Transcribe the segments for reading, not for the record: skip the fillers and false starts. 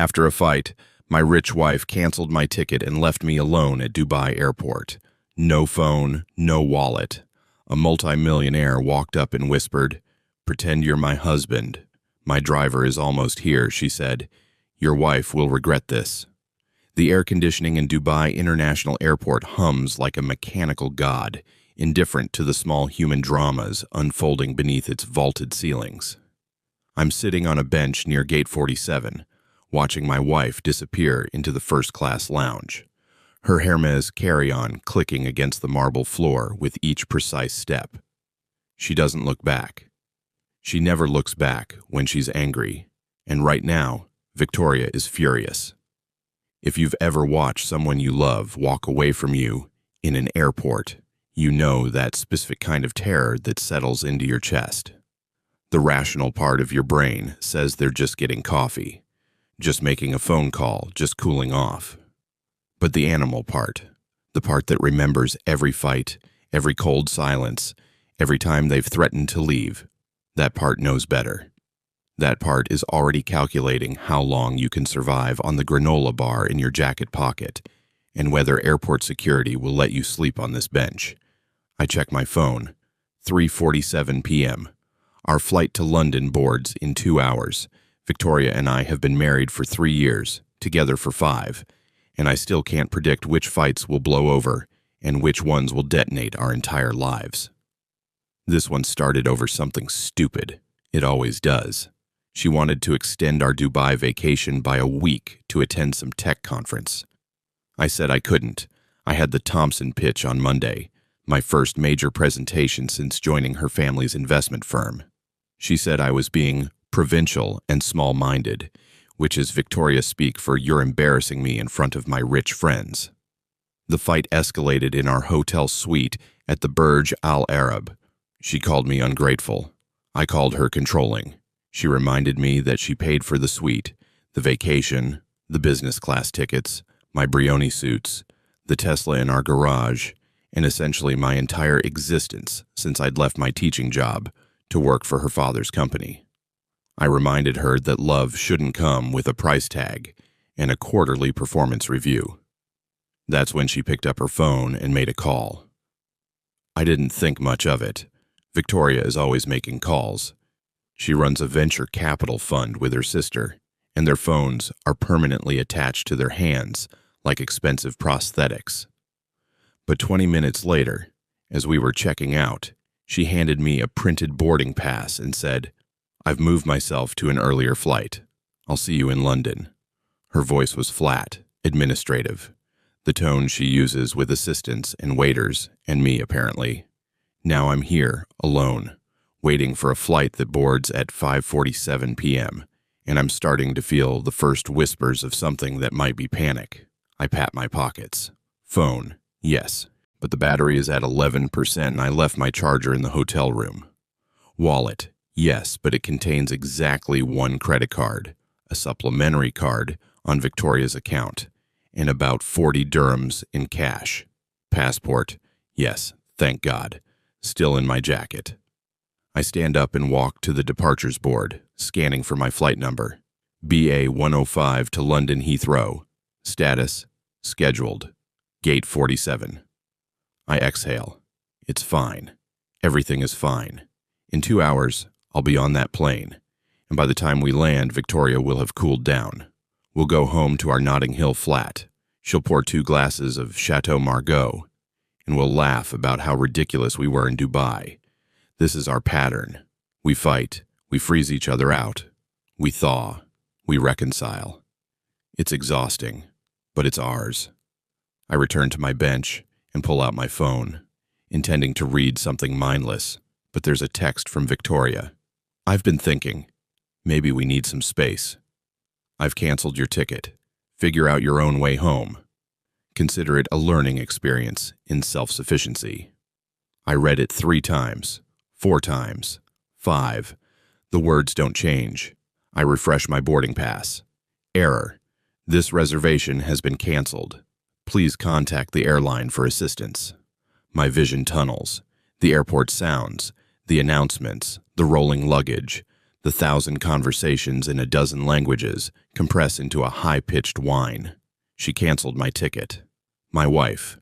After a fight, my rich wife canceled my ticket and left me alone at Dubai airport. No phone, no wallet. A multimillionaire walked up and whispered, "Pretend you're my husband. My driver is almost here," she said. "Your wife will regret this." The air conditioning in Dubai International Airport hums like a mechanical god, indifferent to the small human dramas unfolding beneath its vaulted ceilings. I'm sitting on a bench near Gate 47, watching my wife disappear into the first-class lounge. Her Hermes carry-on clicking against the marble floor with each precise step. She doesn't look back. She never looks back when she's angry, and right now, Victoria is furious. If you've ever watched someone you love walk away from you in an airport, you know that specific kind of terror that settles into your chest. The rational part of your brain says they're just getting coffee, just making a phone call, just cooling off. But the animal part, the part that remembers every fight, every cold silence, every time they've threatened to leave, that part knows better. That part is already calculating how long you can survive on the granola bar in your jacket pocket and whether airport security will let you sleep on this bench. I check my phone. 3:47 p.m. Our flight to London boards in 2 hours. Victoria and I have been married for 3 years, together for 5, and I still can't predict which fights will blow over and which ones will detonate our entire lives. This one started over something stupid. It always does. She wanted to extend our Dubai vacation by a week to attend some tech conference. I said I couldn't. I had the Thompson pitch on Monday, my first major presentation since joining her family's investment firm. She said I was being provincial and small-minded, which is Victoria speak for "you're embarrassing me in front of my rich friends." The fight escalated in our hotel suite at the Burj Al Arab. She called me ungrateful. I called her controlling. She reminded me that she paid for the suite, the vacation, the business class tickets, my Brioni suits, the Tesla in our garage, and essentially my entire existence since I'd left my teaching job to work for her father's company. I reminded her that love shouldn't come with a price tag and a quarterly performance review. That's when she picked up her phone and made a call. I didn't think much of it. Victoria is always making calls. She runs a venture capital fund with her sister, and their phones are permanently attached to their hands like expensive prosthetics. But 20 minutes later, as we were checking out, she handed me a printed boarding pass and said, "I've moved myself to an earlier flight. I'll see you in London." Her voice was flat, administrative, the tone she uses with assistants and waiters, and me apparently. Now I'm here, alone, waiting for a flight that boards at 5:47 p.m., and I'm starting to feel the first whispers of something that might be panic. I pat my pockets. Phone, yes, but the battery is at 11% and I left my charger in the hotel room. Wallet, yes, but it contains exactly one credit card, a supplementary card on Victoria's account, and about 40 dirhams in cash. Passport, yes, thank God, still in my jacket. I stand up and walk to the departures board, scanning for my flight number. BA 105 to London Heathrow. Status, scheduled. Gate 47. I exhale. It's fine. Everything is fine. In 2 hours, I'll be on that plane, and by the time we land, Victoria will have cooled down. We'll go home to our Notting Hill flat. She'll pour 2 glasses of Chateau Margaux, and we'll laugh about how ridiculous we were in Dubai. This is our pattern. We fight, we freeze each other out, we thaw, we reconcile. It's exhausting, but it's ours. I return to my bench and pull out my phone, intending to read something mindless, but there's a text from Victoria. "I've been thinking, maybe we need some space. I've canceled your ticket. Figure out your own way home. Consider it a learning experience in self-sufficiency." I read it 3 times. 4 times. 5. The words don't change. I refresh my boarding pass. Error. This reservation has been canceled. Please contact the airline for assistance. My vision tunnels. The airport sounds. The announcements. The rolling luggage. The 1,000 conversations in a dozen languages compress into a high-pitched whine. She canceled my ticket. My wife,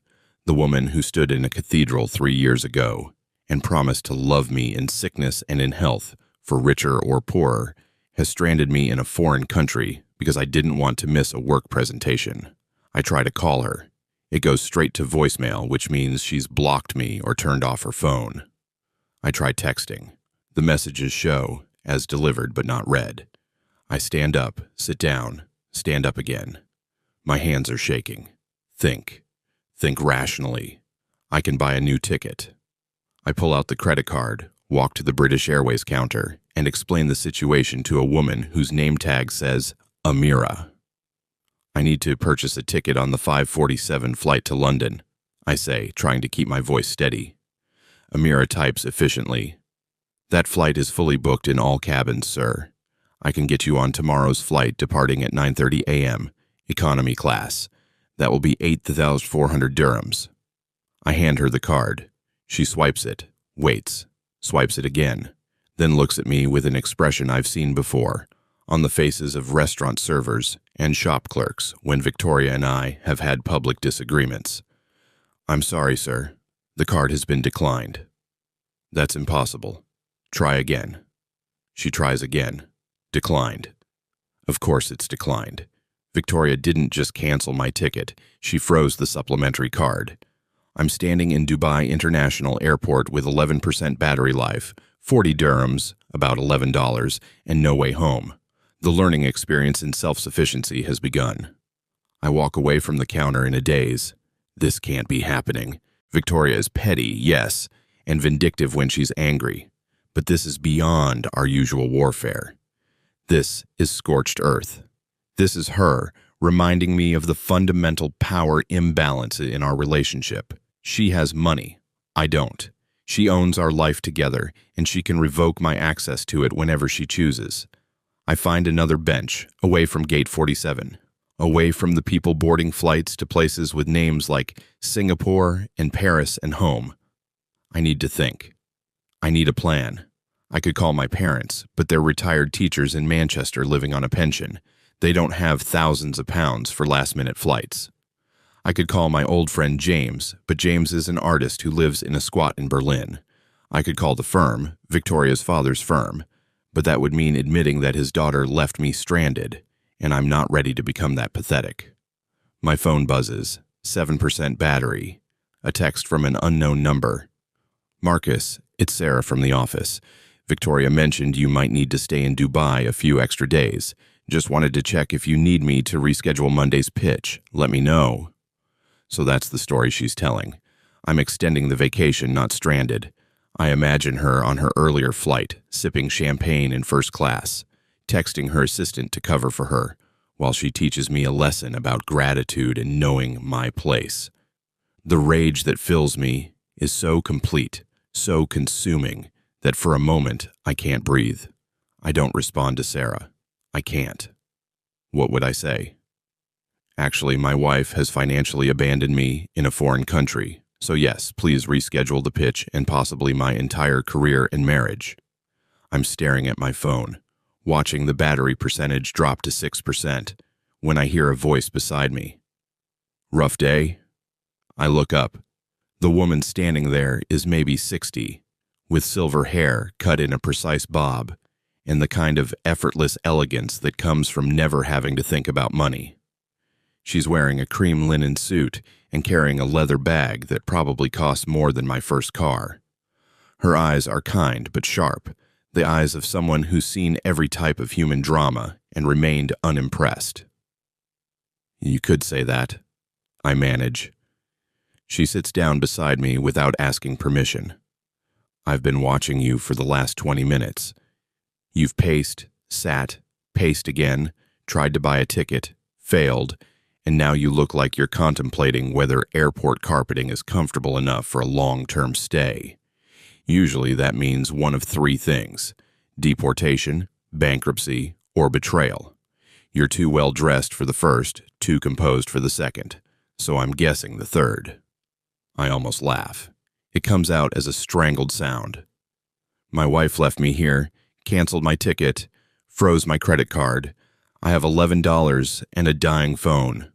the woman who stood in a cathedral 3 years ago and promised to love me in sickness and in health, for richer or poorer, has stranded me in a foreign country because I didn't want to miss a work presentation. I try to call her. It goes straight to voicemail, which means she's blocked me or turned off her phone. I try texting. The messages show as delivered but not read. I stand up, sit down, stand up again. My hands are shaking. Think rationally. I can buy a new ticket. I pull out the credit card, walk to the British Airways counter, and explain the situation to a woman whose name tag says Amira. I need to purchase a ticket on the 5:47 flight to London, I say, trying to keep my voice steady. Amira types efficiently. That flight is fully booked in all cabins, sir. I can get you on tomorrow's flight departing at 9:30 a.m., economy class. That will be 8,400 dirhams. I hand her the card. She swipes it, waits, swipes it again, then looks at me with an expression I've seen before on the faces of restaurant servers and shop clerks when Victoria and I have had public disagreements. I'm sorry, sir. The card has been declined. That's impossible. Try again. She tries again. Declined. Of course it's declined. Victoria didn't just cancel my ticket. She froze the supplementary card. I'm standing in Dubai International Airport with 11% battery life, 40 dirhams, about $11, and no way home. The learning experience in self-sufficiency has begun. I walk away from the counter in a daze. This can't be happening. Victoria is petty, yes, and vindictive when she's angry. But this is beyond our usual warfare. This is scorched earth. This is her reminding me of the fundamental power imbalance in our relationship. She has money. I don't. She owns our life together, and she can revoke my access to it whenever she chooses. I find another bench, away from Gate 47, away from the people boarding flights to places with names like Singapore and Paris and home. I need to think. I need a plan. I could call my parents, but they're retired teachers in Manchester living on a pension. They don't have thousands of pounds for last-minute flights. I could call my old friend James, but James is an artist who lives in a squat in Berlin. I could call the firm, Victoria's father's firm, but that would mean admitting that his daughter left me stranded, and I'm not ready to become that pathetic. My phone buzzes, 7% battery, a text from an unknown number. Marcus, it's Sarah from the office. Victoria mentioned you might need to stay in Dubai a few extra days. Just wanted to check if you need me to reschedule Monday's pitch. Let me know. So that's the story she's telling. I'm extending the vacation, not stranded. I imagine her on her earlier flight, sipping champagne in first class, texting her assistant to cover for her, while she teaches me a lesson about gratitude and knowing my place. The rage that fills me is so complete, so consuming, that for a moment I can't breathe. I don't respond to Sarah. I can't. What would I say? Actually, my wife has financially abandoned me in a foreign country, so yes, please reschedule the pitch and possibly my entire career and marriage. I'm staring at my phone, watching the battery percentage drop to 6%, when I hear a voice beside me. Rough day? I look up. The woman standing there is maybe 60, with silver hair cut in a precise bob, and the kind of effortless elegance that comes from never having to think about money. She's wearing a cream linen suit and carrying a leather bag that probably cost more than my first car. Her eyes are kind but sharp, the eyes of someone who's seen every type of human drama and remained unimpressed. You could say that. I manage. She sits down beside me without asking permission. I've been watching you for the last 20 minutes. You've paced, sat, paced again, tried to buy a ticket, failed, and now you look like you're contemplating whether airport carpeting is comfortable enough for a long-term stay. Usually that means one of three things: deportation, bankruptcy, or betrayal. You're too well dressed for the first, too composed for the second, so I'm guessing the third. I almost laugh. It comes out as a strangled sound. My wife left me here, canceled my ticket, froze my credit card. I have $11 and a dying phone.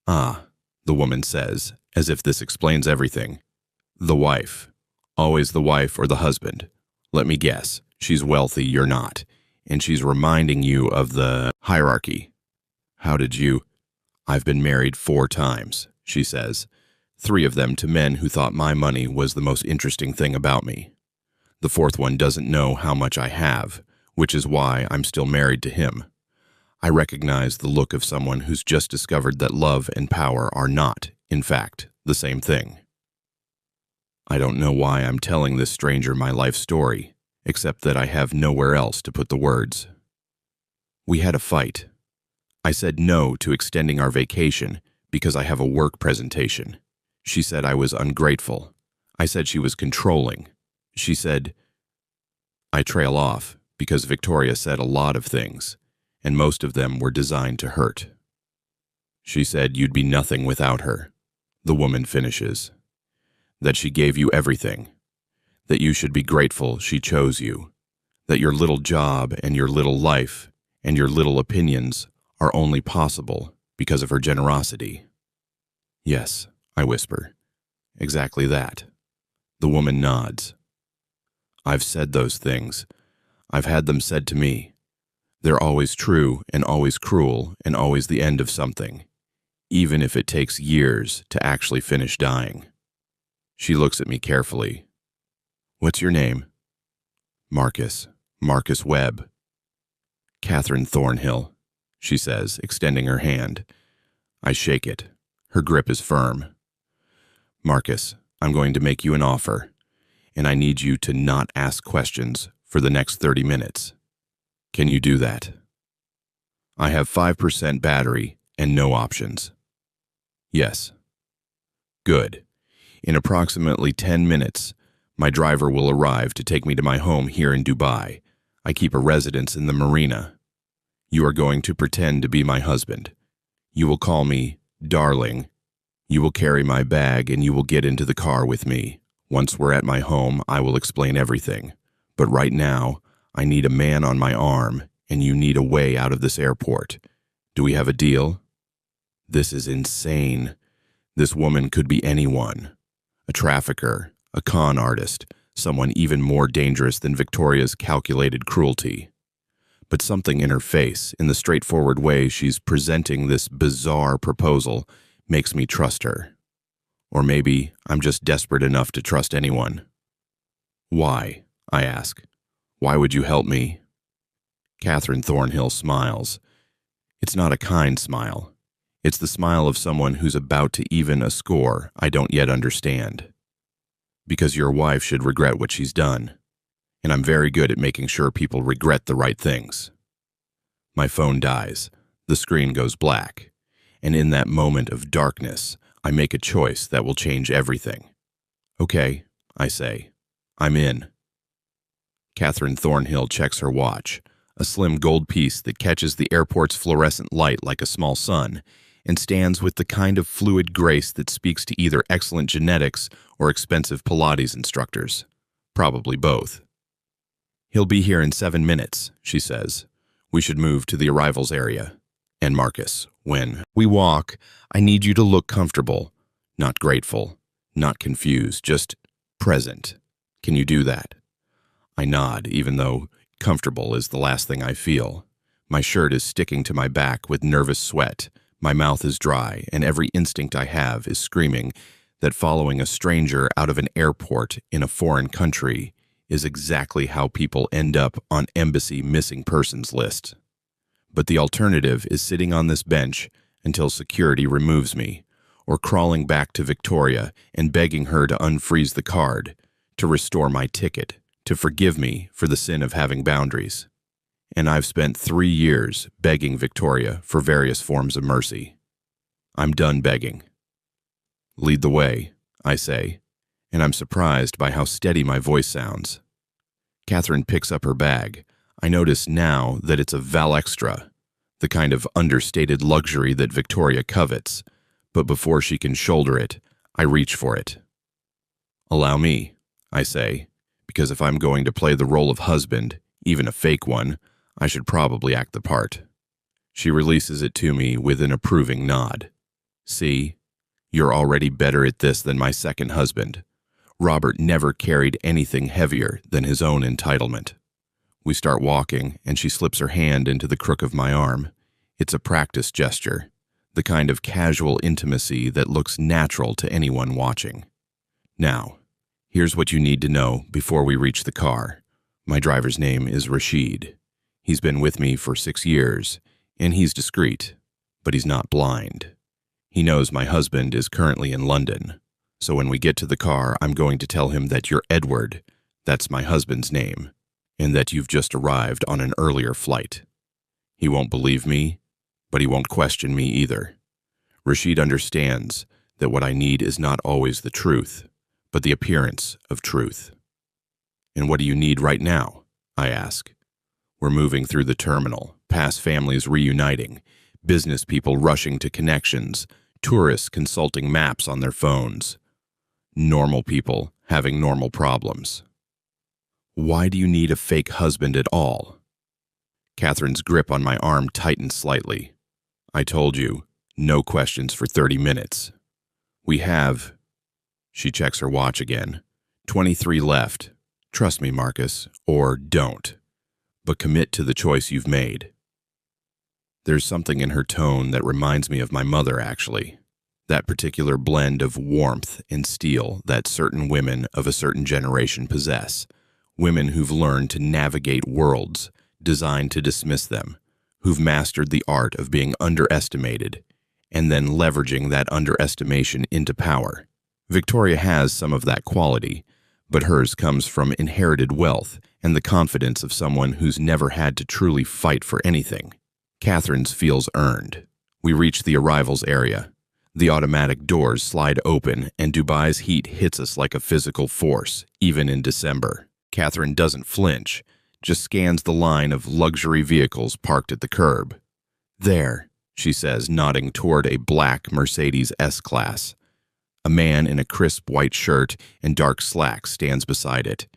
Ah, the woman says, as if this explains everything. The wife. Always the wife or the husband. Let me guess, she's wealthy, you're not. And she's reminding you of the hierarchy. How did you? I've been married 4 times, she says. 3 of them to men who thought my money was the most interesting thing about me. The 4th one doesn't know how much I have, which is why I'm still married to him. I recognize the look of someone who's just discovered that love and power are not, in fact, the same thing. I don't know why I'm telling this stranger my life story, except that I have nowhere else to put the words. We had a fight. I said no to extending our vacation because I have a work presentation. She said I was ungrateful. I said she was controlling. She said, I trail off because Victoria said a lot of things, and most of them were designed to hurt. She said you'd be nothing without her. The woman finishes. That she gave you everything. That you should be grateful she chose you. That your little job and your little life and your little opinions are only possible because of her generosity. Yes, I whisper. Exactly that. The woman nods. I've said those things. I've had them said to me. They're always true and always cruel and always the end of something, even if it takes years to actually finish dying. She looks at me carefully. What's your name? Marcus. Marcus Webb. Catherine Thornhill, she says, extending her hand. I shake it. Her grip is firm. Marcus, I'm going to make you an offer, and I need you to not ask questions for the next 30 minutes. Can you do that? I have 5% battery and no options. Yes. Good. In approximately 10 minutes, my driver will arrive to take me to my home here in Dubai. I keep a residence in the marina. You are going to pretend to be my husband. You will call me darling. You will carry my bag and you will get into the car with me. Once we're at my home, I will explain everything. But right now, I need a man on my arm and you need a way out of this airport. Do we have a deal? This is insane. This woman could be anyone. A trafficker, a con artist, someone even more dangerous than Victoria's calculated cruelty. But something in her face, in the straightforward way she's presenting this bizarre proposal, makes me trust her. Or maybe I'm just desperate enough to trust anyone. Why? I ask. Why would you help me? Catherine Thornhill smiles. It's not a kind smile. It's the smile of someone who's about to even a score I don't yet understand. Because your wife should regret what she's done, and I'm very good at making sure people regret the right things. My phone dies. The screen goes black. And in that moment of darkness, I make a choice that will change everything. Okay, I say. I'm in. Catherine Thornhill checks her watch, a slim gold piece that catches the airport's fluorescent light like a small sun, and stands with the kind of fluid grace that speaks to either excellent genetics or expensive Pilates instructors. Probably both. He'll be here in 7 minutes, she says. We should move to the arrivals area. And Marcus, when we walk, I need you to look comfortable, not grateful, not confused, just present. Can you do that? I nod, even though comfortable is the last thing I feel. My shirt is sticking to my back with nervous sweat. My mouth is dry, and every instinct I have is screaming that following a stranger out of an airport in a foreign country is exactly how people end up on embassy missing persons lists. But the alternative is sitting on this bench until security removes me, or crawling back to Victoria and begging her to unfreeze the card, to restore my ticket, to forgive me for the sin of having boundaries. And I've spent 3 years begging Victoria for various forms of mercy. I'm done begging. Lead the way, I say, and I'm surprised by how steady my voice sounds. Catherine picks up her bag. I notice now that it's a Val Extra, the kind of understated luxury that Victoria covets, but before she can shoulder it, I reach for it. Allow me, I say, because if I'm going to play the role of husband, even a fake one, I should probably act the part. She releases it to me with an approving nod. See, you're already better at this than my second husband. Robert never carried anything heavier than his own entitlement. We start walking, and she slips her hand into the crook of my arm. It's a practice gesture, the kind of casual intimacy that looks natural to anyone watching. Now, here's what you need to know before we reach the car. My driver's name is Rashid. He's been with me for 6 years, and he's discreet, but he's not blind. He knows my husband is currently in London, so when we get to the car, I'm going to tell him that you're Edward, that's my husband's name, and that you've just arrived on an earlier flight. He won't believe me, but he won't question me either. Rashid understands that what I need is not always the truth, but the appearance of truth. And what do you need right now? I ask. We're moving through the terminal, past families reuniting, business people rushing to connections, tourists consulting maps on their phones. Normal people having normal problems. Why do you need a fake husband at all? Catherine's grip on my arm tightens slightly. I told you, no questions for 30 minutes. We have, she checks her watch again, 23 left. Trust me, Marcus, or don't. But commit to the choice you've made. There's something in her tone that reminds me of my mother, actually. That particular blend of warmth and steel that certain women of a certain generation possess. Women who've learned to navigate worlds designed to dismiss them, who've mastered the art of being underestimated and then leveraging that underestimation into power. Victoria has some of that quality, but hers comes from inherited wealth and the confidence of someone who's never had to truly fight for anything. Catherine's feels earned. We reach the arrivals area. The automatic doors slide open and Dubai's heat hits us like a physical force, even in December. Catherine doesn't flinch, just scans the line of luxury vehicles parked at the curb. There, she says, nodding toward a black Mercedes S-Class. A man in a crisp white shirt and dark slacks stands beside it,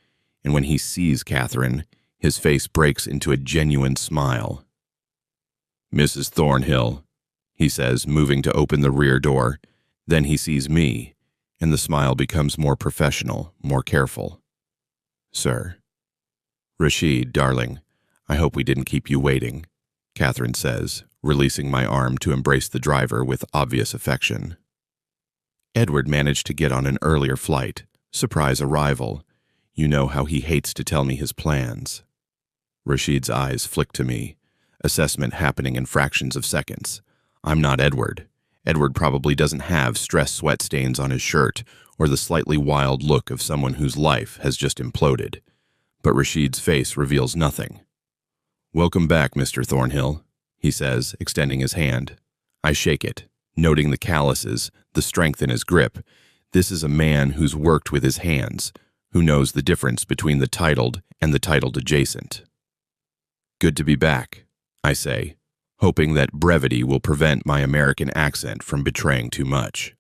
and when he sees Catherine, his face breaks into a genuine smile. Mrs. Thornhill, he says, moving to open the rear door. Then he sees me, and the smile becomes more professional, more careful. Sir. Rashid, darling, I hope we didn't keep you waiting, Catherine says, releasing my arm to embrace the driver with obvious affection. Edward managed to get on an earlier flight. Surprise arrival. You know how he hates to tell me his plans. Rashid's eyes flick to me. Assessment happening in fractions of seconds. I'm not Edward. Edward probably doesn't have stress sweat stains on his shirt or the slightly wild look of someone whose life has just imploded. But Rashid's face reveals nothing. Welcome back, Mr. Thornhill, he says, extending his hand. I shake it, noting the calluses, the strength in his grip. This is a man who's worked with his hands, who knows the difference between the titled and the titled adjacent. Good to be back, I say, hoping that brevity will prevent my American accent from betraying too much.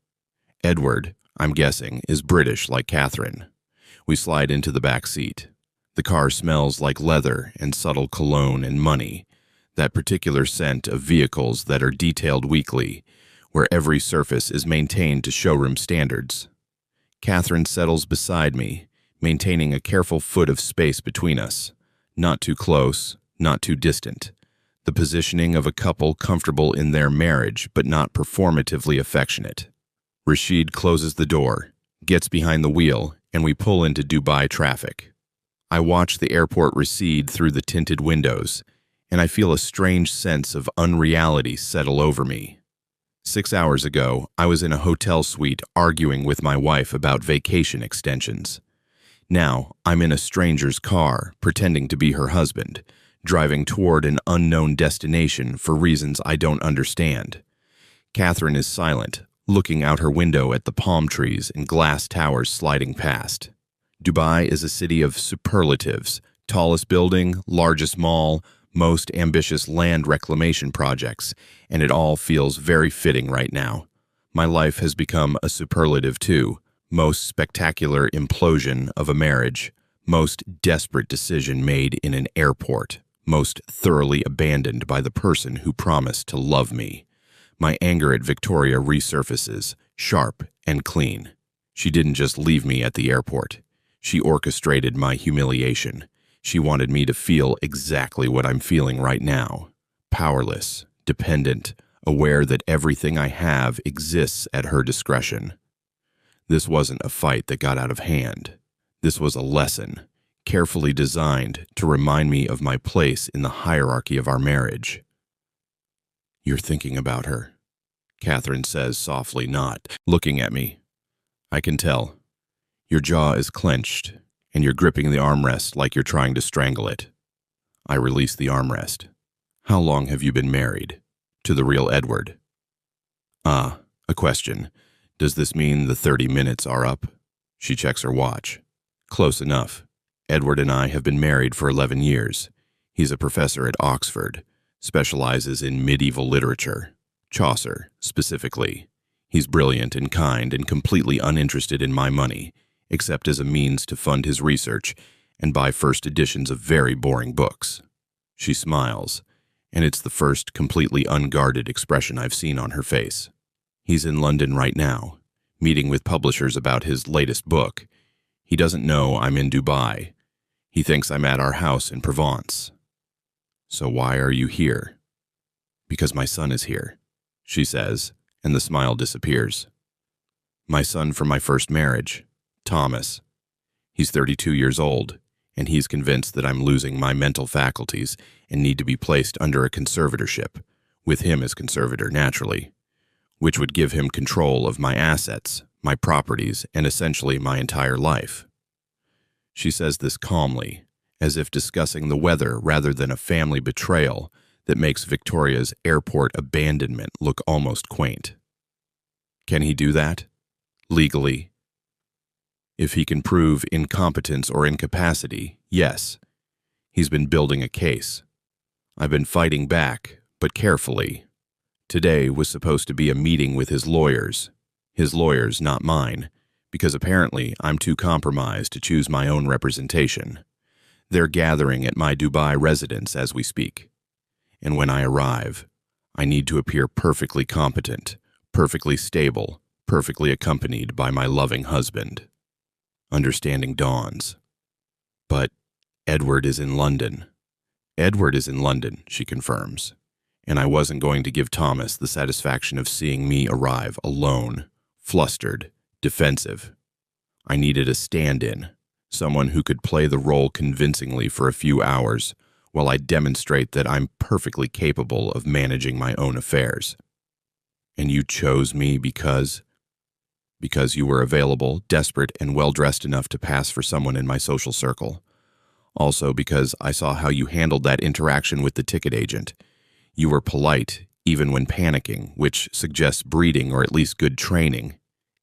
Edward, I'm guessing, is British like Catherine. We slide into the back seat. The car smells like leather and subtle cologne and money, that particular scent of vehicles that are detailed weekly, where every surface is maintained to showroom standards. Catherine settles beside me, maintaining a careful foot of space between us. Not too close, not too distant. The positioning of a couple comfortable in their marriage but not performatively affectionate. Rashid closes the door, gets behind the wheel, and we pull into Dubai traffic. I watch the airport recede through the tinted windows, and I feel a strange sense of unreality settle over me. 6 hours ago, I was in a hotel suite arguing with my wife about vacation extensions. Now, I'm in a stranger's car, pretending to be her husband, driving toward an unknown destination for reasons I don't understand. Catherine is silent, looking out her window at the palm trees and glass towers sliding past. Dubai is a city of superlatives, tallest building, largest mall, most ambitious land reclamation projects, and it all feels very fitting right now. My life has become a superlative too. Most spectacular implosion of a marriage, most desperate decision made in an airport. most thoroughly abandoned by the person who promised to love me. My anger at Victoria resurfaces, sharp and clean. She didn't just leave me at the airport. She orchestrated my humiliation. She wanted me to feel exactly what I'm feeling right now. Powerless, dependent, aware that everything I have exists at her discretion. This wasn't a fight that got out of hand. This was a lesson, carefully designed to remind me of my place in the hierarchy of our marriage. "You're thinking about her," Catherine says softly, not looking at me. I can tell. Your jaw is clenched, and you're gripping the armrest like you're trying to strangle it. I release the armrest. "How long have you been married? To the real Edward?" "Ah, a question. Does this mean the 30 minutes are up?" She checks her watch. "Close enough. Edward and I have been married for 11 years. He's a professor at Oxford, specializes in medieval literature, Chaucer, specifically. He's brilliant and kind and completely uninterested in my money, except as a means to fund his research and buy first editions of very boring books." She smiles, and it's the first completely unguarded expression I've seen on her face. "He's in London right now, meeting with publishers about his latest book. He doesn't know I'm in Dubai. He thinks I'm at our house in Provence." "So why are you here?" "Because my son is here," she says, and the smile disappears. "My son from my first marriage, Thomas. He's 32 years old, and he's convinced that I'm losing my mental faculties and need to be placed under a conservatorship, with him as conservator naturally, which would give him control of my assets, my properties, and essentially my entire life." She says this calmly, as if discussing the weather rather than a family betrayal that makes Victoria's airport abandonment look almost quaint. Can he do that? Legally? If he can prove incompetence or incapacity, yes. He's been building a case. I've been fighting back, but carefully. Today was supposed to be a meeting with his lawyers, not mine, because apparently I'm too compromised to choose my own representation. They're gathering at my Dubai residence as we speak. And when I arrive, I need to appear perfectly competent, perfectly stable, perfectly accompanied by my loving husband. Understanding dawns. But Edward is in London. "Edward is in London," she confirms. And I wasn't going to give Thomas the satisfaction of seeing me arrive alone, flustered, defensive. I needed a stand-in, someone who could play the role convincingly for a few hours, while I demonstrate that I'm perfectly capable of managing my own affairs. "And you chose me because you were available, desperate, and well-dressed enough to pass for someone in my social circle. Also because I saw how you handled that interaction with the ticket agent. You were polite, even when panicking, which suggests breeding or at least good training.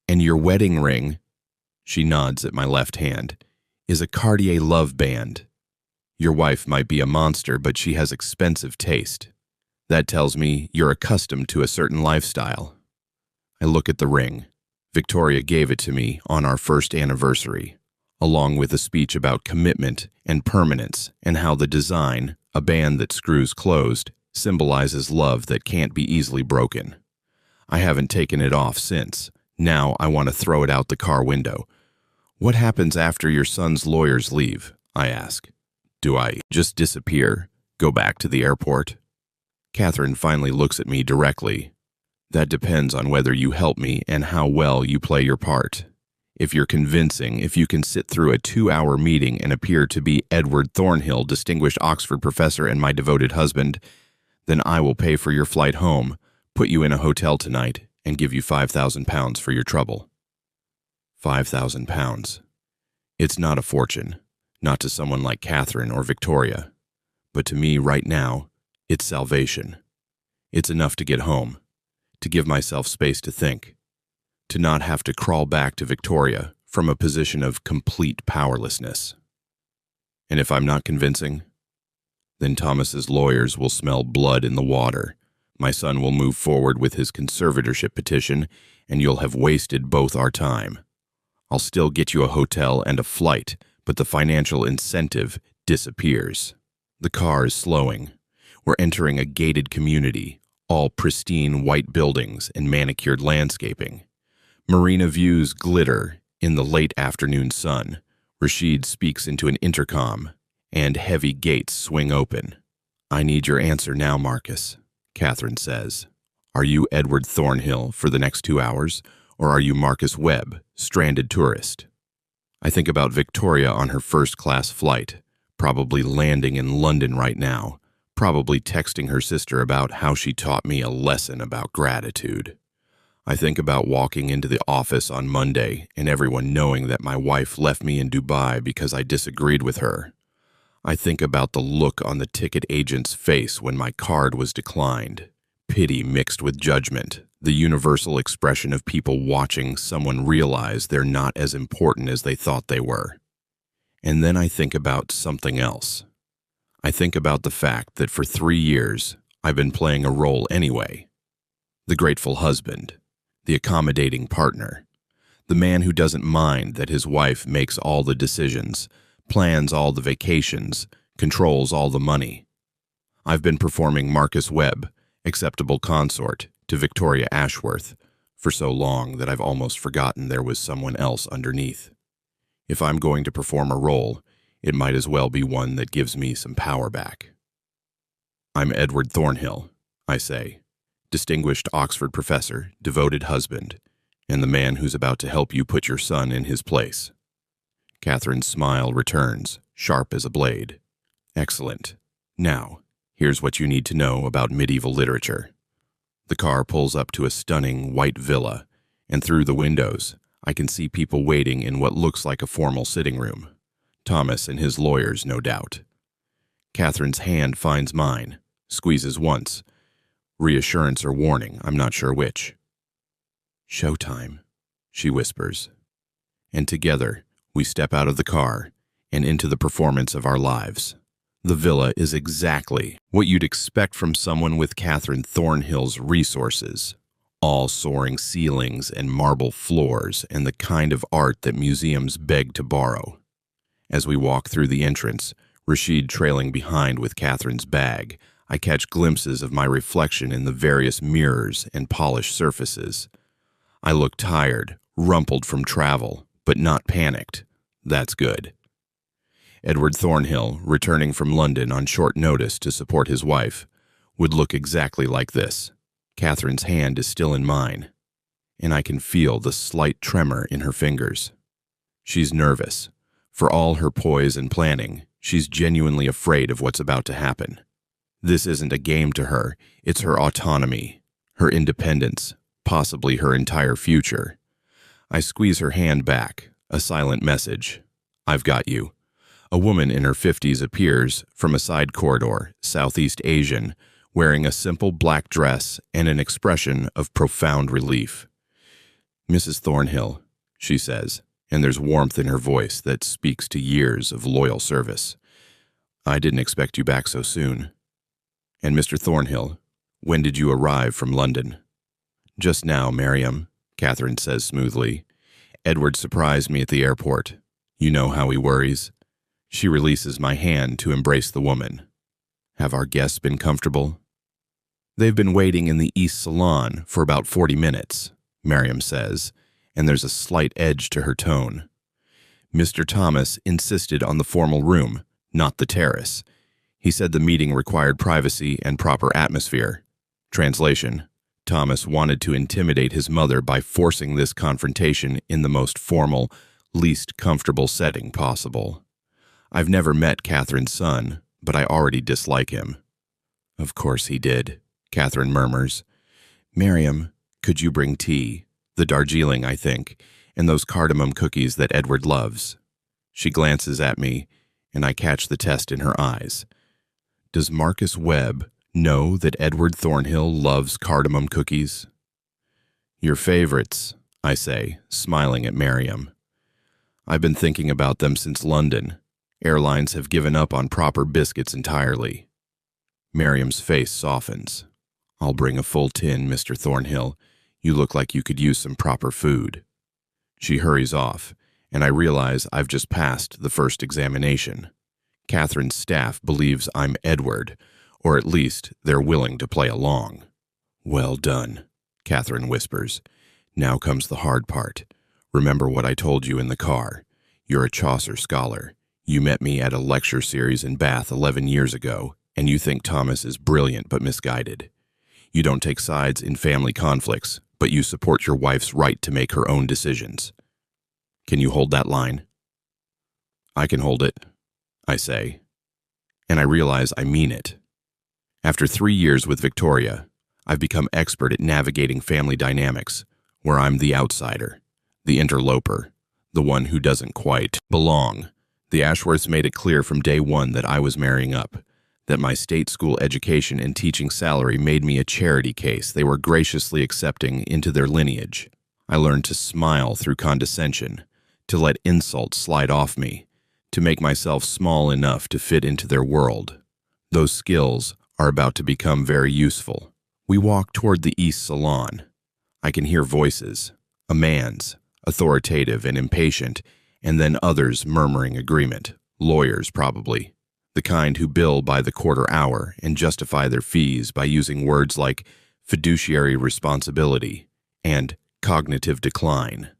And your wedding ring," she nods at my left hand, "is a Cartier Love Band. Your wife might be a monster, but she has expensive taste. That tells me you're accustomed to a certain lifestyle." I look at the ring. Victoria gave it to me on our first anniversary, along with a speech about commitment and permanence and how the design, a band that screws closed, symbolizes love that can't be easily broken. I haven't taken it off since. Now I want to throw it out the car window. "What happens after your son's lawyers leave?" I ask. "Do I just disappear? Go back to the airport?" Catherine finally looks at me directly. "That depends on whether you help me and how well you play your part. If you're convincing, if you can sit through a 2-hour meeting and appear to be Edward Thornhill, distinguished Oxford professor and my devoted husband, then I will pay for your flight home, put you in a hotel tonight, and give you £5,000 for your trouble." £5,000. It's not a fortune. Not to someone like Catherine or Victoria. But to me right now, it's salvation. It's enough to get home, to give myself space to think, to not have to crawl back to Victoria from a position of complete powerlessness. And if I'm not convincing, then Thomas's lawyers will smell blood in the water. My son will move forward with his conservatorship petition, and you'll have wasted both our time. I'll still get you a hotel and a flight, but the financial incentive disappears. The car is slowing. We're entering a gated community, all pristine white buildings and manicured landscaping. Marina views glitter in the late afternoon sun. Rashid speaks into an intercom, and heavy gates swing open. "I need your answer now, Marcus," Catherine says. "Are you Edward Thornhill for the next 2 hours, or are you Marcus Webb, stranded tourist?" I think about Victoria on her first-class flight, probably landing in London right now, probably texting her sister about how she taught me a lesson about gratitude. I think about walking into the office on Monday and everyone knowing that my wife left me in Dubai because I disagreed with her. I think about the look on the ticket agent's face when my card was declined. Pity mixed with judgment, the universal expression of people watching someone realize they're not as important as they thought they were. And then I think about something else. I think about the fact that for 3 years, I've been playing a role anyway. The grateful husband, the accommodating partner, the man who doesn't mind that his wife makes all the decisions, plans all the vacations, controls all the money. I've been performing Marcus Webb, acceptable consort, to Victoria Ashworth for so long that I've almost forgotten there was someone else underneath. If I'm going to perform a role, it might as well be one that gives me some power back. "I'm Edward Thornhill," I say, distinguished Oxford professor, devoted husband, and the man who's about to help you put your son in his place. Catherine's smile returns, sharp as a blade. "Excellent. Now, here's what you need to know about medieval literature." The car pulls up to a stunning white villa, and through the windows, I can see people waiting in what looks like a formal sitting room. Thomas and his lawyers, no doubt. Catherine's hand finds mine, squeezes once. Reassurance or warning, I'm not sure which. "Showtime," she whispers. And together, we step out of the car and into the performance of our lives. The villa is exactly what you'd expect from someone with Catherine Thornhill's resources. All soaring ceilings and marble floors and the kind of art that museums beg to borrow. As we walk through the entrance, Rashid trailing behind with Catherine's bag, I catch glimpses of my reflection in the various mirrors and polished surfaces. I look tired, rumpled from travel, but not panicked. That's good. Edward Thornhill, returning from London on short notice to support his wife, would look exactly like this. Catherine's hand is still in mine, and I can feel the slight tremor in her fingers. She's nervous. For all her poise and planning, she's genuinely afraid of what's about to happen. This isn't a game to her, it's her autonomy, her independence, possibly her entire future. I squeeze her hand back, a silent message. "I've got you." A woman in her 50s appears from a side corridor, Southeast Asian, wearing a simple black dress and an expression of profound relief. "Mrs. Thornhill," she says, and there's warmth in her voice that speaks to years of loyal service. "I didn't expect you back so soon." "And Mr. Thornhill, when did you arrive from London?" "Just now, Miriam," Catherine says smoothly. "Edward surprised me at the airport. You know how he worries." She releases my hand to embrace the woman. "Have our guests been comfortable?" "They've been waiting in the East Salon for about 40 minutes, Miriam says, and there's a slight edge to her tone. "Mr. Thomas insisted on the formal room, not the terrace. He said the meeting required privacy and proper atmosphere." Translation: Thomas wanted to intimidate his mother by forcing this confrontation in the most formal, least comfortable setting possible. I've never met Catherine's son, but I already dislike him. "Of course he did," Catherine murmurs. "Miriam, could you bring tea? The Darjeeling, I think, and those cardamom cookies that Edward loves." She glances at me, and I catch the test in her eyes. Does Marcus Webb know that Edward Thornhill loves cardamom cookies? "Your favorites," I say, smiling at Miriam. "I've been thinking about them since London. Airlines have given up on proper biscuits entirely." Miriam's face softens. "I'll bring a full tin, Mr. Thornhill. You look like you could use some proper food." She hurries off, and I realize I've just passed the first examination. Catherine's staff believes I'm Edward, or at least they're willing to play along. Well done, Catherine whispers. Now comes the hard part. Remember what I told you in the car. You're a Chaucer scholar. You met me at a lecture series in Bath 11 years ago, and you think Thomas is brilliant but misguided. You don't take sides in family conflicts, but you support your wife's right to make her own decisions. Can you hold that line? I can hold it, I say. And I realize I mean it. After 3 years with Victoria, I've become expert at navigating family dynamics, where I'm the outsider, the interloper, the one who doesn't quite belong. The Ashworths made it clear from day one that I was marrying up, that my state school education and teaching salary made me a charity case they were graciously accepting into their lineage. I learned to smile through condescension, to let insults slide off me, to make myself small enough to fit into their world. Those skills are about to become very useful. We walk toward the East Salon. I can hear voices, a man's, authoritative and impatient, and then others murmuring agreement, lawyers probably, the kind who bill by the quarter hour and justify their fees by using words like fiduciary responsibility and cognitive decline.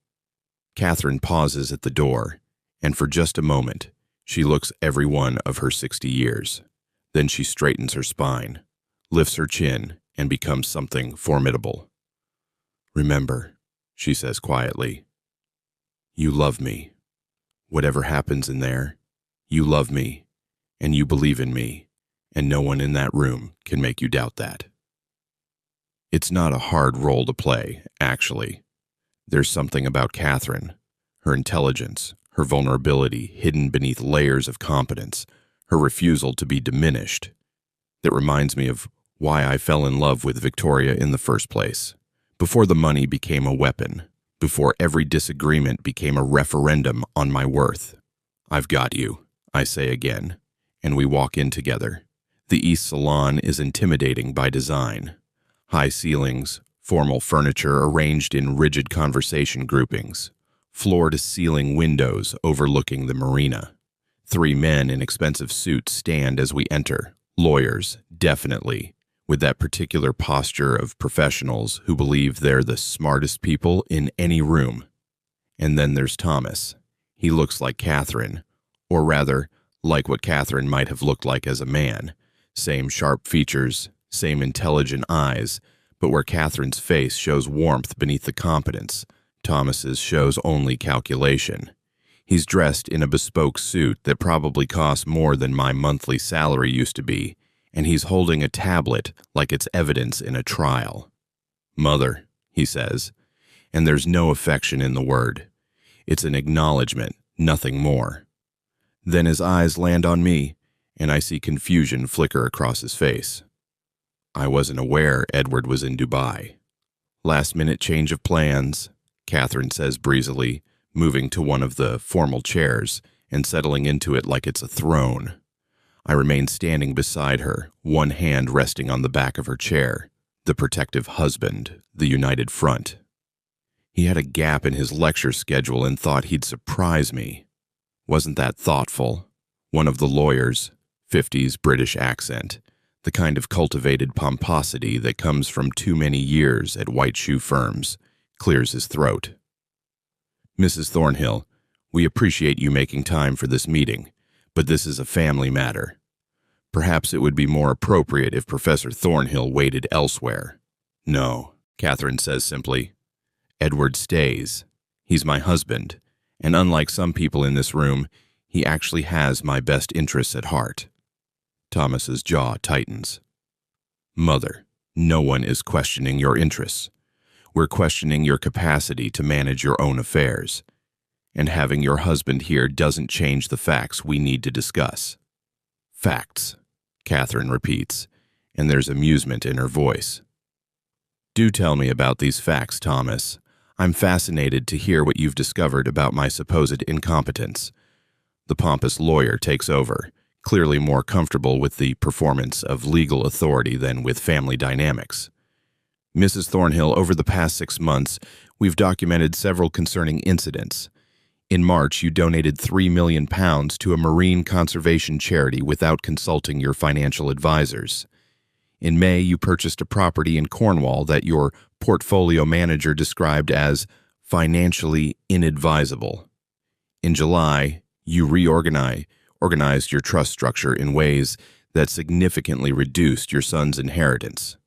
Catherine pauses at the door, and for just a moment, she looks every one of her 60 years. Then she straightens her spine, lifts her chin, and becomes something formidable. Remember, she says quietly, you love me. Whatever happens in there, you love me, and you believe in me, and no one in that room can make you doubt that. It's not a hard role to play, actually. There's something about Catherine, her intelligence, her vulnerability hidden beneath layers of competence, her refusal to be diminished, that reminds me of why I fell in love with Victoria in the first place. Before the money became a weapon, before every disagreement became a referendum on my worth. I've got you, I say again, and we walk in together. The East Salon is intimidating by design. High ceilings, formal furniture arranged in rigid conversation groupings, floor-to-ceiling windows overlooking the marina. 3 men in expensive suits stand as we enter, lawyers, definitely, with that particular posture of professionals who believe they're the smartest people in any room. And then there's Thomas. He looks like Catherine, or rather, like what Catherine might have looked like as a man. Same sharp features, same intelligent eyes, but where Catherine's face shows warmth beneath the competence, Thomas's shows only calculation. He's dressed in a bespoke suit that probably costs more than my monthly salary used to be, and he's holding a tablet like it's evidence in a trial. Mother, he says, and there's no affection in the word. It's an acknowledgement, nothing more. Then his eyes land on me, and I see confusion flicker across his face. I wasn't aware Edward was in Dubai. Last-minute change of plans, Catherine says breezily, moving to one of the formal chairs and settling into it like it's a throne. I remain standing beside her, one hand resting on the back of her chair, the protective husband, the united front. He had a gap in his lecture schedule and thought he'd surprise me. Wasn't that thoughtful? One of the lawyers, 50s British accent, the kind of cultivated pomposity that comes from too many years at white shoe firms, clears his throat. Mrs. Thornhill, we appreciate you making time for this meeting, but this is a family matter. Perhaps it would be more appropriate if Professor Thornhill waited elsewhere. No, Catherine says simply. Edward stays. He's my husband, and unlike some people in this room, he actually has my best interests at heart. Thomas's jaw tightens. Mother, no one is questioning your interests. We're questioning your capacity to manage your own affairs. And having your husband here doesn't change the facts we need to discuss. Facts, Catherine repeats, and there's amusement in her voice. Do tell me about these facts, Thomas. I'm fascinated to hear what you've discovered about my supposed incompetence. The pompous lawyer takes over, clearly more comfortable with the performance of legal authority than with family dynamics. Mrs. Thornhill, over the past 6 months, we've documented several concerning incidents. In March, you donated £3 million to a marine conservation charity without consulting your financial advisors. In May, you purchased a property in Cornwall that your portfolio manager described as financially inadvisable. In July, you organized your trust structure in ways that significantly reduced your son's inheritance.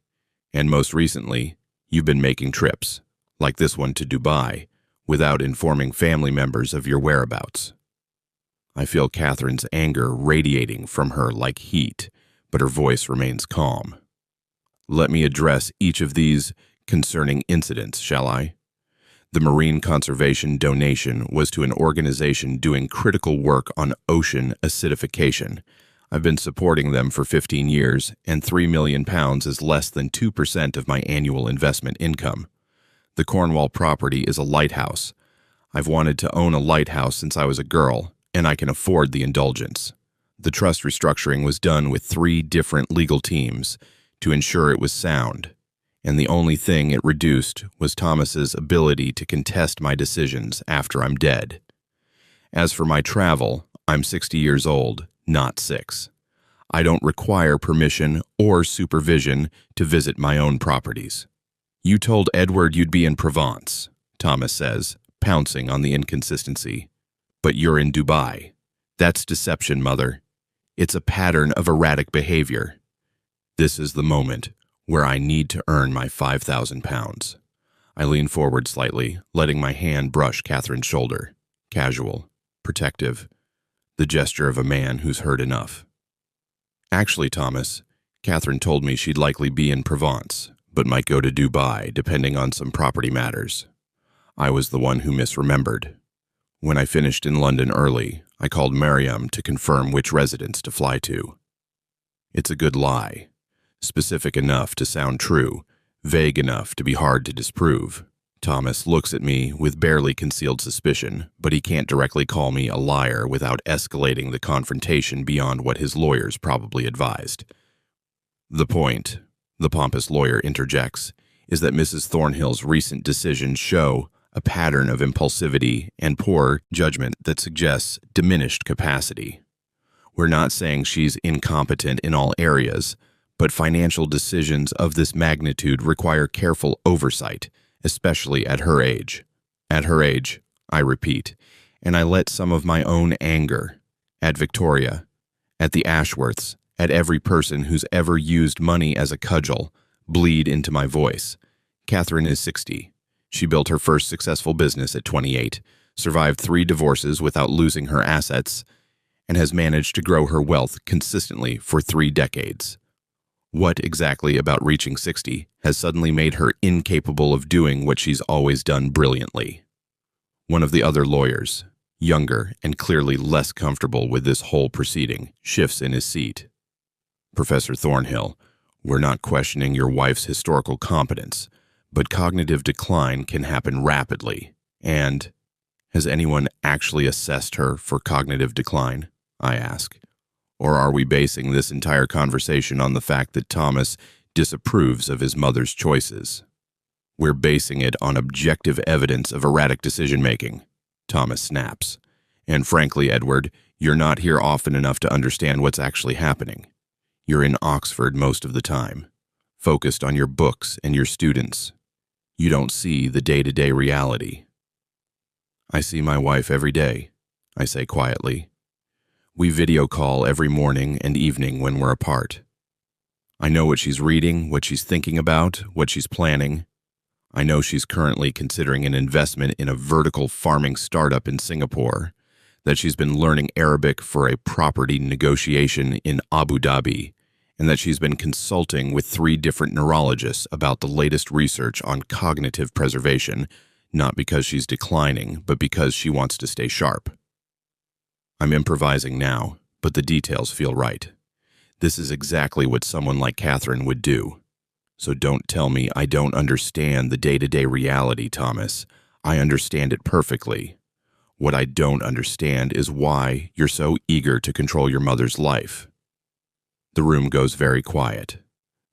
And most recently, you've been making trips, like this one to Dubai, without informing family members of your whereabouts. I feel Catherine's anger radiating from her like heat, but her voice remains calm. Let me address each of these concerning incidents, shall I? The marine conservation donation was to an organization doing critical work on ocean acidification. I've been supporting them for 15 years, and £3 million is less than 2% of my annual investment income. The Cornwall property is a lighthouse. I've wanted to own a lighthouse since I was a girl, and I can afford the indulgence. The trust restructuring was done with 3 different legal teams to ensure it was sound, and the only thing it reduced was Thomas's ability to contest my decisions after I'm dead. As for my travel, I'm 60 years old, not 6. I don't require permission or supervision to visit my own properties. You told Edward you'd be in Provence, Thomas says, pouncing on the inconsistency. But you're in Dubai. That's deception, Mother. It's a pattern of erratic behavior. This is the moment where I need to earn my £5,000. I lean forward slightly, letting my hand brush Catherine's shoulder. Casual, protective, the gesture of a man who's heard enough. Actually, Thomas, Catherine told me she'd likely be in Provence, but might go to Dubai, depending on some property matters. I was the one who misremembered. When I finished in London early, I called Miriam to confirm which residence to fly to. It's a good lie. Specific enough to sound true, vague enough to be hard to disprove. Thomas looks at me with barely concealed suspicion, but he can't directly call me a liar without escalating the confrontation beyond what his lawyers probably advised. The point, the pompous lawyer interjects, is that Mrs. Thornhill's recent decisions show a pattern of impulsivity and poor judgment that suggests diminished capacity. We're not saying she's incompetent in all areas, but financial decisions of this magnitude require careful oversight, especially at her age. At her age, I repeat, and I let some of my own anger, at Victoria, at the Ashworths, at every person who's ever used money as a cudgel, bleed into my voice. Catherine is 60. She built her first successful business at 28, survived 3 divorces without losing her assets, and has managed to grow her wealth consistently for 3 decades. What exactly about reaching 60 has suddenly made her incapable of doing what she's always done brilliantly? One of the other lawyers, younger and clearly less comfortable with this whole proceeding, shifts in his seat. Professor Thornhill, we're not questioning your wife's historical competence, but cognitive decline can happen rapidly. And has anyone actually assessed her for cognitive decline? I ask. Or are we basing this entire conversation on the fact that Thomas disapproves of his mother's choices? We're basing it on objective evidence of erratic decision-making, Thomas snaps. And frankly, Edward, you're not here often enough to understand what's actually happening. You're in Oxford most of the time, focused on your books and your students. You don't see the day-to-day reality. I see my wife every day, I say quietly. We video call every morning and evening when we're apart. I know what she's reading, what she's thinking about, what she's planning. I know she's currently considering an investment in a vertical farming startup in Singapore, that she's been learning Arabic for a property negotiation in Abu Dhabi, and that she's been consulting with 3 different neurologists about the latest research on cognitive preservation, not because she's declining, but because she wants to stay sharp. I'm improvising now, but the details feel right. This is exactly what someone like Catherine would do. So don't tell me I don't understand the day-to-day reality, Thomas. I understand it perfectly. What I don't understand is why you're so eager to control your mother's life. The room goes very quiet.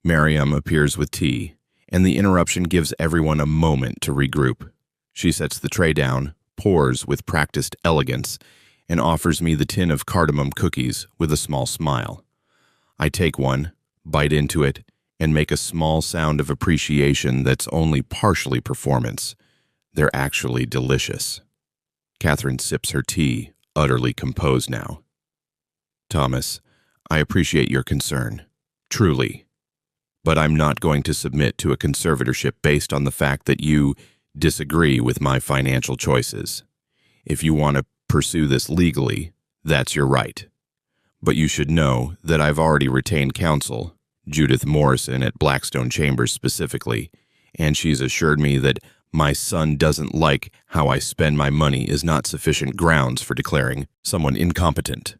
Miriam appears with tea, and the interruption gives everyone a moment to regroup. She sets the tray down, pours with practiced elegance and offers me the tin of cardamom cookies with a small smile. I take one, bite into it, and make a small sound of appreciation that's only partially performance. They're actually delicious. Catherine sips her tea, utterly composed now. Thomas, I appreciate your concern. Truly. But I'm not going to submit to a conservatorship based on the fact that you disagree with my financial choices. If you want to pursue this legally, that's your right. But you should know that I've already retained counsel, Judith Morrison at Blackstone Chambers specifically, and she's assured me that my son doesn't like how I spend my money is not sufficient grounds for declaring someone incompetent.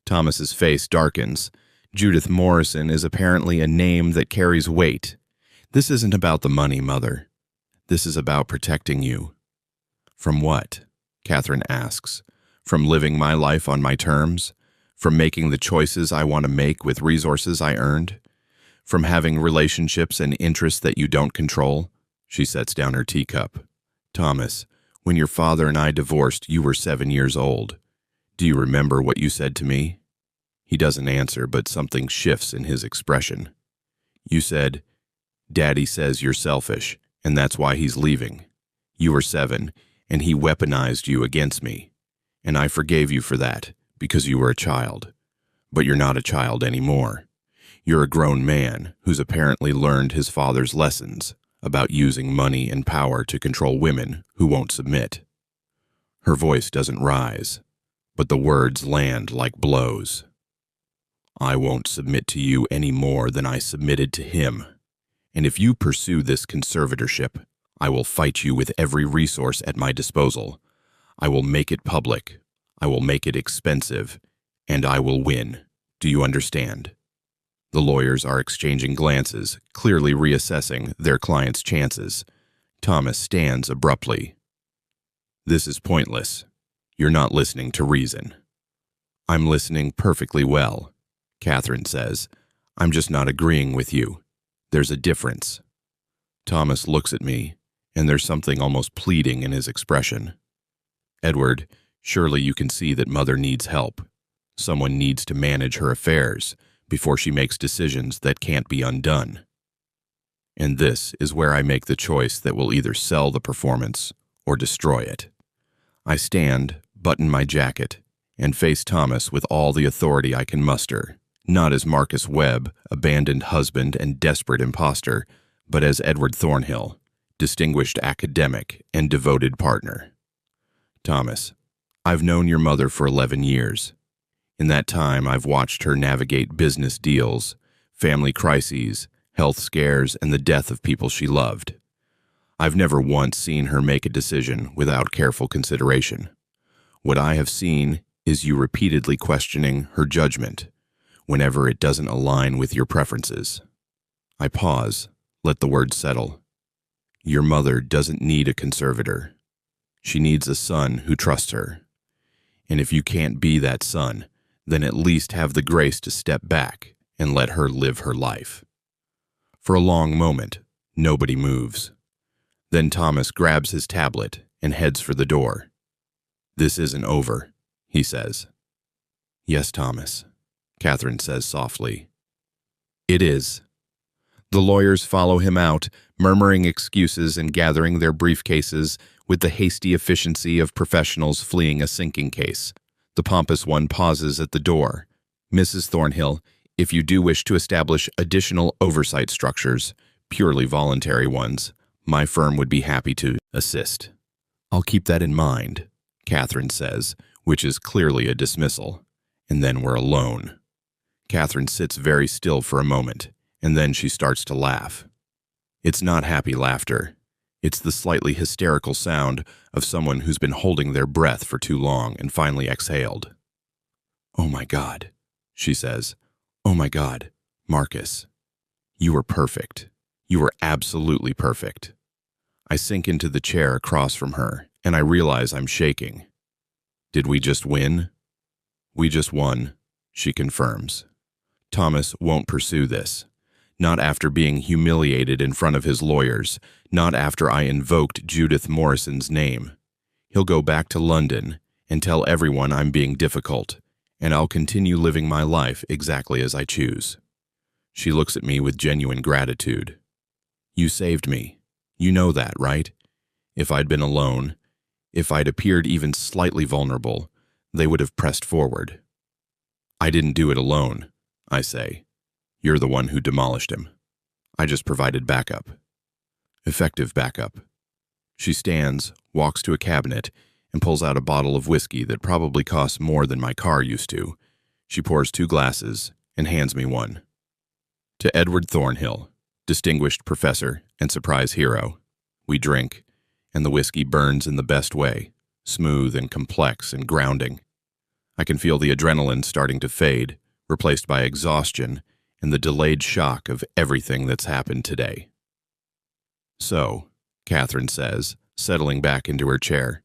Thomas's face darkens. Judith Morrison is apparently a name that carries weight. This isn't about the money, Mother. This is about protecting you. From what? Catherine asks. From living my life on my terms? From making the choices I want to make with resources I earned? From having relationships and interests that you don't control? She sets down her teacup. Thomas, when your father and I divorced, you were 7 years old. Do you remember what you said to me? He doesn't answer, but something shifts in his expression. You said, Daddy says you're selfish, and that's why he's leaving. You were 7, and he weaponized you against me. And I forgave you for that, because you were a child. But you're not a child anymore. You're a grown man who's apparently learned his father's lessons about using money and power to control women who won't submit. Her voice doesn't rise, but the words land like blows. I won't submit to you any more than I submitted to him. And if you pursue this conservatorship, I will fight you with every resource at my disposal. I will make it public. I will make it expensive. And I will win. Do you understand? The lawyers are exchanging glances, clearly reassessing their client's chances. Thomas stands abruptly. This is pointless. You're not listening to reason. I'm listening perfectly well, Catherine says. I'm just not agreeing with you. There's a difference. Thomas looks at me, and there's something almost pleading in his expression. Edward, surely you can see that Mother needs help. Someone needs to manage her affairs before she makes decisions that can't be undone. And this is where I make the choice that will either sell the performance or destroy it. I stand, button my jacket, and face Thomas with all the authority I can muster, not as Marcus Webb, abandoned husband and desperate imposter, but as Edward Thornhill, distinguished academic and devoted partner. Thomas, I've known your mother for 11 years. In that time, I've watched her navigate business deals, family crises, health scares, and the death of people she loved. I've never once seen her make a decision without careful consideration. What I have seen is you repeatedly questioning her judgment whenever it doesn't align with your preferences. I pause, let the words settle. Your mother doesn't need a conservator. She needs a son who trusts her. And if you can't be that son, then at least have the grace to step back and let her live her life. For a long moment, nobody moves. Then Thomas grabs his tablet and heads for the door. This isn't over, he says. Yes, Thomas, Catherine says softly. It is. The lawyers follow him out, murmuring excuses and gathering their briefcases with the hasty efficiency of professionals fleeing a sinking case. The pompous one pauses at the door. Mrs. Thornhill, if you do wish to establish additional oversight structures, purely voluntary ones, my firm would be happy to assist. I'll keep that in mind, Catherine says, which is clearly a dismissal. And then we're alone. Catherine sits very still for a moment, and then she starts to laugh. It's not happy laughter. It's the slightly hysterical sound of someone who's been holding their breath for too long and finally exhaled. Oh my God, she says. Oh my God, Marcus. You were perfect. You were absolutely perfect. I sink into the chair across from her, and I realize I'm shaking. Did we just win? We just won, she confirms. Thomas won't pursue this. Not after being humiliated in front of his lawyers, not after I invoked Judith Morrison's name. He'll go back to London and tell everyone I'm being difficult, and I'll continue living my life exactly as I choose. She looks at me with genuine gratitude. You saved me. You know that, right? If I'd been alone, if I'd appeared even slightly vulnerable, they would have pressed forward. I didn't do it alone, I say. You're the one who demolished him. I just provided backup. Effective backup. She stands, walks to a cabinet, and pulls out a bottle of whiskey that probably costs more than my car used to. She pours 2 glasses and hands me one. To Edward Thornhill, distinguished professor and surprise hero. We drink, and the whiskey burns in the best way, smooth and complex and grounding. I can feel the adrenaline starting to fade, replaced by exhaustion and the delayed shock of everything that's happened today. So, Catherine says, settling back into her chair,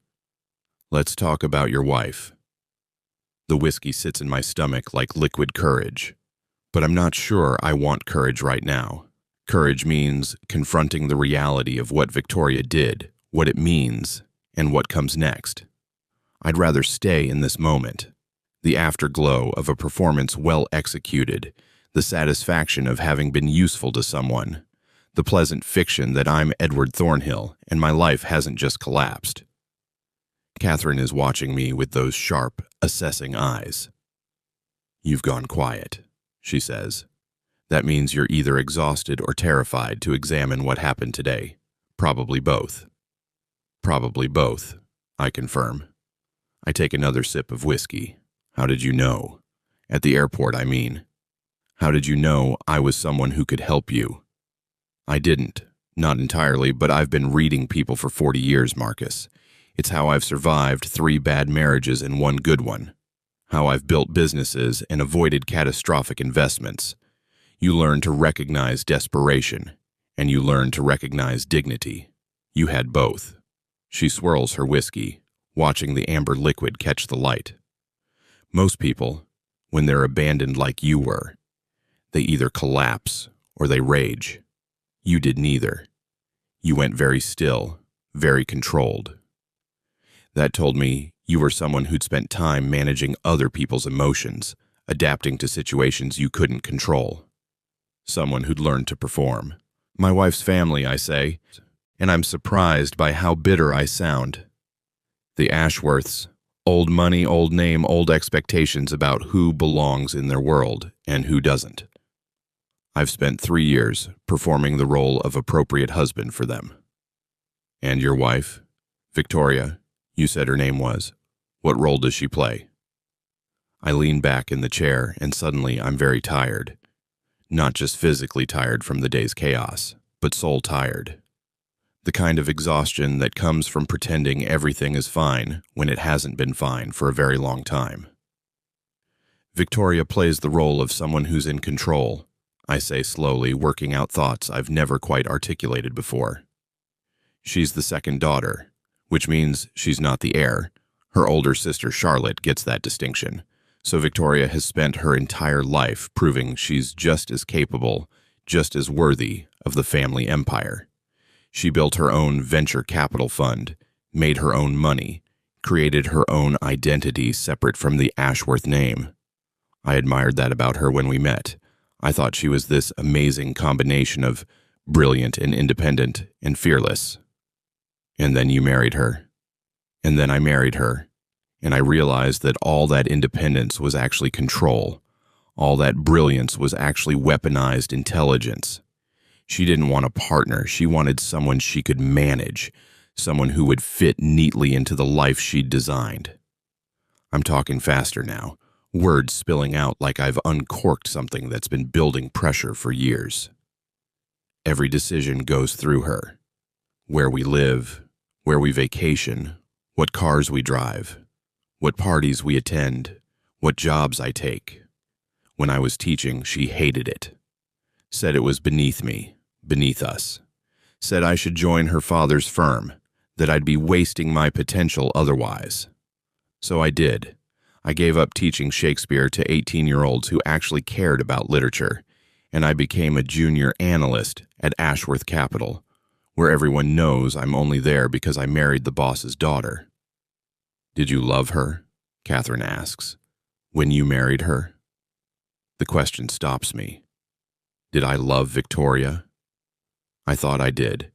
let's talk about your wife. The whiskey sits in my stomach like liquid courage, but I'm not sure I want courage right now. Courage means confronting the reality of what Victoria did, what it means, and what comes next. I'd rather stay in this moment. The afterglow of a performance well executed, the satisfaction of having been useful to someone, the pleasant fiction that I'm Edward Thornhill and my life hasn't just collapsed. Catherine is watching me with those sharp, assessing eyes. You've gone quiet, she says. That means you're either exhausted or terrified to examine what happened today. Probably both. Probably both, I confirm. I take another sip of whiskey. How did you know? At the airport, I mean. How did you know I was someone who could help you? I didn't. Not entirely, but I've been reading people for 40 years, Marcus. It's how I've survived 3 bad marriages and 1 good one. How I've built businesses and avoided catastrophic investments. You learn to recognize desperation, and you learn to recognize dignity. You had both. She swirls her whiskey, watching the amber liquid catch the light. Most people, when they're abandoned like you were, they either collapse or they rage. You did neither. You went very still, very controlled. That told me you were someone who'd spent time managing other people's emotions, adapting to situations you couldn't control. Someone who'd learned to perform. My wife's family, I say, and I'm surprised by how bitter I sound. The Ashworths, old money, old name, old expectations about who belongs in their world and who doesn't. I've spent 3 years performing the role of appropriate husband for them. And your wife, Victoria, you said her name was. What role does she play? I lean back in the chair and suddenly I'm very tired. Not just physically tired from the day's chaos, but soul tired. The kind of exhaustion that comes from pretending everything is fine when it hasn't been fine for a very long time. Victoria plays the role of someone who's in control, I say slowly, working out thoughts I've never quite articulated before. She's the second daughter, which means she's not the heir. Her older sister Charlotte gets that distinction, so Victoria has spent her entire life proving she's just as capable, just as worthy of the family empire. She built her own venture capital fund, made her own money, created her own identity separate from the Ashworth name. I admired that about her when we met. I thought she was this amazing combination of brilliant and independent and fearless. And then you married her. And then I married her. And I realized that all that independence was actually control. All that brilliance was actually weaponized intelligence. She didn't want a partner. She wanted someone she could manage, someone who would fit neatly into the life she'd designed. I'm talking faster now, words spilling out like I've uncorked something that's been building pressure for years. Every decision goes through her. Where we live, where we vacation, what cars we drive, what parties we attend, what jobs I take. When I was teaching, she hated it. Said it was beneath me, beneath us. Said I should join her father's firm, that I'd be wasting my potential otherwise. So I did. I gave up teaching Shakespeare to 18-year-olds who actually cared about literature, and I became a junior analyst at Ashworth Capital, where everyone knows I'm only there because I married the boss's daughter. Did you love her? Catherine asks. When you married her? The question stops me. Did I love Victoria? I thought I did.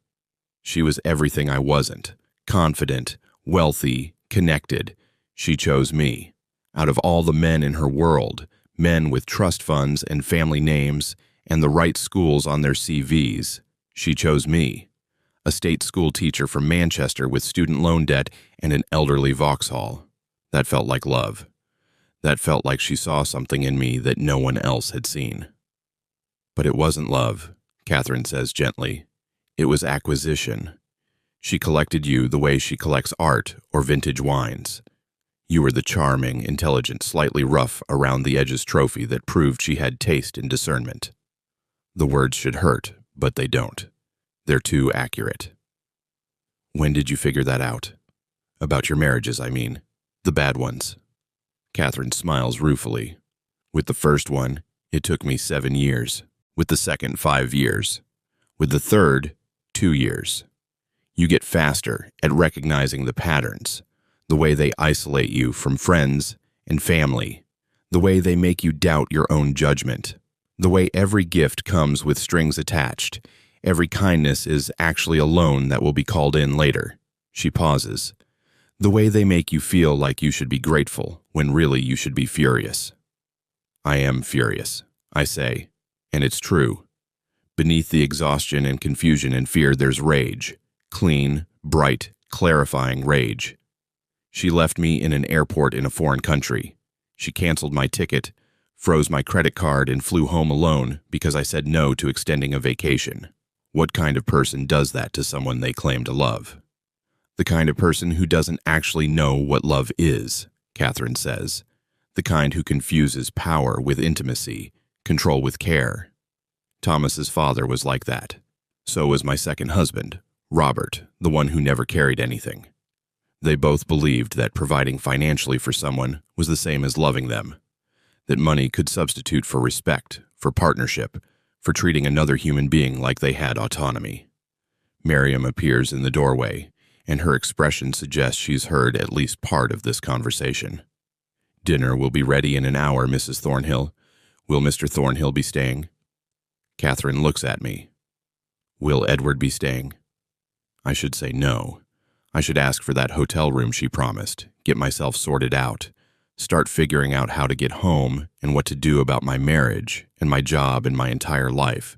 She was everything I wasn't. Confident, wealthy, connected. She chose me. Out of all the men in her world, men with trust funds and family names and the right schools on their CVs, she chose me. A state school teacher from Manchester with student loan debt and an elderly Vauxhall. That felt like love. That felt like she saw something in me that no one else had seen. But it wasn't love, Catherine says gently. It was acquisition. She collected you the way she collects art or vintage wines. You were the charming, intelligent, slightly rough around the edges trophy that proved she had taste and discernment. The words should hurt, but they don't. They're too accurate. When did you figure that out? About your marriages, I mean. The bad ones. Catherine smiles ruefully. With the first one, it took me 7 years. With the second, 5 years. With the third, 2 years. You get faster at recognizing the patterns, the way they isolate you from friends and family, the way they make you doubt your own judgment, the way every gift comes with strings attached. Every kindness is actually a loan that will be called in later. She pauses. The way they make you feel like you should be grateful when really you should be furious. I am furious, I say, and it's true. Beneath the exhaustion and confusion and fear, there's rage. Clean, bright, clarifying rage. She left me in an airport in a foreign country. She canceled my ticket, froze my credit card, and flew home alone because I said no to extending a vacation. What kind of person does that to someone they claim to love? The kind of person who doesn't actually know what love is, Catherine says. The kind who confuses power with intimacy, control with care. Thomas's father was like that. So was my second husband, Robert, the one who never carried anything. They both believed that providing financially for someone was the same as loving them, that money could substitute for respect, for partnership, for treating another human being like they had autonomy. Miriam appears in the doorway, and her expression suggests she's heard at least part of this conversation. Dinner will be ready in an hour, Mrs. Thornhill. Will Mr. Thornhill be staying? Catherine looks at me. Will Edward be staying? I should say no. I should ask for that hotel room she promised, get myself sorted out, start figuring out how to get home and what to do about my marriage and my job and my entire life.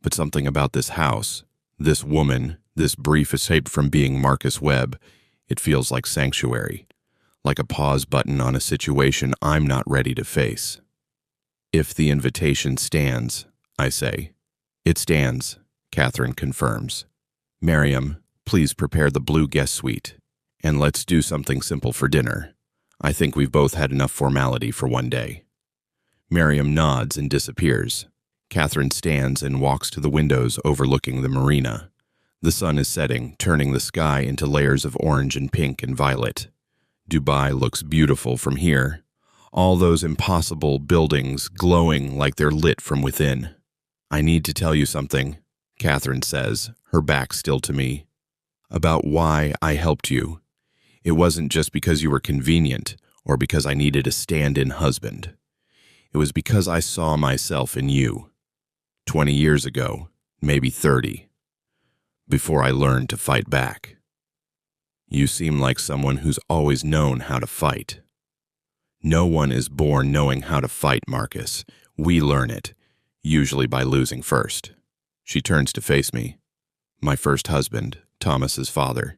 But something about this house, this woman, this brief escape from being Marcus Webb, it feels like sanctuary, like a pause button on a situation I'm not ready to face. If the invitation stands, I say. It stands, Catherine confirms. Miriam, please prepare the blue guest suite, and let's do something simple for dinner. I think we've both had enough formality for one day. Miriam nods and disappears. Catherine stands and walks to the windows overlooking the marina. The sun is setting, turning the sky into layers of orange and pink and violet. Dubai looks beautiful from here. All those impossible buildings glowing like they're lit from within. I need to tell you something, Catherine says, her back still to me, about why I helped you. It wasn't just because you were convenient or because I needed a stand-in husband. It was because I saw myself in you. 20 years ago, maybe 30, before I learned to fight back. You seem like someone who's always known how to fight. No one is born knowing how to fight, Marcus. We learn it, usually by losing first. She turns to face me. My first husband, Thomas's father.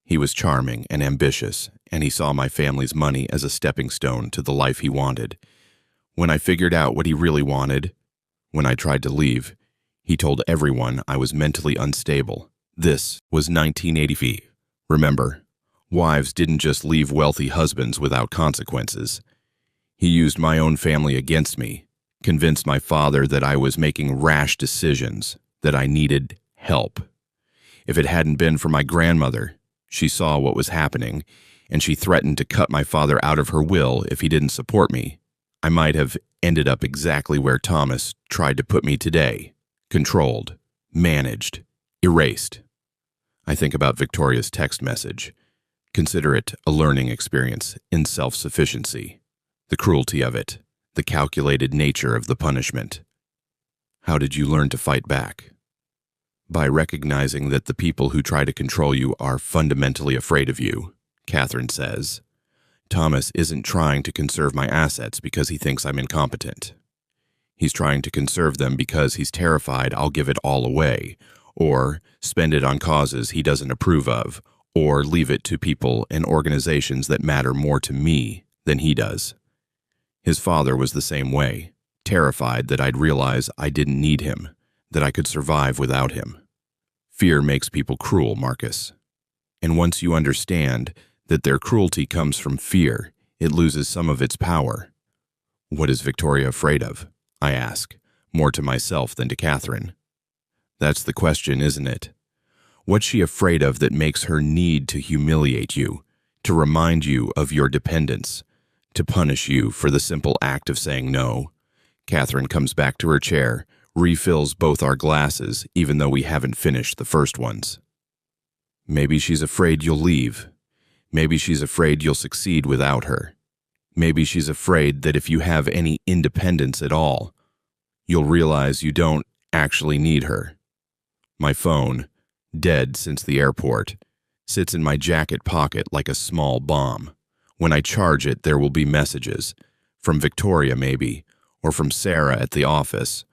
He was charming and ambitious, and he saw my family's money as a stepping stone to the life he wanted. When I figured out what he really wanted, when I tried to leave, he told everyone I was mentally unstable. This was 1980. Remember, wives didn't just leave wealthy husbands without consequences. He used my own family against me, convinced my father that I was making rash decisions, that I needed help. If it hadn't been for my grandmother, she saw what was happening, and she threatened to cut my father out of her will if he didn't support me. I might have ended up exactly where Thomas tried to put me today, controlled, managed, erased. I think about Victoria's text message. Consider it a learning experience in self-sufficiency, the cruelty of it, the calculated nature of the punishment. How did you learn to fight back? By recognizing that the people who try to control you are fundamentally afraid of you, Catherine says. Thomas isn't trying to conserve my assets because he thinks I'm incompetent. He's trying to conserve them because he's terrified I'll give it all away, or spend it on causes he doesn't approve of, or leave it to people and organizations that matter more to me than he does. His father was the same way, terrified that I'd realize I didn't need him, that I could survive without him. Fear makes people cruel, Marcus. And once you understand that their cruelty comes from fear, it loses some of its power. What is Victoria afraid of? I ask, more to myself than to Catherine. That's the question, isn't it? What's she afraid of that makes her need to humiliate you, to remind you of your dependence, to punish you for the simple act of saying no? Catherine comes back to her chair, refills both our glasses, even though we haven't finished the first ones. Maybe she's afraid you'll leave. Maybe she's afraid you'll succeed without her. Maybe she's afraid that if you have any independence at all, you'll realize you don't actually need her. My phone, dead since the airport, sits in my jacket pocket like a small bomb. When I charge it, there will be messages, from Victoria maybe, or from Sarah at the office,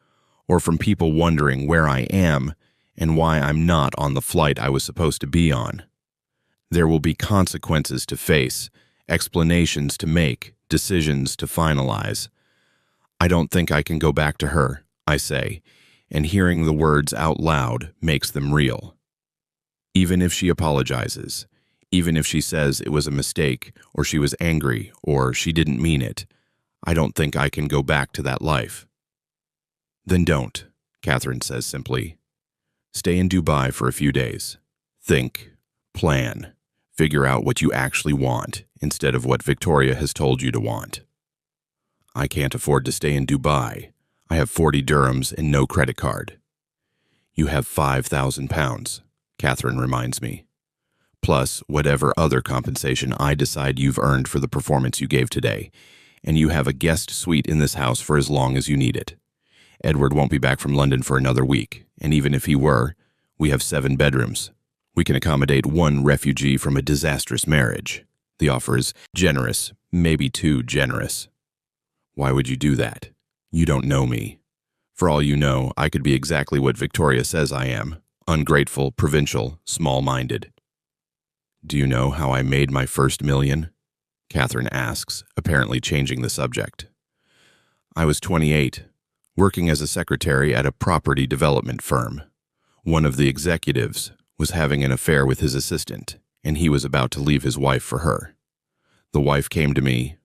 or from people wondering where I am and why I'm not on the flight I was supposed to be on. There will be consequences to face, explanations to make, decisions to finalize. I don't think I can go back to her, I say, and hearing the words out loud makes them real. Even if she apologizes, even if she says it was a mistake, or she was angry, or she didn't mean it, I don't think I can go back to that life. Then don't, Catherine says simply. Stay in Dubai for a few days. Think, plan, figure out what you actually want instead of what Victoria has told you to want. I can't afford to stay in Dubai. I have 40 dirhams and no credit card. You have 5,000 pounds, Catherine reminds me. Plus whatever other compensation I decide you've earned for the performance you gave today, and you have a guest suite in this house for as long as you need it. Edward won't be back from London for another week, and even if he were, we have 7 bedrooms. We can accommodate 1 refugee from a disastrous marriage. The offer is generous, maybe too generous. Why would you do that? You don't know me. For all you know, I could be exactly what Victoria says I am, ungrateful, provincial, small-minded. Do you know how I made my first million? Catherine asks, apparently changing the subject. I was 28, working as a secretary at a property development firm. One of the executives was having an affair with his assistant, and he was about to leave his wife for her. The wife came to me,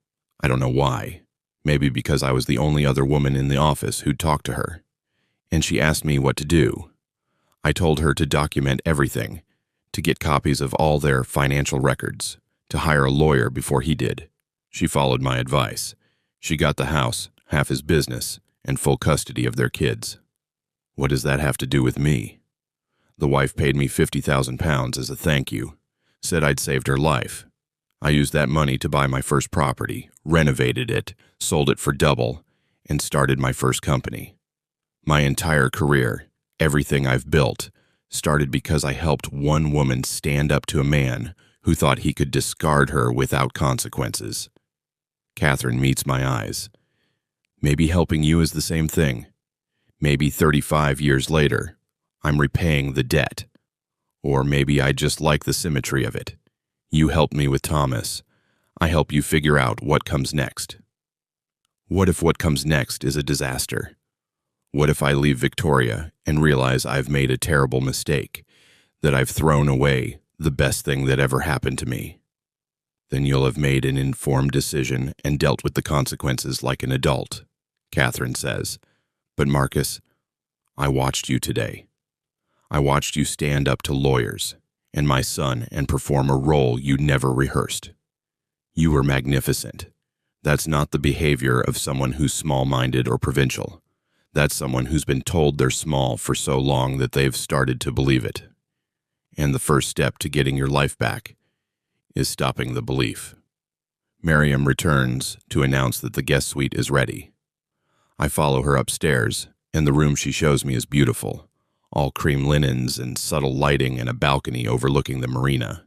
I don't know why, maybe because I was the only other woman in the office who'd talked to her, and she asked me what to do. I told her to document everything, to get copies of all their financial records, to hire a lawyer before he did. She followed my advice. She got the house, half his business, and full custody of their kids. What does that have to do with me? The wife paid me 50,000 pounds as a thank you, said I'd saved her life. I used that money to buy my first property, renovated it, sold it for double, and started my first company. My entire career, everything I've built, started because I helped one woman stand up to a man who thought he could discard her without consequences. Catherine meets my eyes. Maybe helping you is the same thing. Maybe 35 years later, I'm repaying the debt. Or maybe I just like the symmetry of it. You helped me with Thomas. I help you figure out what comes next. What if what comes next is a disaster? What if I leave Victoria and realize I've made a terrible mistake, that I've thrown away the best thing that ever happened to me? Then you'll have made an informed decision and dealt with the consequences like an adult, Catherine says. But Marcus, I watched you today. I watched you stand up to lawyers and my son and perform a role you never rehearsed. You were magnificent. That's not the behavior of someone who's small-minded or provincial. That's someone who's been told they're small for so long that they've started to believe it. And the first step to getting your life back is stopping the belief. Miriam returns to announce that the guest suite is ready. I follow her upstairs, and the room she shows me is beautiful, all cream linens and subtle lighting and a balcony overlooking the marina.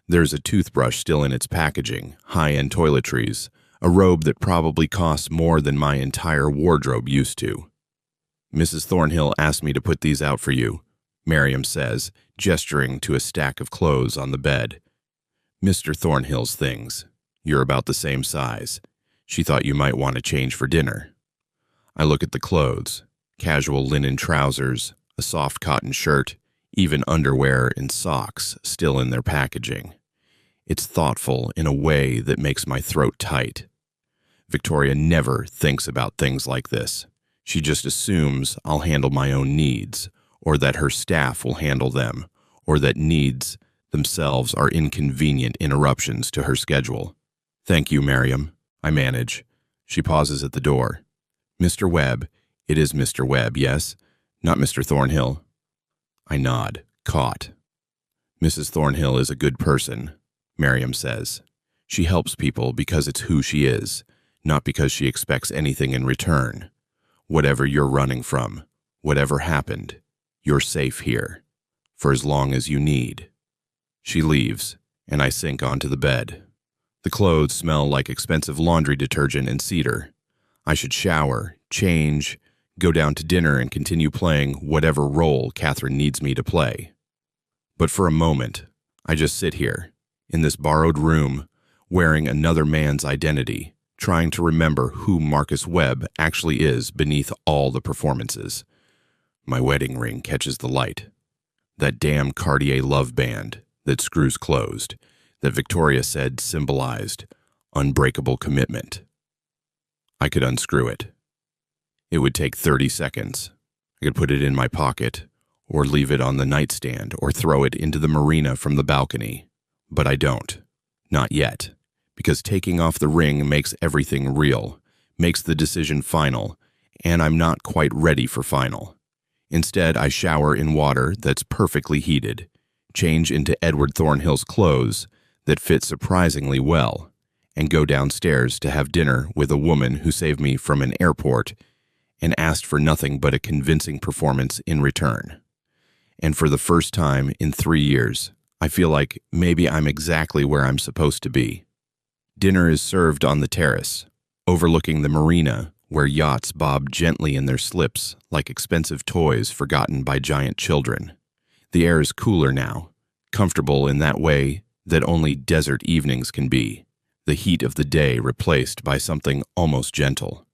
There's a toothbrush still in its packaging, high-end toiletries, a robe that probably costs more than my entire wardrobe used to. Mrs. Thornhill asked me to put these out for you, Miriam says, gesturing to a stack of clothes on the bed. Mr. Thornhill's things. You're about the same size. She thought you might want to change for dinner. I look at the clothes, casual linen trousers, a soft cotton shirt, even underwear and socks still in their packaging. It's thoughtful in a way that makes my throat tight. Victoria never thinks about things like this. She just assumes I'll handle my own needs, or that her staff will handle them, or that needs themselves are inconvenient interruptions to her schedule. Thank you, Miriam. I manage. She pauses at the door. Mr. Webb. It is Mr. Webb, yes? Not Mr. Thornhill. I nod, caught. Mrs. Thornhill is a good person, Miriam says. She helps people because it's who she is, not because she expects anything in return. Whatever you're running from, whatever happened, you're safe here, for as long as you need. She leaves, and I sink onto the bed. The clothes smell like expensive laundry detergent and cedar. I should shower, change, go down to dinner and continue playing whatever role Catherine needs me to play. But for a moment, I just sit here, in this borrowed room, wearing another man's identity, trying to remember who Marcus Webb actually is beneath all the performances. My wedding ring catches the light. That damn Cartier love band that screws closed, that Victoria said symbolized unbreakable commitment. I could unscrew it. It would take 30 seconds. I could put it in my pocket, or leave it on the nightstand, or throw it into the marina from the balcony. But I don't. Not yet. Because taking off the ring makes everything real, makes the decision final, and I'm not quite ready for final. Instead, I shower in water that's perfectly heated, change into Edward Thornhill's clothes that fit surprisingly well, and go downstairs to have dinner with a woman who saved me from an airport and asked for nothing but a convincing performance in return. And for the first time in 3 years, I feel like maybe I'm exactly where I'm supposed to be. Dinner is served on the terrace, overlooking the marina where yachts bob gently in their slips like expensive toys forgotten by giant children. The air is cooler now, comfortable in that way that only desert evenings can be, the heat of the day replaced by something almost gentle.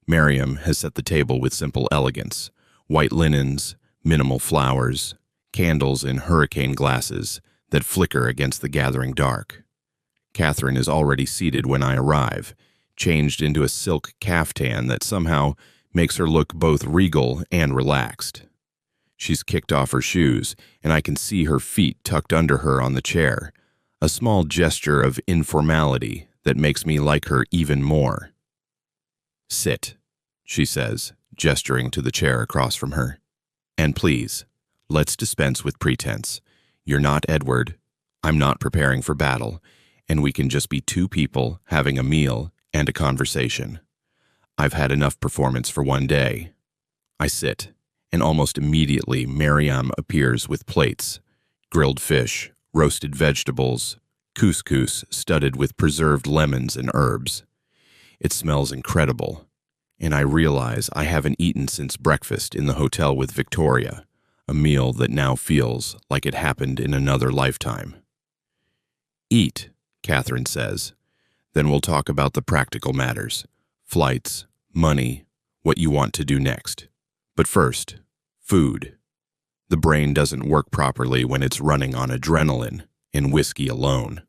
Miriam has set the table with simple elegance, white linens, minimal flowers, candles in hurricane glasses that flicker against the gathering dark. Catherine is already seated when I arrive, changed into a silk caftan that somehow makes her look both regal and relaxed. She's kicked off her shoes, and I can see her feet tucked under her on the chair, a small gesture of informality that makes me like her even more. Sit, she says, gesturing to the chair across from her. And please, let's dispense with pretense. You're not Edward. I'm not preparing for battle, and we can just be two people having a meal and a conversation. I've had enough performance for one day. I sit, and almost immediately Miriam appears with plates, grilled fish, roasted vegetables, couscous studded with preserved lemons and herbs. It smells incredible, and I realize I haven't eaten since breakfast in the hotel with Victoria, a meal that now feels like it happened in another lifetime. Eat, Catherine says. Then we'll talk about the practical matters, flights, money, what you want to do next. But first, food. The brain doesn't work properly when it's running on adrenaline and whiskey alone.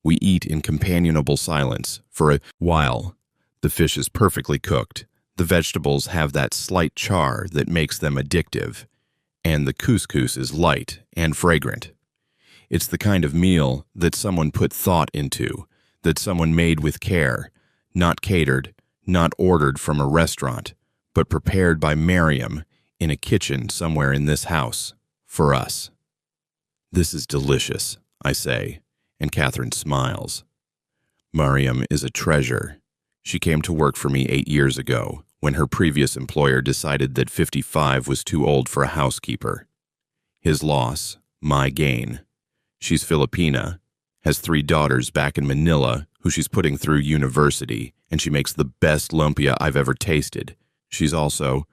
We eat in companionable silence for a while. The fish is perfectly cooked. The vegetables have that slight char that makes them addictive, and the couscous is light and fragrant. It's the kind of meal that someone put thought into, that someone made with care, not catered, not ordered from a restaurant, but prepared by Miriam in a kitchen somewhere in this house, for us. This is delicious, I say, And Catherine smiles. Mariam is a treasure. She came to work for me 8 years ago, when her previous employer decided that 55 was too old for a housekeeper. His loss, my gain. She's Filipina, has 3 daughters back in Manila who she's putting through university, and she makes the best lumpia I've ever tasted. She's also,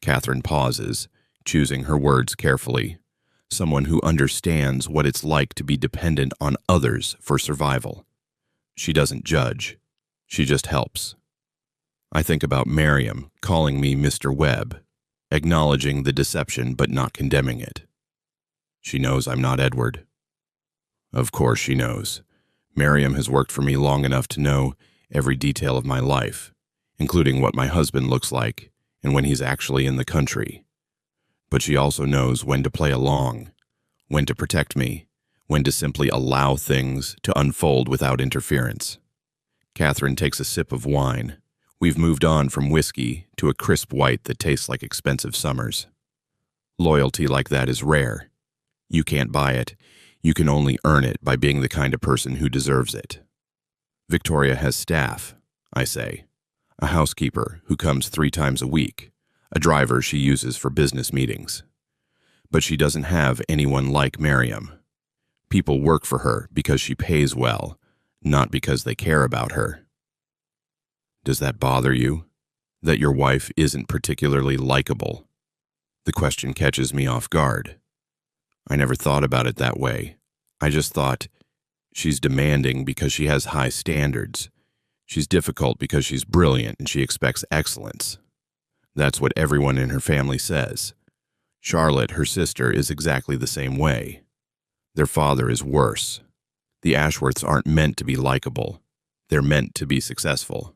Catherine pauses, choosing her words carefully, someone who understands what it's like to be dependent on others for survival. She doesn't judge. She just helps. I think about Mariam calling me Mr. Webb, acknowledging the deception but not condemning it. She knows I'm not Edward. Of course she knows. Mariam has worked for me long enough to know every detail of my life, including what my husband looks like and when he's actually in the country. But she also knows when to play along, when to protect me, when to simply allow things to unfold without interference. Catherine takes a sip of wine. We've moved on from whiskey to a crisp white that tastes like expensive summers. Loyalty like that is rare. You can't buy it. You can only earn it by being the kind of person who deserves it. Victoria has staff, I say. A housekeeper who comes 3 times a week, a driver she uses for business meetings. But she doesn't have anyone like Mariam. People work for her because she pays well, not because they care about her. Does that bother you? That your wife isn't particularly likable? The question catches me off guard. I never thought about it that way. I just thought, she's demanding because she has high standards. She's difficult because she's brilliant and she expects excellence. That's what everyone in her family says. Charlotte, her sister, is exactly the same way. Their father is worse. The Ashworths aren't meant to be likable. They're meant to be successful.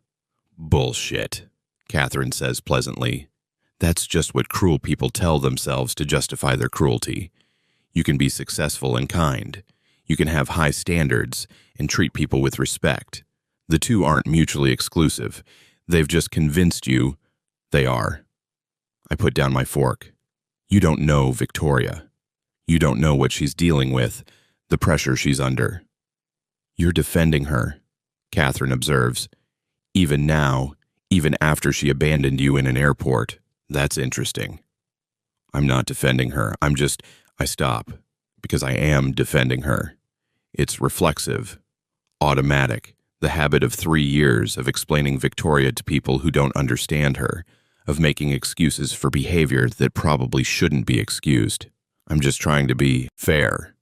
Bullshit, Catherine says pleasantly. That's just what cruel people tell themselves to justify their cruelty. You can be successful and kind. You can have high standards and treat people with respect. The two aren't mutually exclusive. They've just convinced you they are. I put down my fork. You don't know Victoria. You don't know what she's dealing with, the pressure she's under. You're defending her, Catherine observes. Even now, even after she abandoned you in an airport. That's interesting. I'm not defending her. I stop, because I am defending her. It's reflexive, automatic, the habit of 3 years of explaining Victoria to people who don't understand her, of making excuses for behavior that probably shouldn't be excused. I'm just trying to be fair.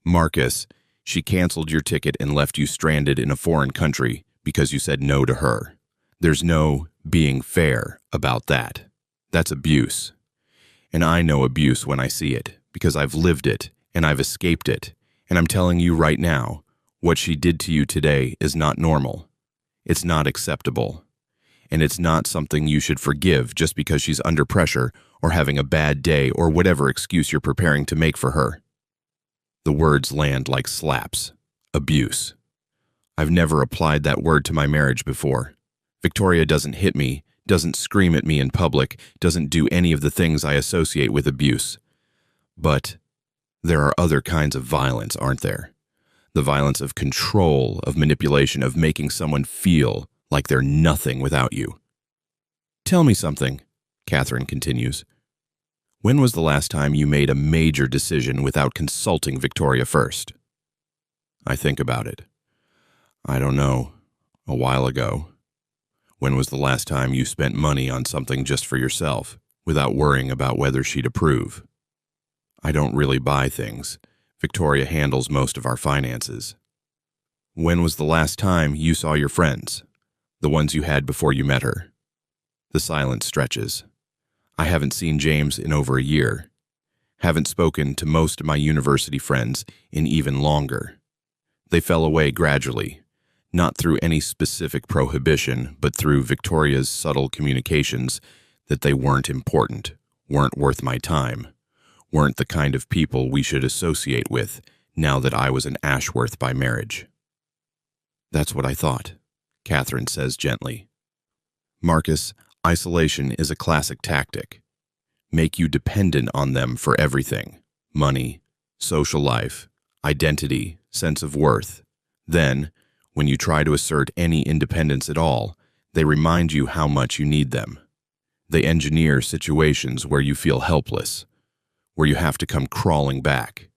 Marcus, she canceled your ticket and left you stranded in a foreign country because you said no to her. There's no being fair about that. That's abuse. And I know abuse when I see it, because I've lived it and I've escaped it. And I'm telling you right now, what she did to you today is not normal. It's not acceptable. And it's not something you should forgive just because she's under pressure or having a bad day or whatever excuse you're preparing to make for her. The words land like slaps. Abuse. I've never applied that word to my marriage before. Victoria doesn't hit me, doesn't scream at me in public, doesn't do any of the things I associate with abuse. But there are other kinds of violence, aren't there? The violence of control, of manipulation, of making someone feel like they're nothing without you. Tell me something, Catherine continues. When was the last time you made a major decision without consulting Victoria first? I think about it. I don't know. A while ago. When was the last time you spent money on something just for yourself, without worrying about whether she'd approve? I don't really buy things. Victoria handles most of our finances. When was the last time you saw your friends? The ones you had before you met her? The silence stretches. I haven't seen James in over a year. Haven't spoken to most of my university friends in even longer. They fell away gradually, not through any specific prohibition, but through Victoria's subtle communications that they weren't important, weren't worth my time, weren't the kind of people we should associate with now that I was an Ashworth by marriage. That's what I thought, Catherine says gently. Marcus, isolation is a classic tactic. Make you dependent on them for everything. Money, social life, identity, sense of worth. Then, when you try to assert any independence at all, they remind you how much you need them. They engineer situations where you feel helpless, where you have to come crawling back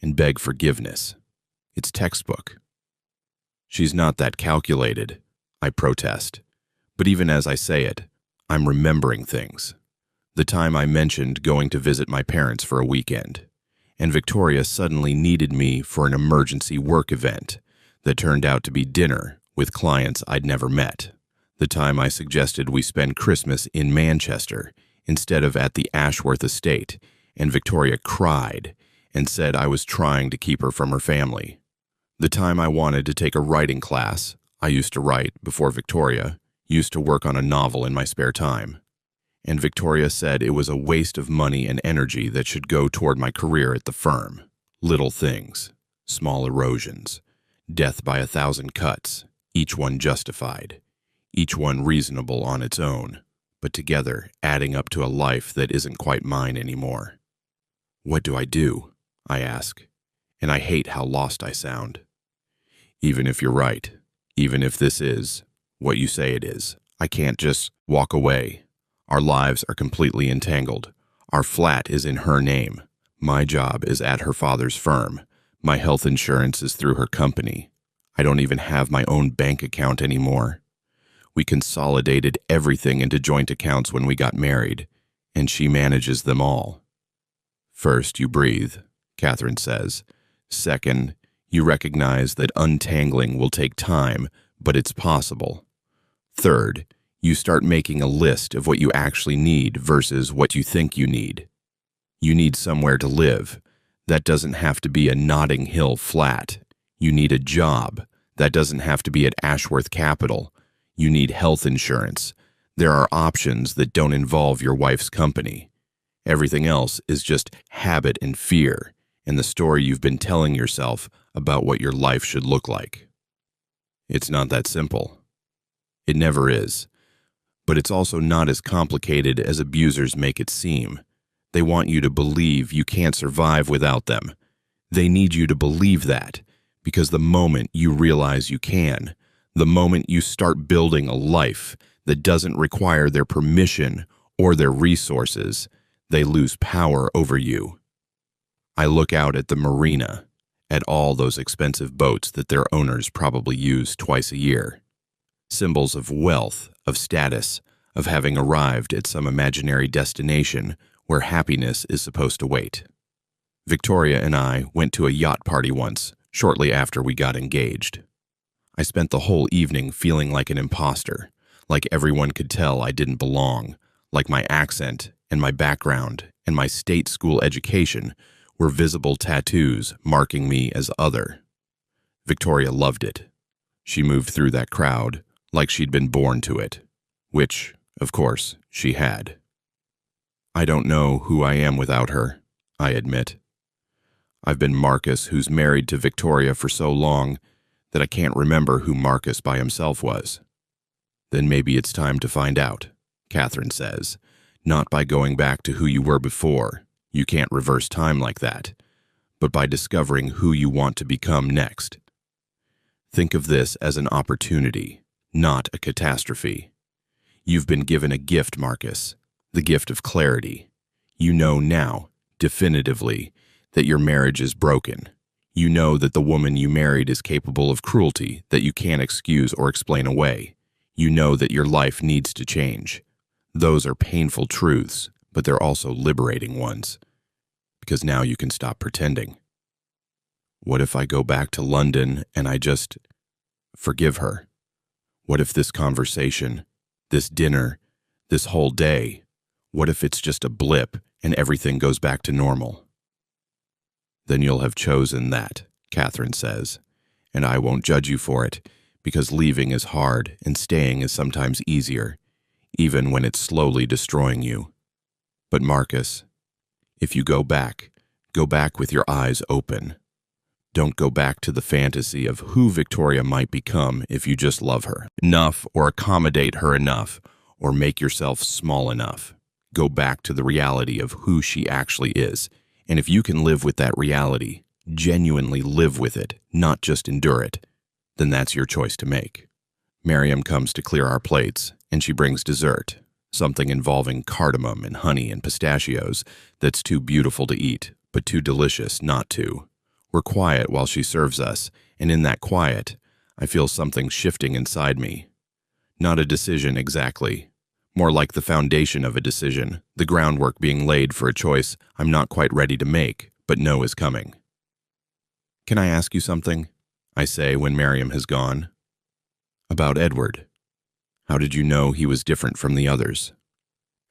and beg forgiveness. It's textbook. She's not that calculated, I protest. But even as I say it, I'm remembering things. The time I mentioned going to visit my parents for a weekend, and Victoria suddenly needed me for an emergency work event that turned out to be dinner with clients I'd never met. The time I suggested we spend Christmas in Manchester instead of at the Ashworth estate, and Victoria cried and said I was trying to keep her from her family. The time I wanted to take a writing class. I used to write before Victoria, used to work on a novel in my spare time. And Victoria said it was a waste of money and energy that should go toward my career at the firm. Little things, small erosions, death by 1,000 cuts, each one justified, each one reasonable on its own, but together adding up to a life that isn't quite mine anymore. What do I do? I ask, and I hate how lost I sound. Even if you're right, even if this is what you say it is, I can't just walk away. Our lives are completely entangled. Our flat is in her name. My job is at her father's firm. My health insurance is through her company. I don't even have my own bank account anymore. We consolidated everything into joint accounts when we got married, and she manages them all. First, you breathe, Catherine says. Second, you recognize that untangling will take time, but it's possible. Third, you start making a list of what you actually need versus what you think you need. You need somewhere to live. That doesn't have to be a Notting Hill flat. You need a job. That doesn't have to be at Ashworth Capital. You need health insurance. There are options that don't involve your wife's company. Everything else is just habit and fear, and the story you've been telling yourself about what your life should look like. It's not that simple. It never is. But it's also not as complicated as abusers make it seem. They want you to believe you can't survive without them. They need you to believe that, because the moment you realize you can, the moment you start building a life that doesn't require their permission or their resources, they lose power over you. I look out at the marina, at all those expensive boats that their owners probably use twice a year. Symbols of wealth, of status, of having arrived at some imaginary destination where happiness is supposed to wait. Victoria and I went to a yacht party once, shortly after we got engaged. I spent the whole evening feeling like an imposter, like everyone could tell I didn't belong, like my accent and my background and my state school education were visible tattoos marking me as other. Victoria loved it. She moved through that crowd like she'd been born to it, which, of course, she had. I don't know who I am without her, I admit. I've been Marcus, who's married to Victoria for so long that I can't remember who Marcus by himself was. Then maybe it's time to find out, Catherine says, not by going back to who you were before. You can't reverse time like that, but by discovering who you want to become next. Think of this as an opportunity, not a catastrophe. You've been given a gift, Marcus, the gift of clarity. You know now, definitively, that your marriage is broken. You know that the woman you married is capable of cruelty that you can't excuse or explain away. You know that your life needs to change. Those are painful truths, but they're also liberating ones, because now you can stop pretending. What if I go back to London and I just forgive her? What if this conversation, this dinner, this whole day, what if it's just a blip and everything goes back to normal? Then you'll have chosen that, Catherine says, and I won't judge you for it, because leaving is hard and staying is sometimes easier, even when it's slowly destroying you. But Marcus, if you go back with your eyes open. Don't go back to the fantasy of who Victoria might become if you just love her enough or accommodate her enough or make yourself small enough. Go back to the reality of who she actually is. And if you can live with that reality, genuinely live with it, not just endure it, then that's your choice to make. Miriam comes to clear our plates, and she brings dessert, something involving cardamom and honey and pistachios that's too beautiful to eat, but too delicious not to. We're quiet while she serves us, and in that quiet, I feel something shifting inside me. Not a decision exactly. More like the foundation of a decision, the groundwork being laid for a choice I'm not quite ready to make, but know is coming. "Can I ask you something?" I say when Miriam has gone. "About Edward. How did you know he was different from the others?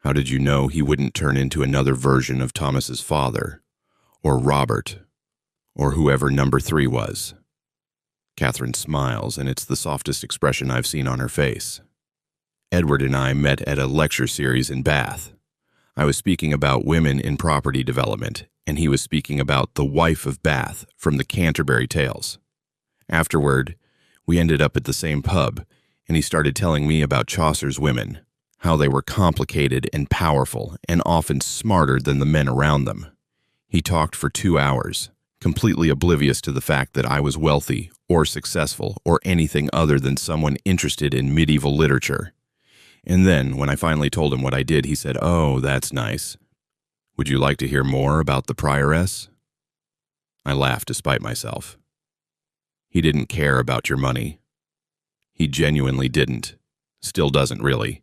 How did you know he wouldn't turn into another version of Thomas's father, or Robert, or whoever number 3 was?" Catherine smiles, and it's the softest expression I've seen on her face. "Edward and I met at a lecture series in Bath. I was speaking about women in property development, and he was speaking about the wife of Bath from the Canterbury Tales. Afterward, we ended up at the same pub, and he started telling me about Chaucer's women, how they were complicated and powerful and often smarter than the men around them. He talked for 2 hours, completely oblivious to the fact that I was wealthy or successful or anything other than someone interested in medieval literature. And then, when I finally told him what I did, he said, 'Oh, that's nice. Would you like to hear more about the prioress?' I laughed despite myself. He didn't care about your money. He genuinely didn't. Still doesn't really.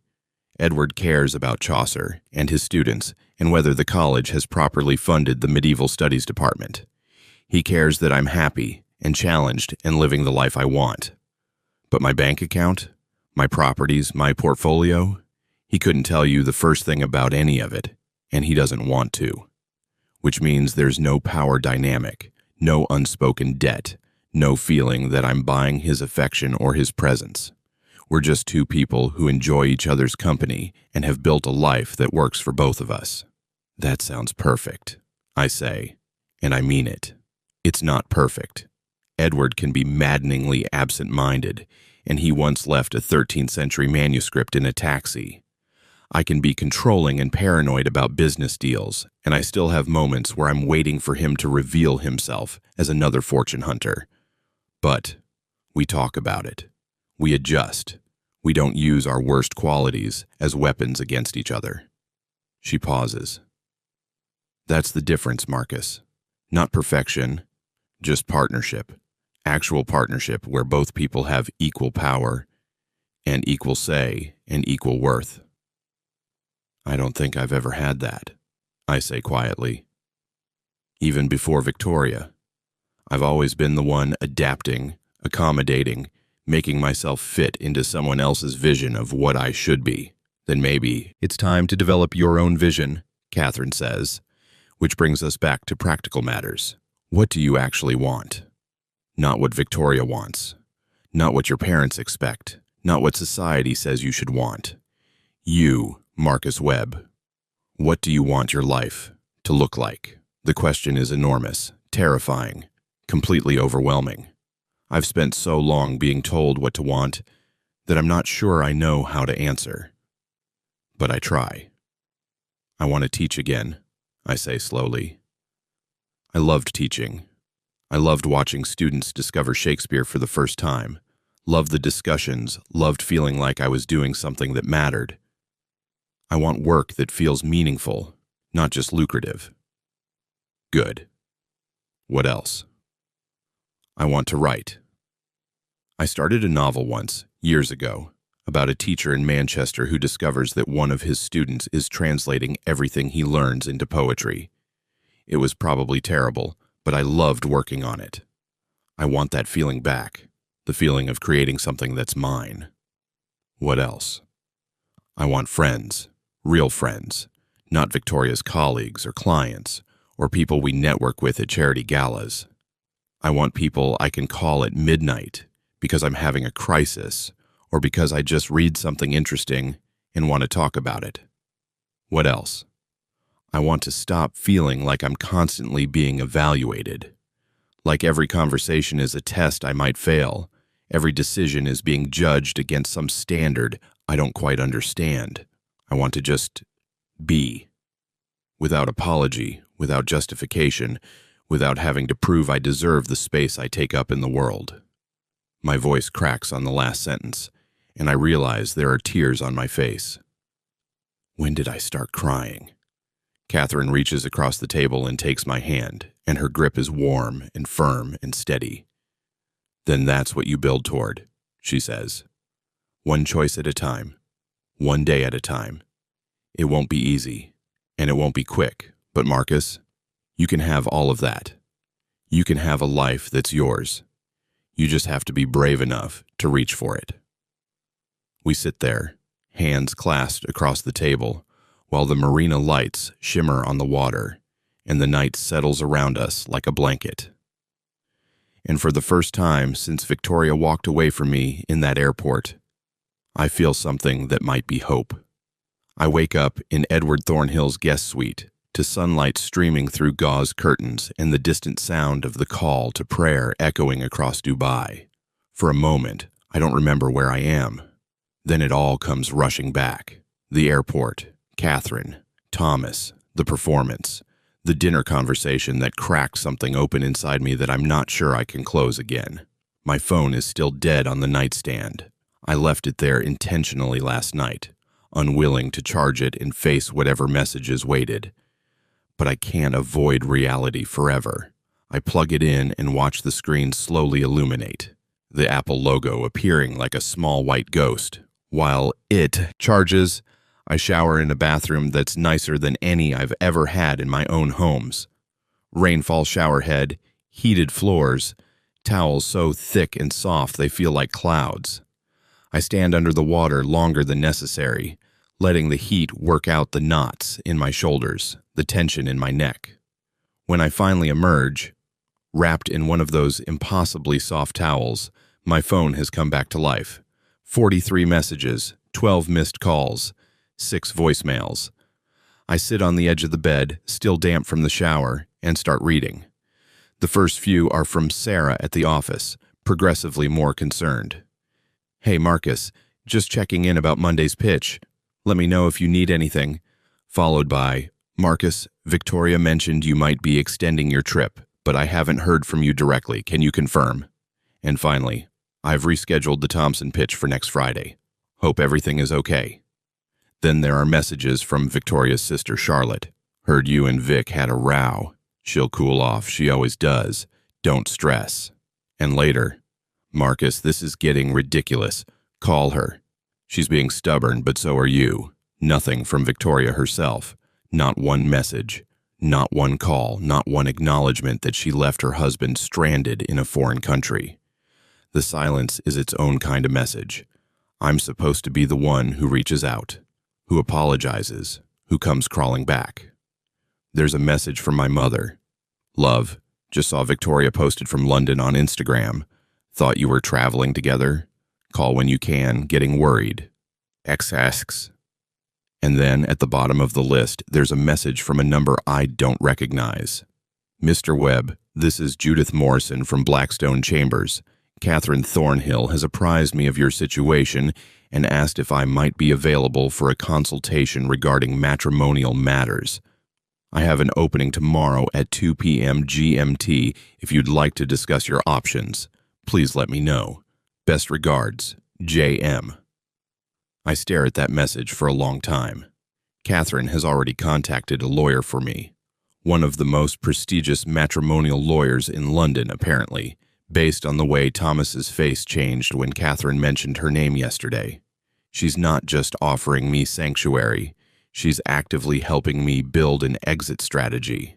Edward cares about Chaucer and his students and whether the college has properly funded the medieval studies department. He cares that I'm happy and challenged and living the life I want. But my bank account, my properties, my portfolio, he couldn't tell you the first thing about any of it, and he doesn't want to. Which means there's no power dynamic, no unspoken debt, no feeling that I'm buying his affection or his presence. We're just 2 people who enjoy each other's company and have built a life that works for both of us." "That sounds perfect," I say, and I mean it. It's not perfect. Edward can be maddeningly absent-minded, and he once left a 13th century manuscript in a taxi. I can be controlling and paranoid about business deals, and I still have moments where I'm waiting for him to reveal himself as another fortune hunter. But we talk about it. We adjust. We don't use our worst qualities as weapons against each other. She pauses. "That's the difference, Marcus. Not perfection, just partnership. Actual partnership where both people have equal power and equal say and equal worth." "I don't think I've ever had that," I say quietly. "Even before Victoria, I've always been the one adapting, accommodating, making myself fit into someone else's vision of what I should be." "Then maybe it's time to develop your own vision," Catherine says, which brings us back to practical matters. What do you actually want? Not what Victoria wants. Not what your parents expect. Not what society says you should want. You, Marcus Webb. What do you want your life to look like? The question is enormous, terrifying, completely overwhelming. I've spent so long being told what to want that I'm not sure I know how to answer. But I try. "I want to teach again," I say slowly. I loved teaching. I loved watching students discover Shakespeare for the first time, loved the discussions, loved feeling like I was doing something that mattered. I want work that feels meaningful, not just lucrative. Good. What else? I want to write. I started a novel once, years ago, about a teacher in Manchester who discovers that one of his students is translating everything he learns into poetry. It was probably terrible, but I loved working on it. I want that feeling back, the feeling of creating something that's mine. What else? I want friends, real friends, not Victoria's colleagues or clients, or people we network with at charity galas. I want people I can call at midnight because I'm having a crisis, or because I just read something interesting and want to talk about it. What else? I want to stop feeling like I'm constantly being evaluated. Like every conversation is a test I might fail. Every decision is being judged against some standard I don't quite understand. I want to just be. Without apology, without justification, without having to prove I deserve the space I take up in the world. My voice cracks on the last sentence, and I realize there are tears on my face. When did I start crying? Catherine reaches across the table and takes my hand, and her grip is warm and firm and steady. Then that's what you build toward, she says. One choice at a time, one day at a time. It won't be easy, and it won't be quick, but Marcus, you can have all of that. You can have a life that's yours. You just have to be brave enough to reach for it. We sit there, hands clasped across the table, while the marina lights shimmer on the water, and the night settles around us like a blanket. And for the first time since Victoria walked away from me in that airport, I feel something that might be hope. I wake up in Edward Thornhill's guest suite, to sunlight streaming through gauze curtains and the distant sound of the call to prayer echoing across Dubai. For a moment, I don't remember where I am. Then it all comes rushing back. The airport, Catherine, Thomas, the performance, the dinner conversation that cracked something open inside me that I'm not sure I can close again. My phone is still dead on the nightstand. I left it there intentionally last night, unwilling to charge it and face whatever messages waited. But I can't avoid reality forever. I plug it in and watch the screen slowly illuminate, the Apple logo appearing like a small white ghost. While it charges, I shower in a bathroom that's nicer than any I've ever had in my own homes. Rainfall shower head, heated floors, towels so thick and soft they feel like clouds. I stand under the water longer than necessary, letting the heat work out the knots in my shoulders, the tension in my neck. When I finally emerge, wrapped in one of those impossibly soft towels, my phone has come back to life. 43 messages, 12 missed calls, 6 voicemails. I sit on the edge of the bed, still damp from the shower, and start reading. The first few are from Sarah at the office, progressively more concerned. Hey Marcus, just checking in about Monday's pitch. Let me know if you need anything. Followed by, Marcus, Victoria mentioned you might be extending your trip, but I haven't heard from you directly. Can you confirm? And finally, I've rescheduled the Thompson pitch for next Friday. Hope everything is okay. Then there are messages from Victoria's sister Charlotte. Heard you and Vic had a row. She'll cool off, she always does. Don't stress. And later, Marcus, this is getting ridiculous. Call her. She's being stubborn, but so are you. Nothing from Victoria herself. Not one message. Not one call. Not one acknowledgement that she left her husband stranded in a foreign country. The silence is its own kind of message. I'm supposed to be the one who reaches out, who apologizes, who comes crawling back. There's a message from my mother. Love, just saw Victoria posted from London on Instagram. Thought you were traveling together. Call when you can, getting worried. X asks. And then at the bottom of the list, there's a message from a number I don't recognize. Mr. Webb, this is Judith Morrison from Blackstone Chambers. Catherine Thornhill has apprised me of your situation and asked if I might be available for a consultation regarding matrimonial matters. I have an opening tomorrow at 2 p.m. GMT if you'd like to discuss your options. Please let me know. Best regards, J.M. I stare at that message for a long time. Catherine has already contacted a lawyer for me. One of the most prestigious matrimonial lawyers in London, apparently, based on the way Thomas's face changed when Catherine mentioned her name yesterday. She's not just offering me sanctuary, she's actively helping me build an exit strategy.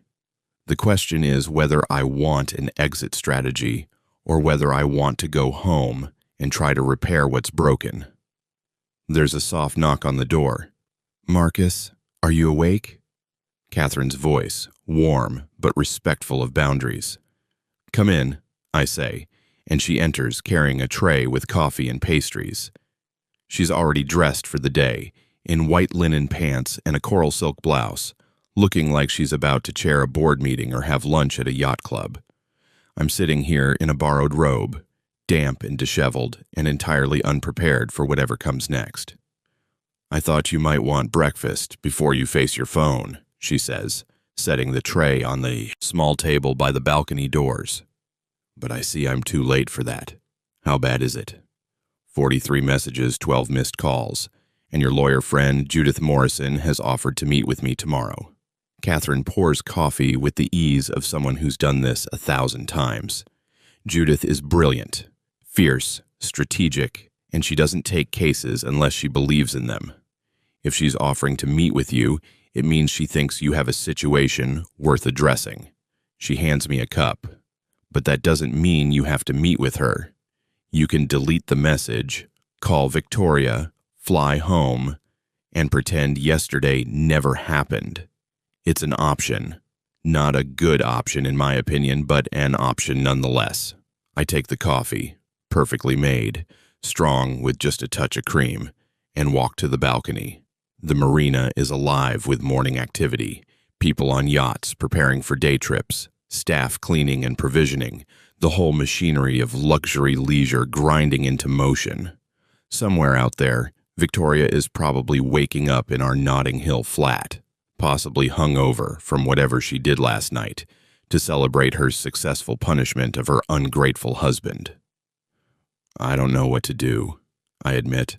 The question is whether I want an exit strategy or whether I want to go home and try to repair what's broken. There's a soft knock on the door. Marcus, are you awake? Catherine's voice, warm but respectful of boundaries. Come in, I say, and she enters carrying a tray with coffee and pastries. She's already dressed for the day, in white linen pants and a coral silk blouse, looking like she's about to chair a board meeting or have lunch at a yacht club. I'm sitting here in a borrowed robe, damp and disheveled and entirely unprepared for whatever comes next. I thought you might want breakfast before you face your phone, she says, setting the tray on the small table by the balcony doors. But I see I'm too late for that. How bad is it? 43 messages, 12 missed calls, and your lawyer friend, Judith Morrison, has offered to meet with me tomorrow. Catherine pours coffee with the ease of someone who's done this 1,000 times. Judith is brilliant, fierce, strategic, and she doesn't take cases unless she believes in them. If she's offering to meet with you, it means she thinks you have a situation worth addressing. She hands me a cup, but that doesn't mean you have to meet with her. You can delete the message, call Victoria, fly home, and pretend yesterday never happened. It's an option. Not a good option in my opinion, but an option nonetheless. I take the coffee, perfectly made, strong with just a touch of cream, and walk to the balcony. The marina is alive with morning activity, people on yachts preparing for day trips, staff cleaning and provisioning, the whole machinery of luxury leisure grinding into motion. Somewhere out there, Victoria is probably waking up in our Notting Hill flat, possibly hungover from whatever she did last night, to celebrate her successful punishment of her ungrateful husband. I don't know what to do, I admit.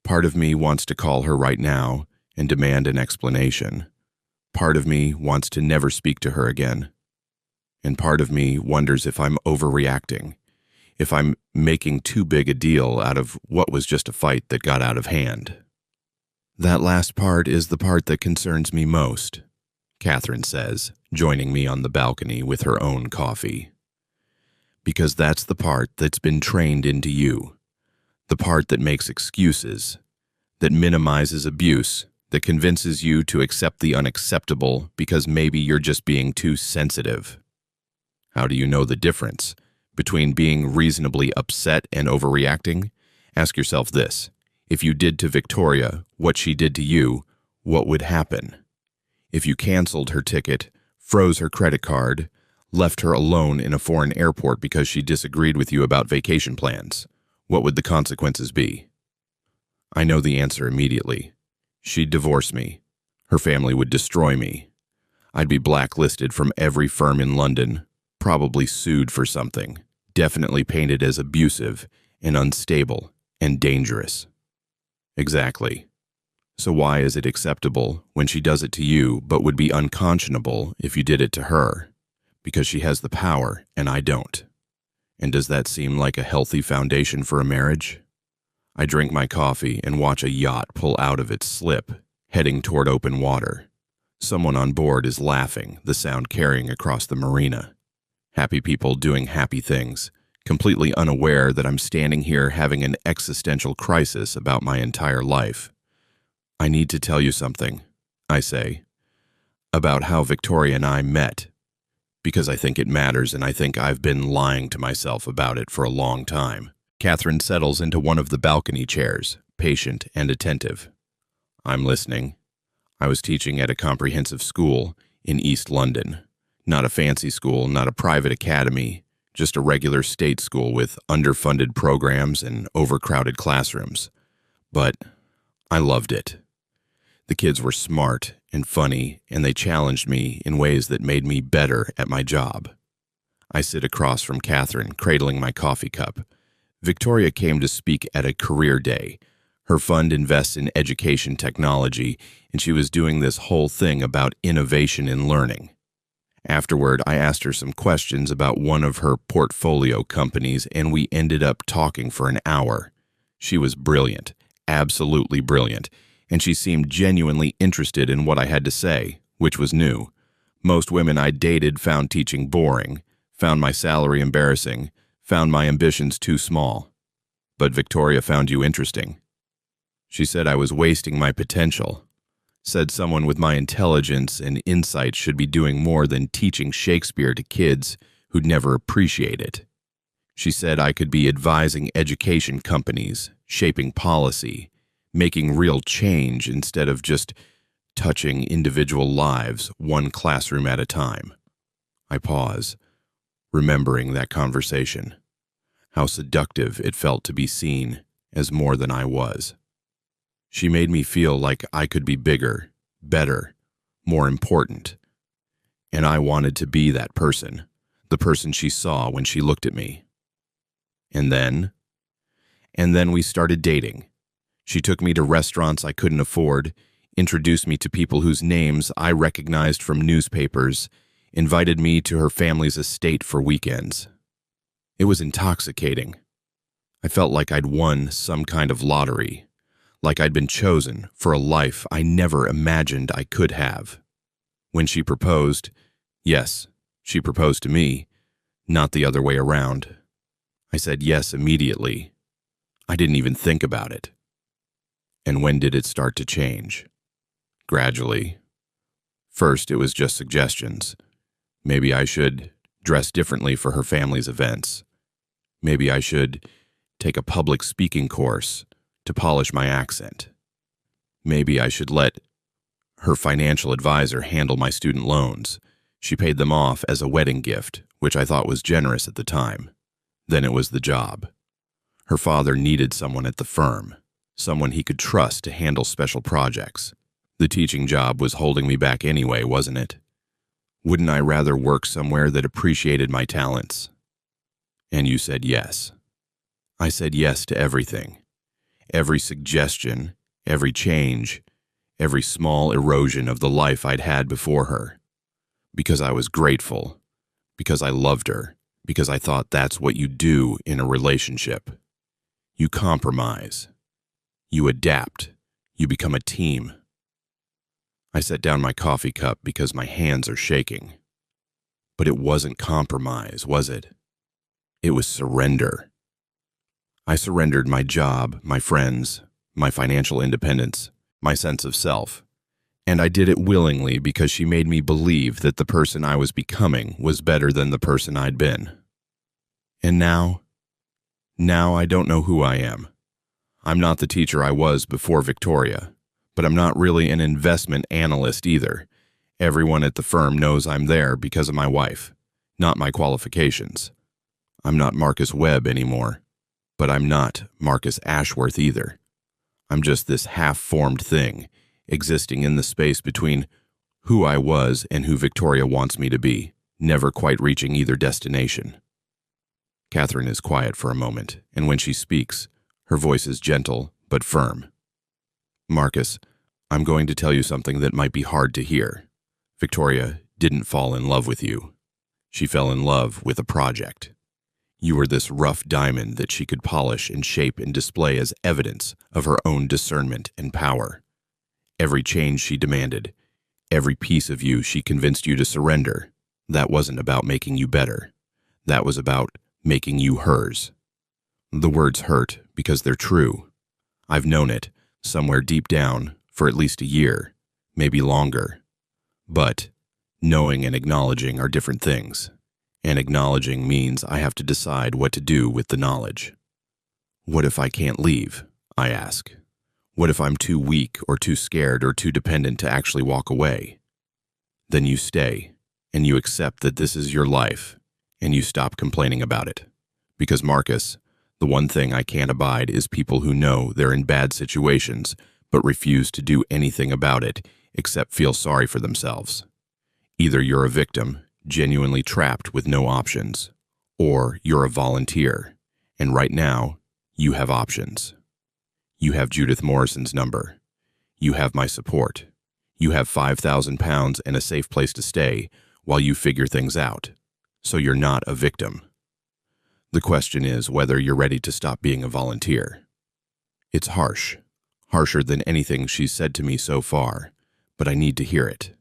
Part of me wants to call her right now and demand an explanation. Part of me wants to never speak to her again. And part of me wonders if I'm overreacting, if I'm making too big a deal out of what was just a fight that got out of hand. That last part is the part that concerns me most, Catherine says, joining me on the balcony with her own coffee. Because that's the part that's been trained into you, the part that makes excuses, that minimizes abuse, that convinces you to accept the unacceptable because maybe you're just being too sensitive. How do you know the difference between being reasonably upset and overreacting? Ask yourself this. If you did to Victoria what she did to you, what would happen? If you canceled her ticket, froze her credit card, left her alone in a foreign airport because she disagreed with you about vacation plans, what would the consequences be? I know the answer immediately. She'd divorce me. Her family would destroy me. I'd be blacklisted from every firm in London, probably sued for something, definitely painted as abusive and unstable and dangerous. Exactly. So why is it acceptable when she does it to you but would be unconscionable if you did it to her? Because she has the power and I don't. And does that seem like a healthy foundation for a marriage? I drink my coffee and watch a yacht pull out of its slip, heading toward open water. Someone on board is laughing, the sound carrying across the marina. Happy people doing happy things, completely unaware that I'm standing here having an existential crisis about my entire life. I need to tell you something, I say, about how Victoria and I met, because I think it matters and I think I've been lying to myself about it for a long time. Catherine settles into one of the balcony chairs, patient and attentive. I'm listening. I was teaching at a comprehensive school in East London. Not a fancy school, not a private academy, just a regular state school with underfunded programs and overcrowded classrooms. But I loved it. The kids were smart and funny, and they challenged me in ways that made me better at my job. I sit across from Catherine, cradling my coffee cup. Victoria came to speak at a career day. Her fund invests in education technology, and she was doing this whole thing about innovation in learning. Afterward, I asked her some questions about one of her portfolio companies, and we ended up talking for an hour. She was brilliant, absolutely brilliant, and she seemed genuinely interested in what I had to say, which was new. Most women I dated found teaching boring, found my salary embarrassing, found my ambitions too small. But Victoria found you interesting. She said I was wasting my potential. Said someone with my intelligence and insight should be doing more than teaching Shakespeare to kids who'd never appreciate it. She said I could be advising education companies, shaping policy, making real change instead of just touching individual lives one classroom at a time. I pause, remembering that conversation, how seductive it felt to be seen as more than I was. She made me feel like I could be bigger, better, more important. And I wanted to be that person, the person she saw when she looked at me. And then? And then we started dating. She took me to restaurants I couldn't afford, introduced me to people whose names I recognized from newspapers, invited me to her family's estate for weekends. It was intoxicating. I felt like I'd won some kind of lottery, like I'd been chosen for a life I never imagined I could have. When she proposed, yes, she proposed to me, not the other way around. I said yes immediately. I didn't even think about it. And when did it start to change? Gradually. First, it was just suggestions. Maybe I should dress differently for her family's events. Maybe I should take a public speaking course to polish my accent. Maybe I should let her financial advisor handle my student loans. She paid them off as a wedding gift, which I thought was generous at the time. Then it was the job. Her father needed someone at the firm, someone he could trust to handle special projects. The teaching job was holding me back anyway, wasn't it? Wouldn't I rather work somewhere that appreciated my talents? And you said yes. I said yes to everything. Every suggestion, every change, every small erosion of the life I'd had before her. Because I was grateful, because I loved her, because I thought that's what you do in a relationship. You compromise. You adapt. You become a team. I set down my coffee cup because my hands are shaking. But it wasn't compromise, was it? It was surrender. I surrendered my job, my friends, my financial independence, my sense of self. And I did it willingly because she made me believe that the person I was becoming was better than the person I'd been. And now I don't know who I am. I'm not the teacher I was before Victoria, but I'm not really an investment analyst either. Everyone at the firm knows I'm there because of my wife, not my qualifications. I'm not Marcus Webb anymore, but I'm not Marcus Ashworth either. I'm just this half-formed thing, existing in the space between who I was and who Victoria wants me to be, never quite reaching either destination. Catherine is quiet for a moment, and when she speaks, her voice is gentle but firm. Marcus, I'm going to tell you something that might be hard to hear. Victoria didn't fall in love with you. She fell in love with a project. You were this rough diamond that she could polish and shape and display as evidence of her own discernment and power. Every change she demanded, every piece of you she convinced you to surrender, that wasn't about making you better. That was about making you hers. The words hurt because they're true. I've known it, somewhere deep down, for at least a year, maybe longer. But knowing and acknowledging are different things, and acknowledging means I have to decide what to do with the knowledge. What if I can't leave? I ask. What if I'm too weak or too scared or too dependent to actually walk away? Then you stay, and you accept that this is your life, and you stop complaining about it. Because Marcus, the one thing I can't abide is people who know they're in bad situations but refuse to do anything about it except feel sorry for themselves. Either you're a victim, genuinely trapped with no options, or you're a volunteer, and right now, you have options. You have Judith Morrison's number. You have my support. You have 5,000 pounds and a safe place to stay while you figure things out. So you're not a victim. The question is whether you're ready to stop being a volunteer. It's harsh, harsher than anything she's said to me so far, but I need to hear it.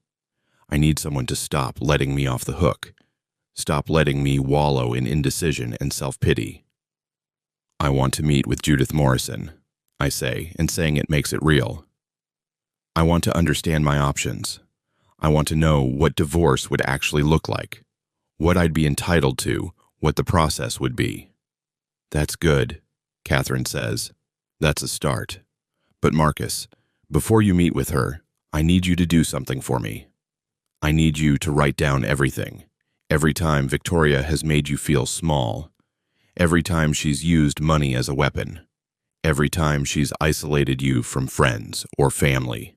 I need someone to stop letting me off the hook. Stop letting me wallow in indecision and self-pity. I want to meet with Judith Morrison, I say, and saying it makes it real. I want to understand my options. I want to know what divorce would actually look like, what I'd be entitled to, what the process would be. That's good, Catherine says. That's a start. But Marcus, before you meet with her, I need you to do something for me. I need you to write down everything. Every time Victoria has made you feel small. Every time she's used money as a weapon. Every time she's isolated you from friends or family.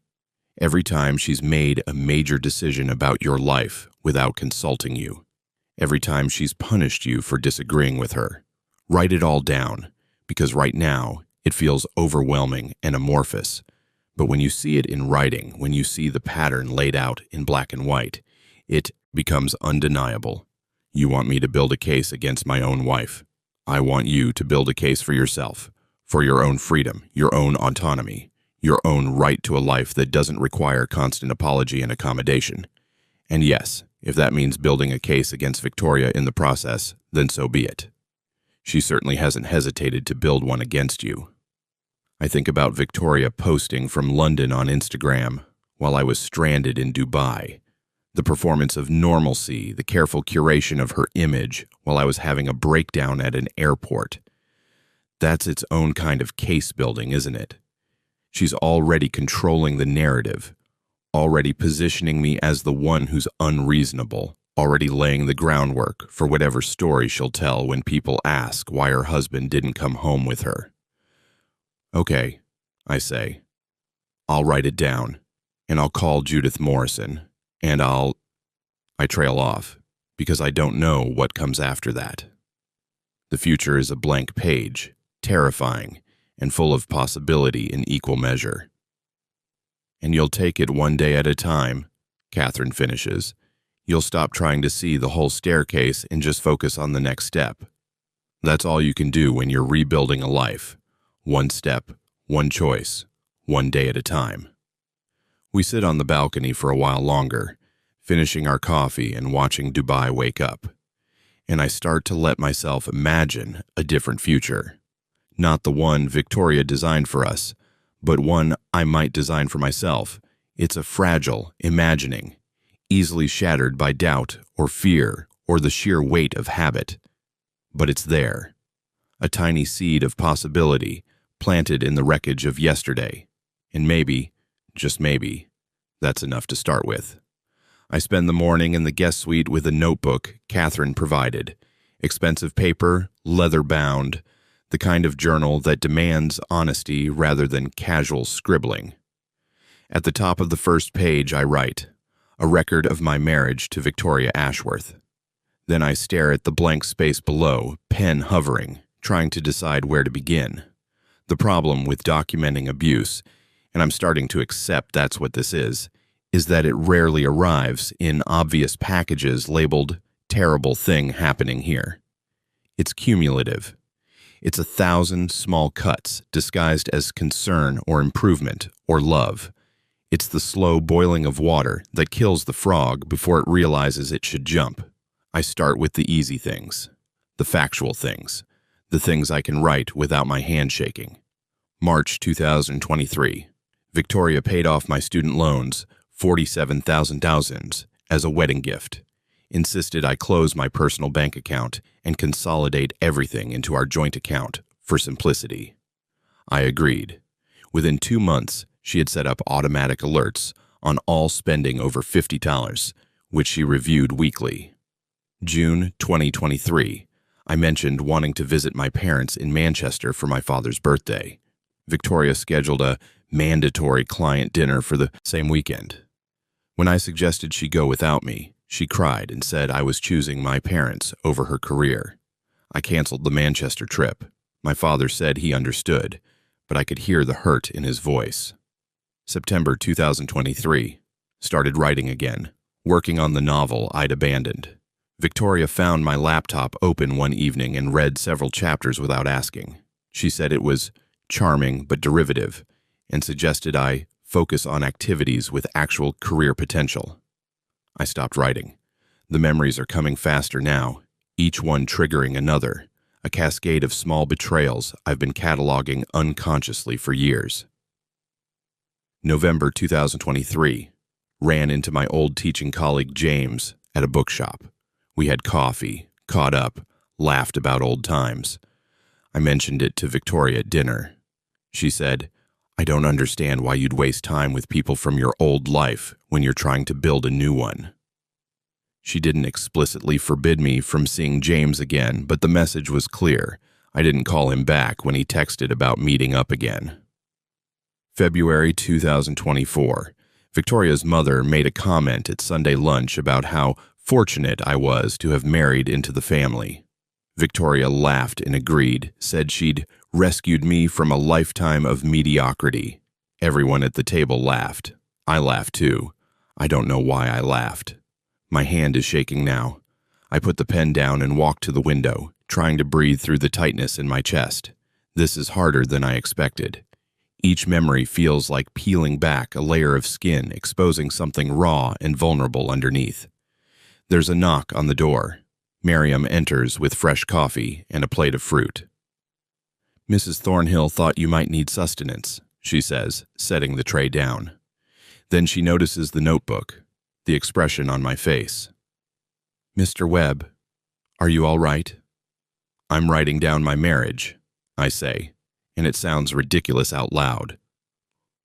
Every time she's made a major decision about your life without consulting you. Every time she's punished you for disagreeing with her, Write it all down, because right now it feels overwhelming and amorphous. But when you see it in writing, when you see the pattern laid out in black and white, it becomes undeniable. You want me to build a case against my own wife. I want you to build a case for yourself, for your own freedom, your own autonomy, your own right to a life that doesn't require constant apology and accommodation. And yes, if that means building a case against Victoria in the process, then so be it. She certainly hasn't hesitated to build one against you. I think about Victoria posting from London on Instagram while I was stranded in Dubai. The performance of normalcy, the careful curation of her image while I was having a breakdown at an airport. That's its own kind of case building, isn't it? She's already controlling the narrative, already positioning me as the one who's unreasonable, already laying the groundwork for whatever story she'll tell when people ask why her husband didn't come home with her. Okay, I say. I'll write it down, and I'll call Judith Morrison, and I trail off, because I don't know what comes after that. The future is a blank page, terrifying, and full of possibility in equal measure. And you'll take it one day at a time, Catherine finishes. You'll stop trying to see the whole staircase and just focus on the next step. That's all you can do when you're rebuilding a life. One step, one choice, one day at a time. We sit on the balcony for a while longer, finishing our coffee and watching Dubai wake up. And I start to let myself imagine a different future. Not the one Victoria designed for us, but one I might design for myself. It's a fragile imagining, easily shattered by doubt or fear or the sheer weight of habit. But it's there, a tiny seed of possibility planted in the wreckage of yesterday. And maybe, just maybe, that's enough to start with. I spend the morning in the guest suite with a notebook Catherine provided. Expensive paper, leather-bound, the kind of journal that demands honesty rather than casual scribbling. At the top of the first page I write, a record of my marriage to Victoria Ashworth. Then I stare at the blank space below, pen hovering, trying to decide where to begin. The problem with documenting abuse, and I'm starting to accept that's what this is that it rarely arrives in obvious packages labeled "terrible thing happening here." It's cumulative. It's 1,000 small cuts disguised as concern or improvement or love. It's the slow boiling of water that kills the frog before it realizes it should jump. I start with the easy things, the factual things, the things I can write without my hand shaking. March 2023. Victoria paid off my student loans, $47,000, as a wedding gift. Insisted I close my personal bank account and consolidate everything into our joint account for simplicity. I agreed. Within 2 months, she had set up automatic alerts on all spending over $50, which she reviewed weekly. June 2023. I mentioned wanting to visit my parents in Manchester for my father's birthday. Victoria scheduled a mandatory client dinner for the same weekend. When I suggested she go without me, she cried and said I was choosing my parents over her career. I canceled the Manchester trip. My father said he understood, but I could hear the hurt in his voice. September 2023. Started writing again, working on the novel I'd abandoned. Victoria found my laptop open one evening and read several chapters without asking. She said it was charming but derivative, and suggested I focus on activities with actual career potential. I stopped writing. The memories are coming faster now, each one triggering another, a cascade of small betrayals I've been cataloging unconsciously for years. November 2023. Ran into my old teaching colleague James at a bookshop. We had coffee, caught up, laughed about old times. I mentioned it to Victoria at dinner. She said, "I don't understand why you'd waste time with people from your old life when you're trying to build a new one." She didn't explicitly forbid me from seeing James again, but the message was clear. I didn't call him back when he texted about meeting up again. February 2024. Victoria's mother made a comment at Sunday lunch about how fortunate I was to have married into the family. Victoria laughed and agreed, said she'd rescued me from a lifetime of mediocrity. Everyone at the table laughed. I laughed too. I don't know why I laughed. My hand is shaking now. I put the pen down and walked to the window, trying to breathe through the tightness in my chest. This is harder than I expected. Each memory feels like peeling back a layer of skin, exposing something raw and vulnerable underneath. There's a knock on the door. Miriam enters with fresh coffee and a plate of fruit. "Mrs. Thornhill thought you might need sustenance," she says, setting the tray down. Then she notices the notebook, the expression on my face. "Mr. Webb, are you all right?" "I'm writing down my marriage," I say, and it sounds ridiculous out loud.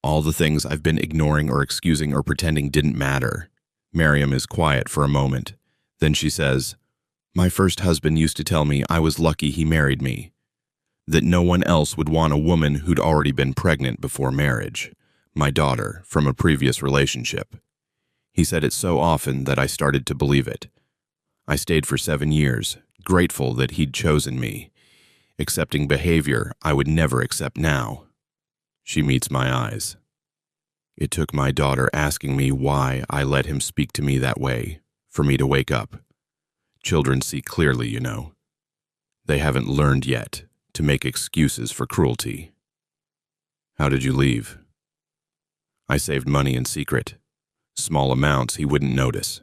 All the things I've been ignoring or excusing or pretending didn't matter. Miriam is quiet for a moment. Then she says, "My first husband used to tell me I was lucky he married me, that no one else would want a woman who'd already been pregnant before marriage, my daughter from a previous relationship. He said it so often that I started to believe it. I stayed for 7 years, grateful that he'd chosen me, accepting behavior I would never accept now." She meets my eyes. "It took my daughter asking me why I let him speak to me that way for me to wake up. Children see clearly, you know. They haven't learned yet to make excuses for cruelty." "How did you leave?" "I saved money in secret. Small amounts he wouldn't notice.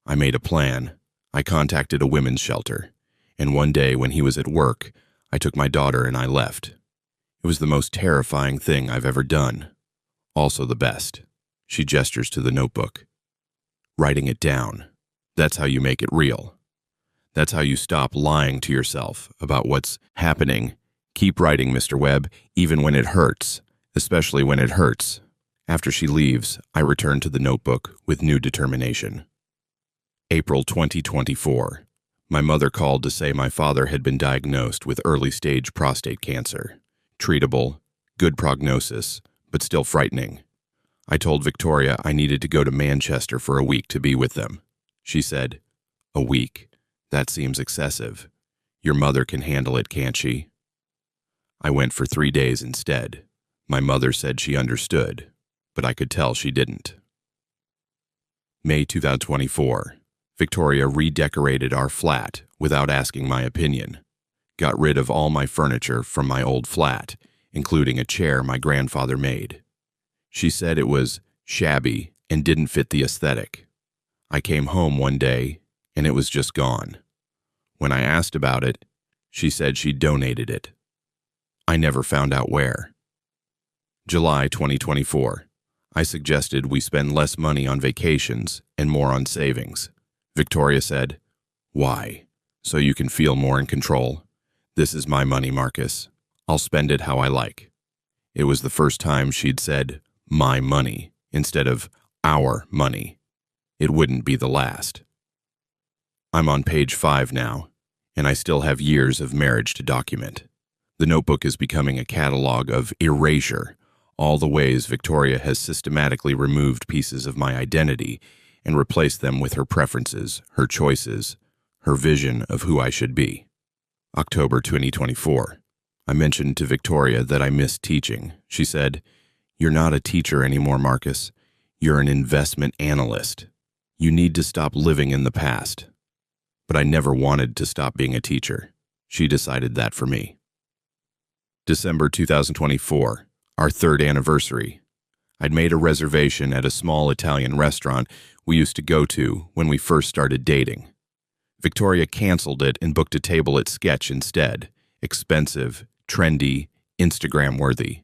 I made a plan. I contacted a women's shelter, and one day when he was at work, I took my daughter and I left. It was the most terrifying thing I've ever done. Also the best." She gestures to the notebook. "Writing it down. That's how you make it real. That's how you stop lying to yourself about what's happening. Keep writing, Mr. Webb, even when it hurts, especially when it hurts." After she leaves, I return to the notebook with new determination. April 2024. My mother called to say my father had been diagnosed with early-stage prostate cancer. Treatable, good prognosis, but still frightening. I told Victoria I needed to go to Manchester for a week to be with them. She said, "A week? That seems excessive. Your mother can handle it, can't she?" I went for 3 days instead. My mother said she understood, but I could tell she didn't. May 2024. Victoria redecorated our flat without asking my opinion. Got rid of all my furniture from my old flat, including a chair my grandfather made. She said it was shabby and didn't fit the aesthetic. I came home one day and it was just gone. When I asked about it, she said she donated it. I never found out where. July 2024. I suggested we spend less money on vacations and more on savings. Victoria said, "Why? So you can feel more in control? This is my money, Marcus. I'll spend it how I like." It was the first time she'd said, "my money," instead of "our money." It wouldn't be the last. I'm on page 5 now, and I still have years of marriage to document. The notebook is becoming a catalog of erasure, all the ways Victoria has systematically removed pieces of my identity and replaced them with her preferences, her choices, her vision of who I should be. October 2024. I mentioned to Victoria that I missed teaching. She said, "You're not a teacher anymore, Marcus. You're an investment analyst. You need to stop living in the past." But I never wanted to stop being a teacher. She decided that for me. December 2024, our 3rd anniversary. I'd made a reservation at a small Italian restaurant we used to go to when we first started dating. Victoria canceled it and booked a table at Sketch instead. Expensive, trendy, Instagram-worthy.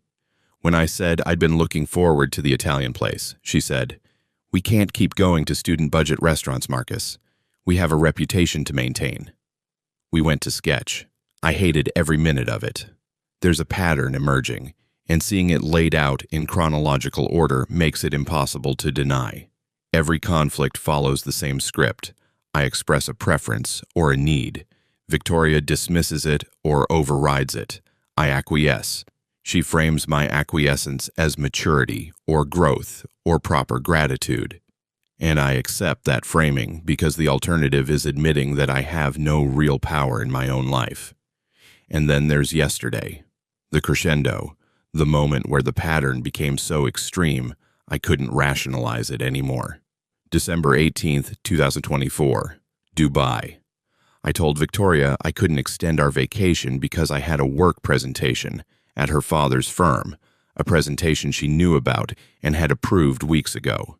When I said I'd been looking forward to the Italian place, she said, "We can't keep going to student budget restaurants, Marcus. We have a reputation to maintain." We went to Sketch. I hated every minute of it. There's a pattern emerging, and seeing it laid out in chronological order makes it impossible to deny. Every conflict follows the same script. I express a preference or a need. Victoria dismisses it or overrides it. I acquiesce. She frames my acquiescence as maturity or growth or proper gratitude. And I accept that framing because the alternative is admitting that I have no real power in my own life. And then there's yesterday, the crescendo, the moment where the pattern became so extreme I couldn't rationalize it anymore. December 18th, 2024, Dubai. I told Victoria I couldn't extend our vacation because I had a work presentation at her father's firm, a presentation she knew about and had approved weeks ago.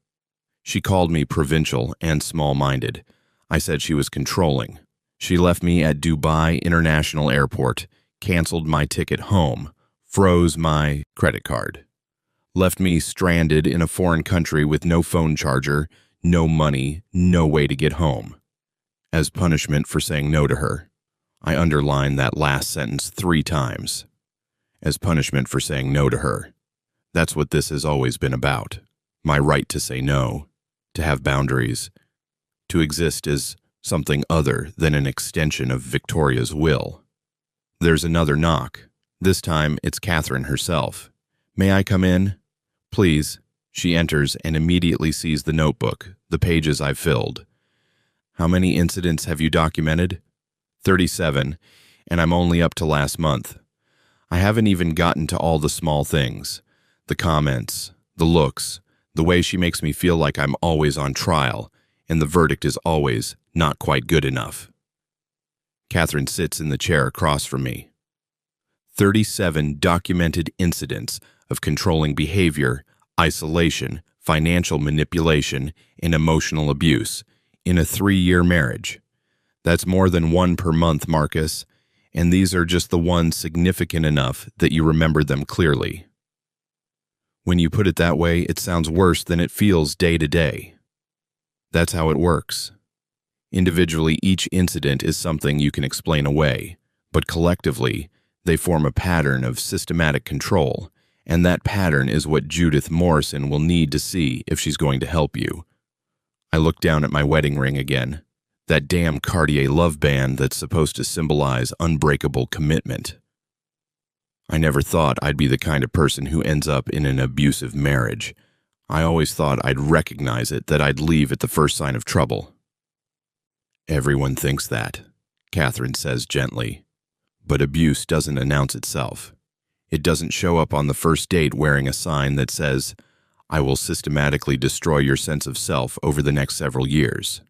She called me provincial and small-minded. I said she was controlling. She left me at Dubai International Airport, canceled my ticket home, froze my credit card, left me stranded in a foreign country with no phone charger, no money, no way to get home. As punishment for saying no to her. I underlined that last sentence 3 times. As punishment for saying no to her. That's what this has always been about. My right to say no, to have boundaries, to exist as something other than an extension of Victoria's will. There's another knock. This time it's Catherine herself. May I come in? Please. She enters and immediately sees the notebook, the pages I've filled. How many incidents have you documented? 37, and I'm only up to last month. I haven't even gotten to all the small things. The comments, the looks, the way she makes me feel like I'm always on trial, and the verdict is always not quite good enough. Catherine sits in the chair across from me. 37 documented incidents of controlling behavior, isolation, financial manipulation, and emotional abuse in a 3-year marriage. That's more than 1 per month, Marcus, and these are just the ones significant enough that you remember them clearly. When you put it that way, it sounds worse than it feels day to day. That's how it works. Individually, each incident is something you can explain away, but collectively, they form a pattern of systematic control, and that pattern is what Judith Morrison will need to see if she's going to help you. I look down at my wedding ring again, that damn Cartier love band that's supposed to symbolize unbreakable commitment. I never thought I'd be the kind of person who ends up in an abusive marriage. I always thought I'd recognize it, that I'd leave at the first sign of trouble. Everyone thinks that, Catherine says gently. But abuse doesn't announce itself. It doesn't show up on the first date wearing a sign that says, I will systematically destroy your sense of self over the next several years.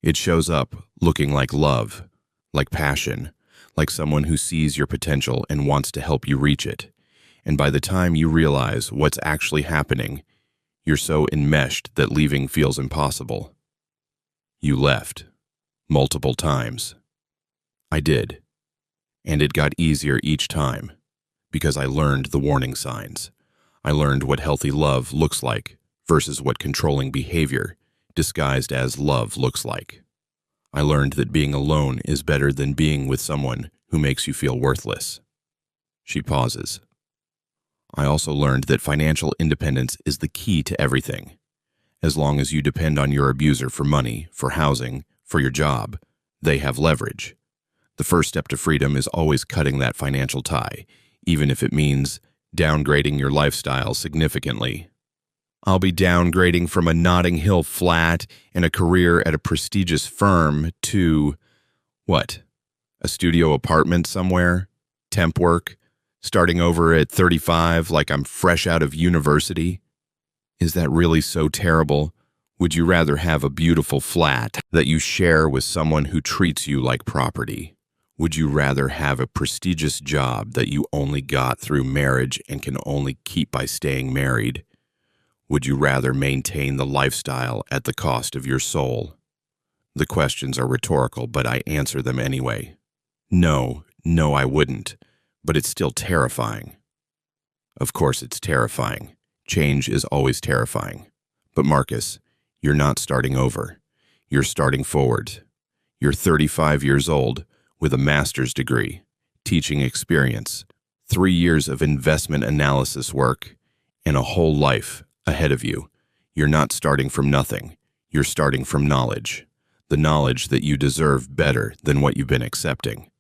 It shows up looking like love, like passion, like someone who sees your potential and wants to help you reach it. And by the time you realize what's actually happening, you're so enmeshed that leaving feels impossible. You left. Multiple times. I did. And it got easier each time, because I learned the warning signs. I learned what healthy love looks like versus what controlling behavior, disguised as love, looks like. I learned that being alone is better than being with someone who makes you feel worthless. She pauses. I also learned that financial independence is the key to everything. As long as you depend on your abuser for money, for housing, for your job, they have leverage. The first step to freedom is always cutting that financial tie, even if it means downgrading your lifestyle significantly. I'll be downgrading from a Notting Hill flat and a career at a prestigious firm to, what? A studio apartment somewhere? Temp work? Starting over at 35 like I'm fresh out of university? Is that really so terrible? Would you rather have a beautiful flat that you share with someone who treats you like property? Would you rather have a prestigious job that you only got through marriage and can only keep by staying married? Would you rather maintain the lifestyle at the cost of your soul? The questions are rhetorical, but I answer them anyway. No, I wouldn't, but it's still terrifying. Of course it's terrifying. Change is always terrifying. But Marcus, you're not starting over. You're starting forward. You're 35 years old with a master's degree, teaching experience, 3 years of investment analysis work, and a whole life ahead of you. You're not starting from nothing. You're starting from knowledge. The knowledge that you deserve better than what you've been accepting.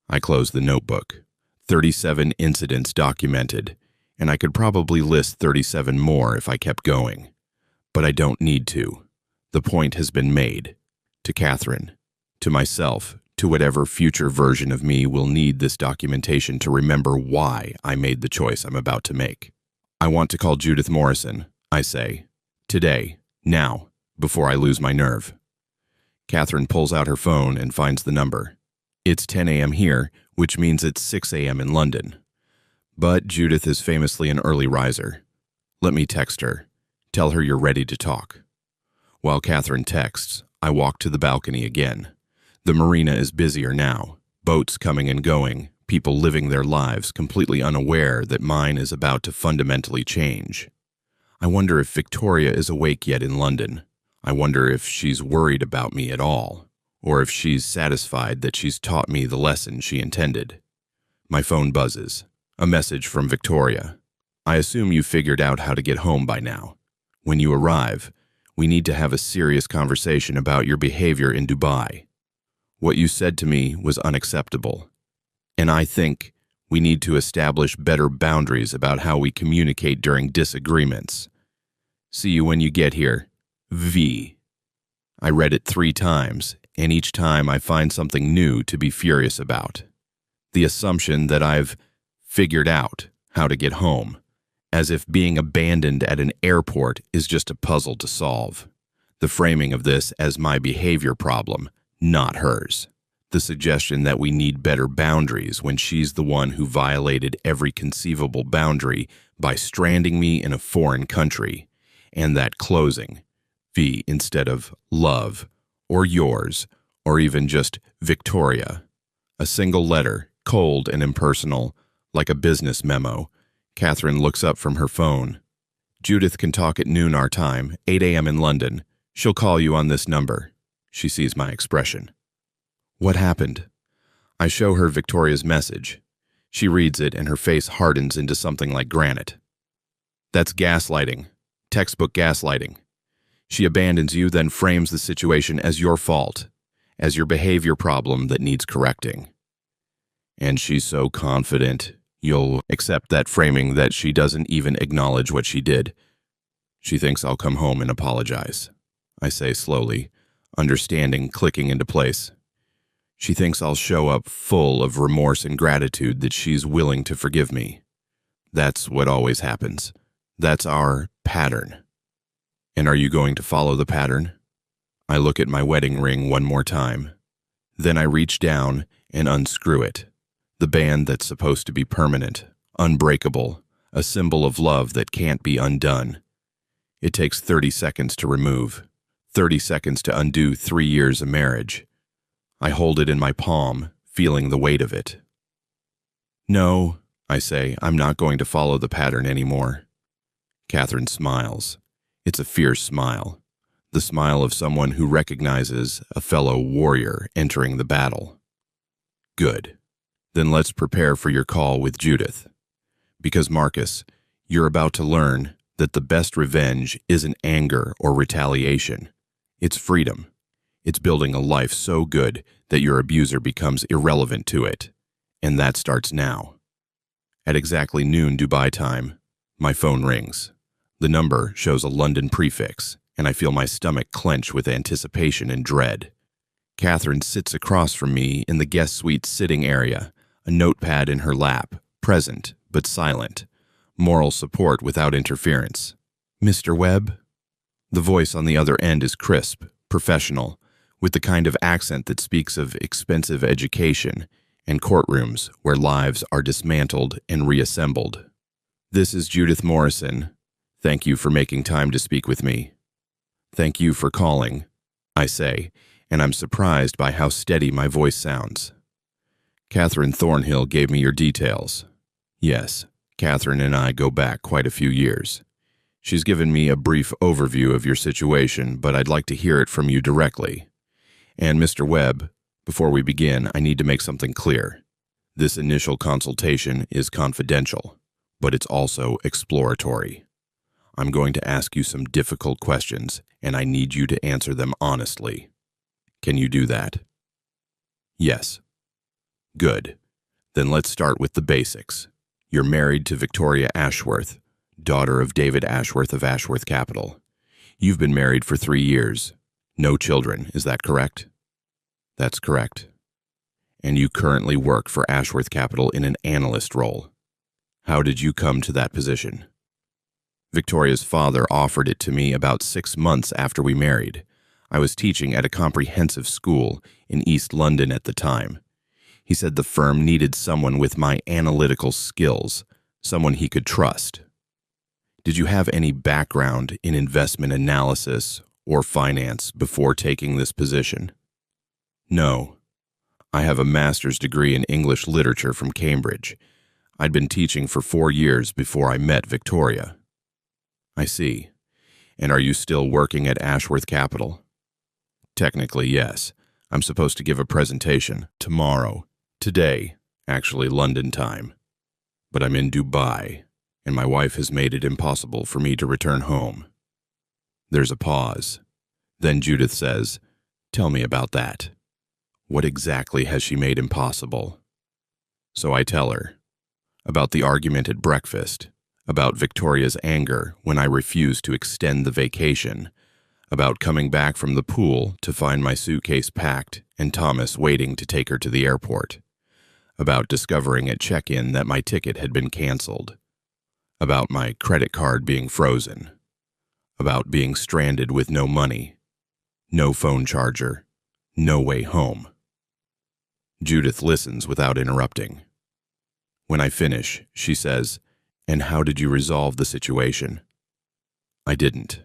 I close the notebook. 37 incidents documented, and I could probably list 37 more if I kept going. But I don't need to. The point has been made. To Catherine, to myself, to whatever future version of me will need this documentation to remember why I made the choice I'm about to make. I want to call Judith Morrison, I say. Today, now, before I lose my nerve. Catherine pulls out her phone and finds the number. It's 10 a.m. here, which means it's 6 a.m. in London. But Judith is famously an early riser. Let me text her. Tell her you're ready to talk. While Catherine texts, I walk to the balcony again. The marina is busier now. Boats coming and going, people living their lives completely unaware that mine is about to fundamentally change. I wonder if Victoria is awake yet in London. I wonder if she's worried about me at all, or if she's satisfied that she's taught me the lesson she intended. My phone buzzes. A message from Victoria. I assume you figured out how to get home by now. When you arrive, we need to have a serious conversation about your behavior in Dubai. What you said to me was unacceptable, and I think we need to establish better boundaries about how we communicate during disagreements. See you when you get here. V. I read it 3 times, and each time I find something new to be furious about. The assumption that I've figured out how to get home, as if being abandoned at an airport is just a puzzle to solve. The framing of this as my behavior problem, not hers. The suggestion that we need better boundaries when she's the one who violated every conceivable boundary by stranding me in a foreign country, and that closing, V instead of love, or yours, or even just Victoria. A single letter, cold and impersonal, like a business memo. Catherine looks up from her phone. Judith can talk at noon our time, 8 a.m. in London. She'll call you on this number. She sees my expression. What happened? I show her Victoria's message. She reads it and her face hardens into something like granite. That's gaslighting. Textbook gaslighting. She abandons you, then frames the situation as your fault, as your behavior problem that needs correcting. And she's so confident you'll accept that framing that she doesn't even acknowledge what she did. She thinks I'll come home and apologize. I say slowly, understanding clicking into place. She thinks I'll show up full of remorse and gratitude that she's willing to forgive me. That's what always happens. That's our pattern. And are you going to follow the pattern? I look at my wedding ring one more time. Then I reach down and unscrew it. The band that's supposed to be permanent, unbreakable, a symbol of love that can't be undone. It takes 30 seconds to remove, 30 seconds to undo 3 years of marriage. I hold it in my palm, feeling the weight of it. No, I say, I'm not going to follow the pattern anymore. Catherine smiles. It's a fierce smile, the smile of someone who recognizes a fellow warrior entering the battle. Good. Then let's prepare for your call with Judith. Because, Marcus, you're about to learn that the best revenge isn't anger or retaliation. It's freedom. It's building a life so good that your abuser becomes irrelevant to it. And that starts now. At exactly noon Dubai time, my phone rings. The number shows a London prefix, and I feel my stomach clench with anticipation and dread. Catherine sits across from me in the guest suite sitting area, a notepad in her lap, present but silent, moral support without interference. Mr. Webb? The voice on the other end is crisp, professional, with the kind of accent that speaks of expensive education and courtrooms where lives are dismantled and reassembled. This is Judith Morrison. Thank you for making time to speak with me. Thank you for calling, I say, and I'm surprised by how steady my voice sounds. Catherine Thornhill gave me your details. Yes, Catherine and I go back quite a few years. She's given me a brief overview of your situation, but I'd like to hear it from you directly. And Mr. Webb, before we begin, I need to make something clear. This initial consultation is confidential, but it's also exploratory. I'm going to ask you some difficult questions, and I need you to answer them honestly. Can you do that? Yes. Good. Then let's start with the basics. You're married to Victoria Ashworth, daughter of David Ashworth of Ashworth Capital. You've been married for 3 years. No children, is that correct? That's correct. And you currently work for Ashworth Capital in an analyst role. How did you come to that position? Victoria's father offered it to me about 6 months after we married. I was teaching at a comprehensive school in East London at the time. He said the firm needed someone with my analytical skills, someone he could trust. Did you have any background in investment analysis or finance before taking this position? No. I have a master's degree in English literature from Cambridge. I'd been teaching for 4 years before I met Victoria. I see. And are you still working at Ashworth Capital? Technically, yes. I'm supposed to give a presentation tomorrow. Today, actually London time. But I'm in Dubai, and my wife has made it impossible for me to return home. There's a pause. Then Judith says, "Tell me about that. What exactly has she made impossible?" So I tell her about the argument at breakfast, about Victoria's anger when I refused to extend the vacation, about coming back from the pool to find my suitcase packed and Thomas waiting to take her to the airport, about discovering at check-in that my ticket had been canceled, about my credit card being frozen, about being stranded with no money, no phone charger, no way home. Judith listens without interrupting. When I finish, she says, "And how did you resolve the situation?" I didn't.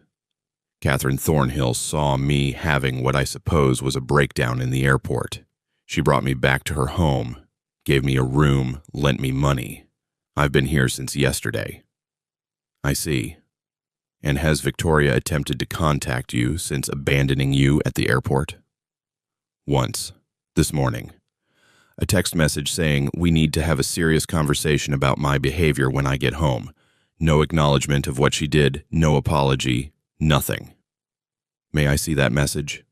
Catherine Thornhill saw me having what I suppose was a breakdown in the airport. She brought me back to her home, gave me a room, lent me money. I've been here since yesterday. I see. And has Victoria attempted to contact you since abandoning you at the airport? Once, this morning. A text message saying we need to have a serious conversation about my behavior when I get home. No acknowledgement of what she did, no apology, nothing. May I see that message?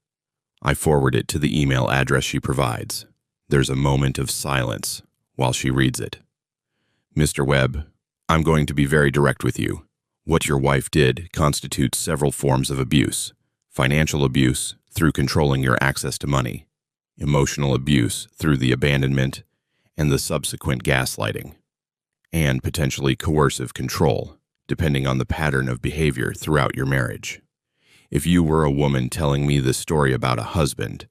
I forward it to the email address she provides. There's a moment of silence while she reads it. Mr. Webb, I'm going to be very direct with you. What your wife did constitutes several forms of abuse. Financial abuse through controlling your access to money. Emotional abuse through the abandonment and the subsequent gaslighting, and potentially coercive control, depending on the pattern of behavior throughout your marriage. If you were a woman telling me this story about a husband,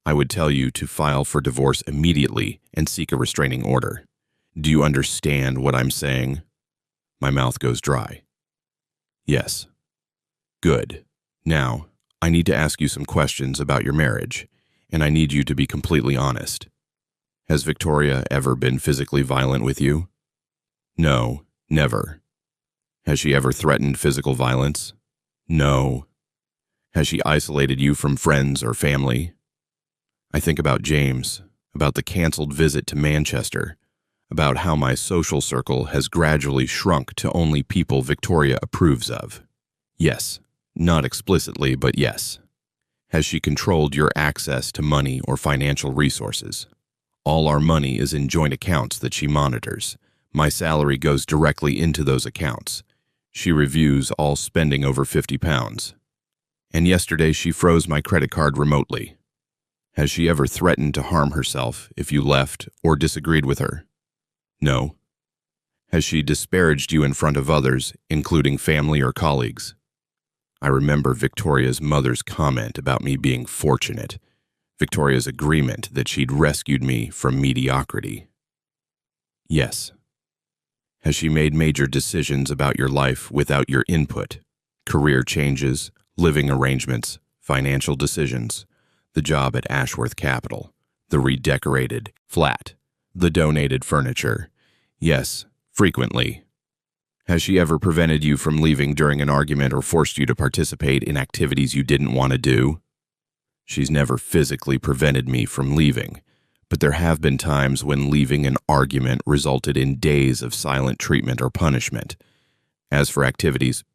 I would tell you to file for divorce immediately and seek a restraining order. Do you understand what I'm saying? My mouth goes dry. Yes. Good. Now, I need to ask you some questions about your marriage, and I need you to be completely honest. Has Victoria ever been physically violent with you? No, never. Has she ever threatened physical violence? No. Has she isolated you from friends or family? I think about James, about the canceled visit to Manchester, about how my social circle has gradually shrunk to only people Victoria approves of. Yes, not explicitly, but yes. Has she controlled your access to money or financial resources? All our money is in joint accounts that she monitors. My salary goes directly into those accounts. She reviews all spending over £50. And yesterday she froze my credit card remotely. Has she ever threatened to harm herself if you left or disagreed with her? No. Has she disparaged you in front of others, including family or colleagues? I remember Victoria's mother's comment about me being fortunate, Victoria's agreement that she'd rescued me from mediocrity. Yes. Has she made major decisions about your life without your input? Career changes, living arrangements, financial decisions, the job at Ashworth Capital, the redecorated flat, the donated furniture. Yes, frequently. Has she ever prevented you from leaving during an argument or forced you to participate in activities you didn't want to do? She's never physically prevented me from leaving, but there have been times when leaving an argument resulted in days of silent treatment or punishment. As for activities,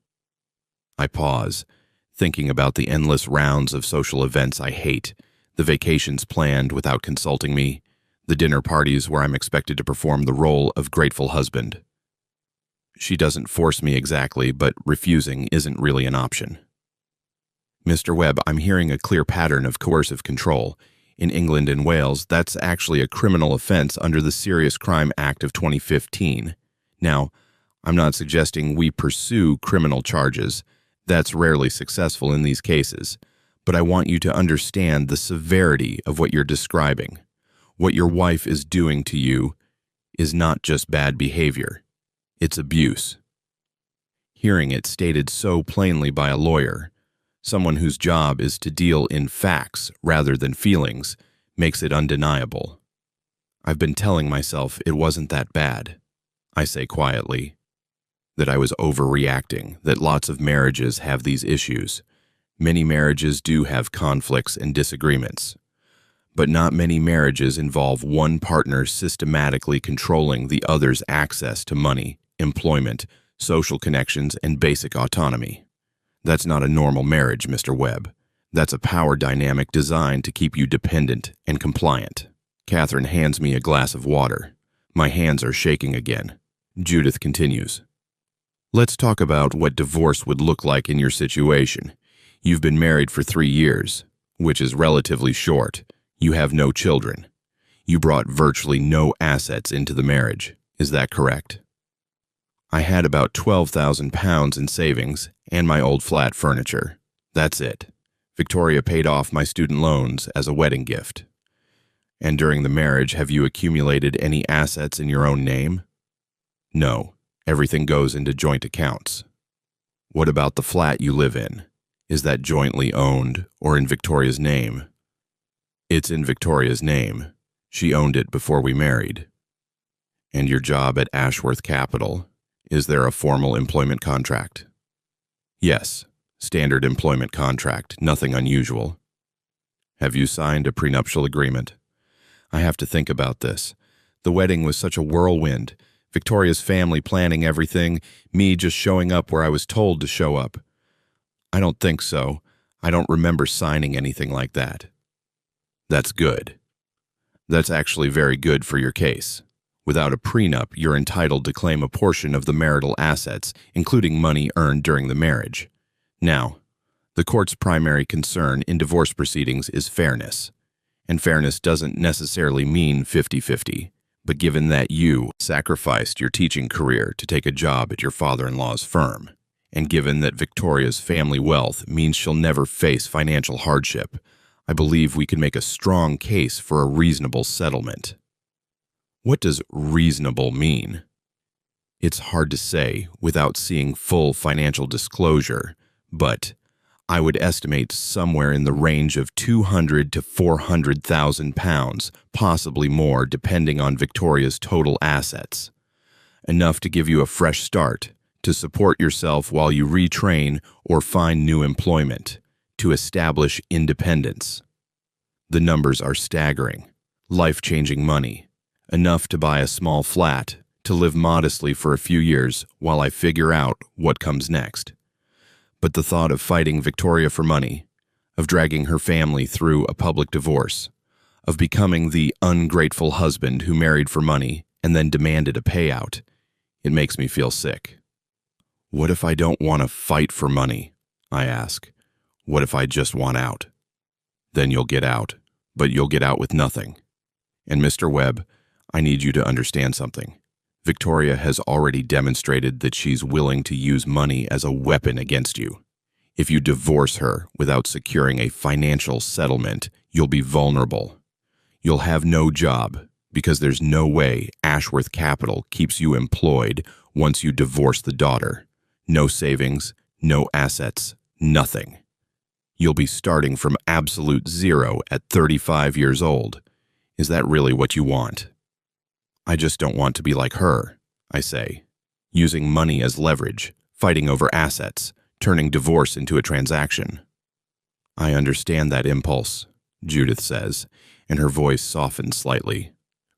I pause, thinking about the endless rounds of social events I hate, the vacations planned without consulting me, the dinner parties where I'm expected to perform the role of grateful husband. She doesn't force me exactly, but refusing isn't really an option. Mr. Webb, I'm hearing a clear pattern of coercive control. In England and Wales, that's actually a criminal offense under the Serious Crime Act of 2015. Now, I'm not suggesting we pursue criminal charges. That's rarely successful in these cases. But I want you to understand the severity of what you're describing. What your wife is doing to you is not just bad behavior. It's abuse. Hearing it stated so plainly by a lawyer, someone whose job is to deal in facts rather than feelings, makes it undeniable. I've been telling myself it wasn't that bad. I say quietly that I was overreacting, that lots of marriages have these issues. Many marriages do have conflicts and disagreements, but not many marriages involve one partner systematically controlling the other's access to money, employment, social connections, and basic autonomy. That's not a normal marriage, Mr. Webb. That's a power dynamic designed to keep you dependent and compliant. Catherine hands me a glass of water. My hands are shaking again. Judith continues. Let's talk about what divorce would look like in your situation. You've been married for 3 years, which is relatively short. You have no children. You brought virtually no assets into the marriage. Is that correct? I had about £12,000 in savings and my old flat furniture. That's it. Victoria paid off my student loans as a wedding gift. And during the marriage, have you accumulated any assets in your own name? No. Everything goes into joint accounts. What about the flat you live in? Is that jointly owned or in Victoria's name? It's in Victoria's name. She owned it before we married. And your job at Ashworth Capital, is there a formal employment contract? Yes, standard employment contract, nothing unusual. Have you signed a prenuptial agreement? I have to think about this. The wedding was such a whirlwind. Victoria's family planning everything, me just showing up where I was told to show up. I don't think so. I don't remember signing anything like that. That's good. That's actually very good for your case. Without a prenup, you're entitled to claim a portion of the marital assets, including money earned during the marriage. Now, the court's primary concern in divorce proceedings is fairness. And fairness doesn't necessarily mean 50-50. But given that you sacrificed your teaching career to take a job at your father-in-law's firm, and given that Victoria's family wealth means she'll never face financial hardship, I believe we can make a strong case for a reasonable settlement. What does reasonable mean? It's hard to say without seeing full financial disclosure, but I would estimate somewhere in the range of £200,000 to £400,000, possibly more depending on Victoria's total assets. Enough to give you a fresh start, to support yourself while you retrain or find new employment, to establish independence. The numbers are staggering, life-changing money, enough to buy a small flat, to live modestly for a few years while I figure out what comes next. But the thought of fighting Victoria for money, of dragging her family through a public divorce, of becoming the ungrateful husband who married for money and then demanded a payout, it makes me feel sick. What if I don't want to fight for money? I ask. What if I just want out? Then you'll get out, but you'll get out with nothing. And Mr. Webb, I need you to understand something. Victoria has already demonstrated that she's willing to use money as a weapon against you. If you divorce her without securing a financial settlement, you'll be vulnerable. You'll have no job because there's no way Ashworth Capital keeps you employed once you divorce the daughter. No savings, no assets, nothing. You'll be starting from absolute zero at 35 years old. Is that really what you want? I just don't want to be like her, I say, using money as leverage, fighting over assets, turning divorce into a transaction. I understand that impulse, Judith says, and her voice softens slightly.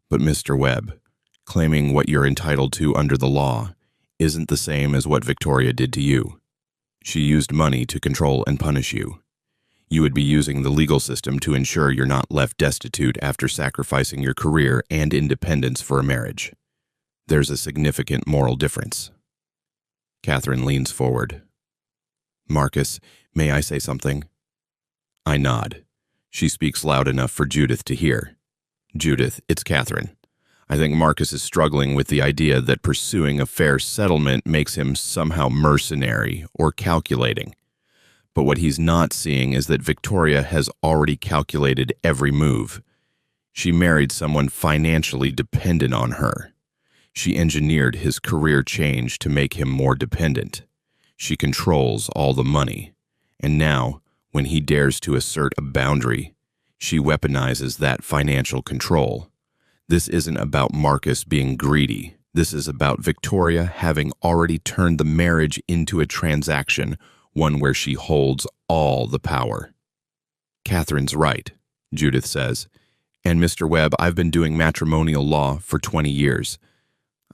But Mr. Webb, claiming what you're entitled to under the law isn't the same as what Victoria did to you. She used money to control and punish you. You would be using the legal system to ensure you're not left destitute after sacrificing your career and independence for a marriage. There's a significant moral difference. Catherine leans forward. Marcus, may I say something? I nod. She speaks loud enough for Judith to hear. Judith, it's Catherine. I think Marcus is struggling with the idea that pursuing a fair settlement makes him somehow mercenary or calculating. But what he's not seeing is that Victoria has already calculated every move. She married someone financially dependent on her. She engineered his career change to make him more dependent. She controls all the money. And now, when he dares to assert a boundary, she weaponizes that financial control. This isn't about Marcus being greedy. This is about Victoria having already turned the marriage into a transaction, one where she holds all the power. Catherine's right, Judith says. And Mr. Webb, I've been doing matrimonial law for 20 years.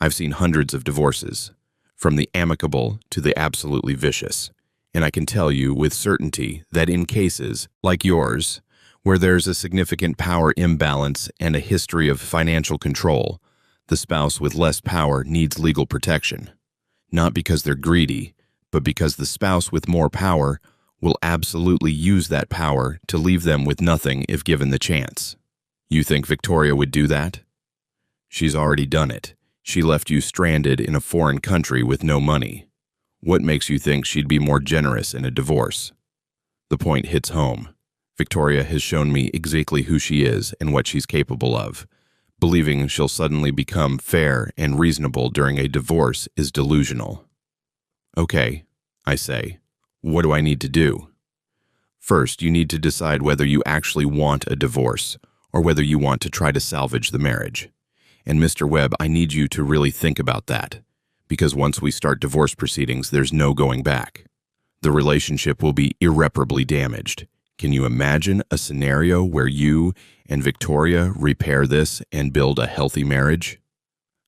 I've seen hundreds of divorces, from the amicable to the absolutely vicious. And I can tell you with certainty that in cases like yours, where there's a significant power imbalance and a history of financial control, the spouse with less power needs legal protection. Not because they're greedy, but because the spouse with more power will absolutely use that power to leave them with nothing if given the chance. You think Victoria would do that? She's already done it. She left you stranded in a foreign country with no money. What makes you think she'd be more generous in a divorce? The point hits home. Victoria has shown me exactly who she is and what she's capable of. Believing she'll suddenly become fair and reasonable during a divorce is delusional. Okay, I say. What do I need to do? First, you need to decide whether you actually want a divorce or whether you want to try to salvage the marriage. And Mr. Webb, I need you to really think about that, because once we start divorce proceedings, there's no going back. The relationship will be irreparably damaged. Can you imagine a scenario where you and Victoria repair this and build a healthy marriage?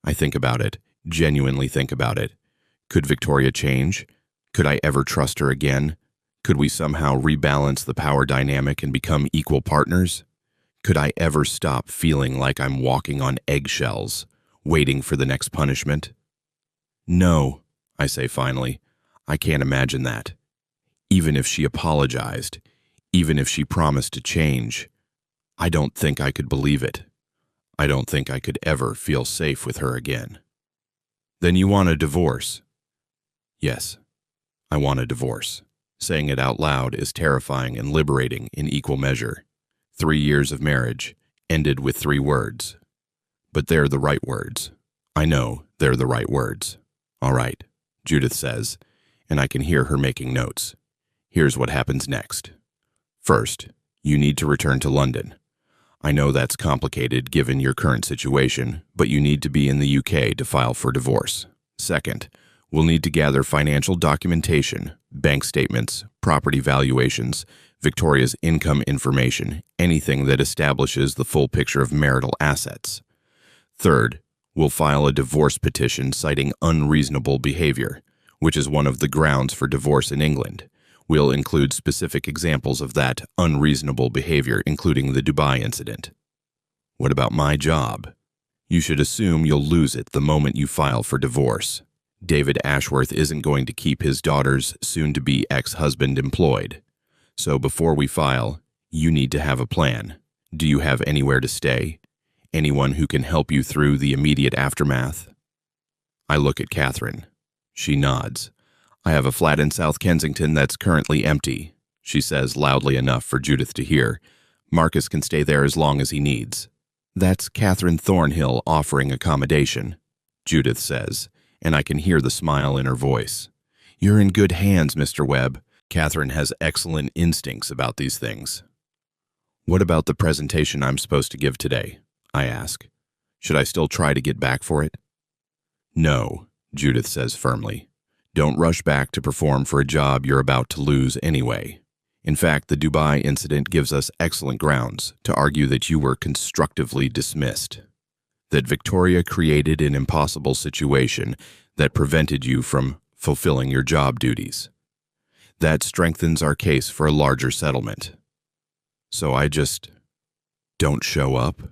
I think about it, genuinely think about it. Could Victoria change? Could I ever trust her again? Could we somehow rebalance the power dynamic and become equal partners? Could I ever stop feeling like I'm walking on eggshells, waiting for the next punishment? No, I say finally. I can't imagine that. Even if she apologized, even if she promised to change, I don't think I could believe it. I don't think I could ever feel safe with her again. Then you want a divorce? Yes, I want a divorce. Saying it out loud is terrifying and liberating in equal measure. 3 years of marriage ended with 3 words. But they're the right words. I know they're the right words. All right, Judith says, and I can hear her making notes. Here's what happens next. First, you need to return to London. I know that's complicated given your current situation, but you need to be in the UK to file for divorce. Second, we'll need to gather financial documentation, bank statements, property valuations, Victoria's income information, anything that establishes the full picture of marital assets. Third, we'll file a divorce petition citing unreasonable behavior, which is one of the grounds for divorce in England. We'll include specific examples of that unreasonable behavior, including the Dubai incident. What about my job? You should assume you'll lose it the moment you file for divorce. David Ashworth isn't going to keep his daughter's soon-to-be ex-husband employed. So before we file, you need to have a plan. Do you have anywhere to stay? Anyone who can help you through the immediate aftermath? I look at Catherine. She nods. I have a flat in South Kensington that's currently empty, she says loudly enough for Judith to hear. Marcus can stay there as long as he needs. That's Catherine Thornhill offering accommodation, Judith says, and I can hear the smile in her voice. You're in good hands, Mr. Webb. Catherine has excellent instincts about these things. What about the presentation I'm supposed to give today? I ask. Should I still try to get back for it? No, Judith says firmly. Don't rush back to perform for a job you're about to lose anyway. In fact, the Dubai incident gives us excellent grounds to argue that you were constructively dismissed, that Victoria created an impossible situation that prevented you from fulfilling your job duties. That strengthens our case for a larger settlement. So I just don't show up?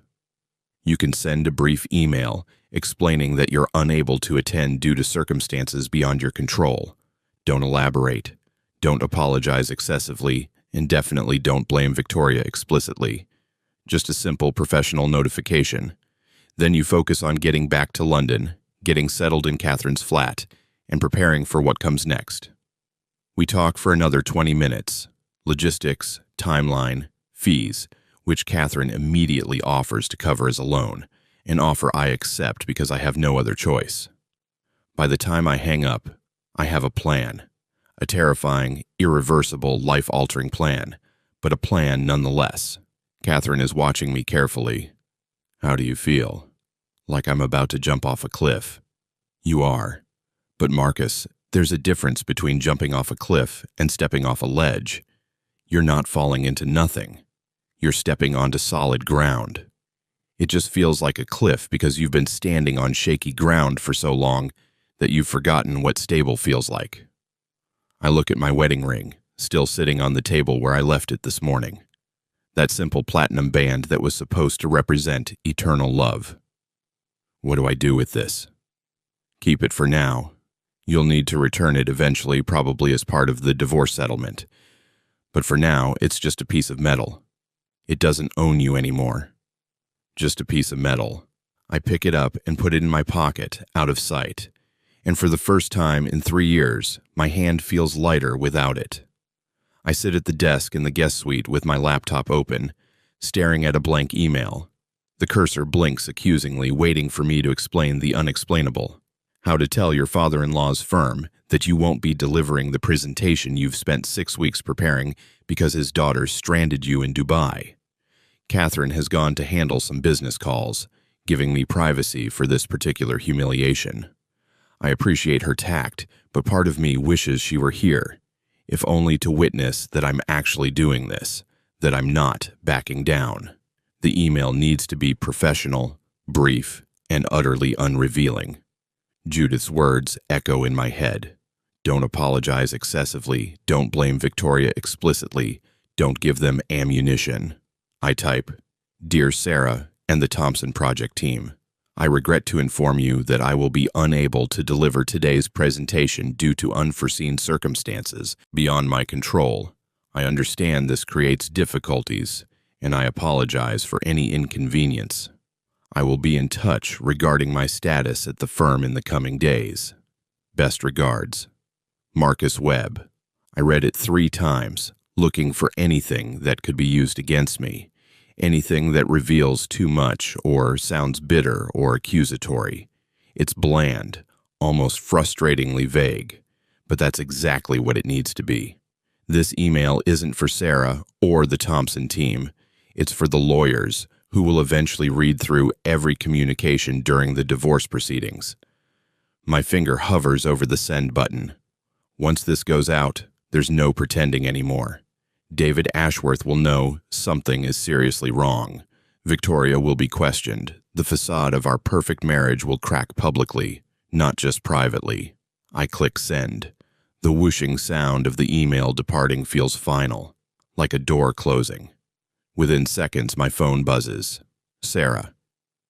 You can send a brief email explaining that you're unable to attend due to circumstances beyond your control. Don't elaborate. Don't apologize excessively, And definitely don't blame Victoria explicitly. Just a simple professional notification. Then you focus on getting back to London, getting settled in Catherine's flat, and preparing for what comes next. We talk for another 20 minutes. Logistics, timeline, fees, which Catherine immediately offers to cover as a loan, an offer I accept because I have no other choice. By the time I hang up, I have a plan. A terrifying, irreversible, life-altering plan, but a plan nonetheless. Catherine is watching me carefully. How do you feel? Like I'm about to jump off a cliff. You are. But Marcus, there's a difference between jumping off a cliff and stepping off a ledge. You're not falling into nothing. You're stepping onto solid ground. It just feels like a cliff because you've been standing on shaky ground for so long that you've forgotten what stable feels like. I look at my wedding ring, still sitting on the table where I left it this morning. That simple platinum band that was supposed to represent eternal love. What do I do with this? Keep it for now. You'll need to return it eventually, probably as part of the divorce settlement. But for now, it's just a piece of metal. It doesn't own you anymore. Just a piece of metal. I pick it up and put it in my pocket, out of sight. And for the first time in 3 years, my hand feels lighter without it. I sit at the desk in the guest suite with my laptop open, staring at a blank email. The cursor blinks accusingly, waiting for me to explain the unexplainable. How to tell your father-in-law's firm that you won't be delivering the presentation you've spent 6 weeks preparing because his daughter stranded you in Dubai. Catherine has gone to handle some business calls, giving me privacy for this particular humiliation. I appreciate her tact, but part of me wishes she were here, if only to witness that I'm actually doing this, that I'm not backing down. The email needs to be professional, brief, and utterly unrevealing. Judith's words echo in my head. Don't apologize excessively, don't blame Victoria explicitly, don't give them ammunition. I type, Dear Sarah and the Thompson Project team, I regret to inform you that I will be unable to deliver today's presentation due to unforeseen circumstances beyond my control. I understand this creates difficulties, and I apologize for any inconvenience. I will be in touch regarding my status at the firm in the coming days. Best regards. Marcus Webb. I read it 3 times, looking for anything that could be used against me. Anything that reveals too much or sounds bitter or accusatory. It's bland, almost frustratingly vague, but that's exactly what it needs to be. This email isn't for Sarah or the Thompson team. It's for the lawyers who will eventually read through every communication during the divorce proceedings. My finger hovers over the send button. Once this goes out, there's no pretending anymore. David Ashworth will know something is seriously wrong. Victoria will be questioned. The facade of our perfect marriage will crack publicly, not just privately. I click send. The whooshing sound of the email departing feels final, like a door closing. Within seconds, my phone buzzes. Sarah.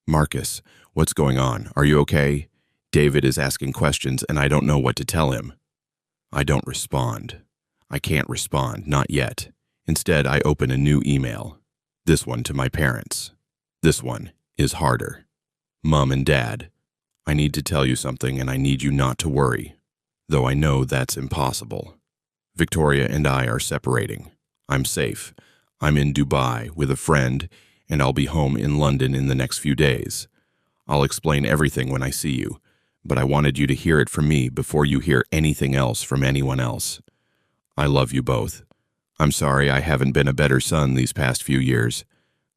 Marcus, what's going on? Are you okay? David is asking questions and I don't know what to tell him. I don't respond. I can't respond, not yet. Instead, I open a new email. This one to my parents. This one is harder. Mom and Dad, I need to tell you something and I need you not to worry, though I know that's impossible. Victoria and I are separating. I'm safe. I'm in Dubai with a friend and I'll be home in London in the next few days. I'll explain everything when I see you, but I wanted you to hear it from me before you hear anything else from anyone else. I love you both. I'm sorry I haven't been a better son these past few years.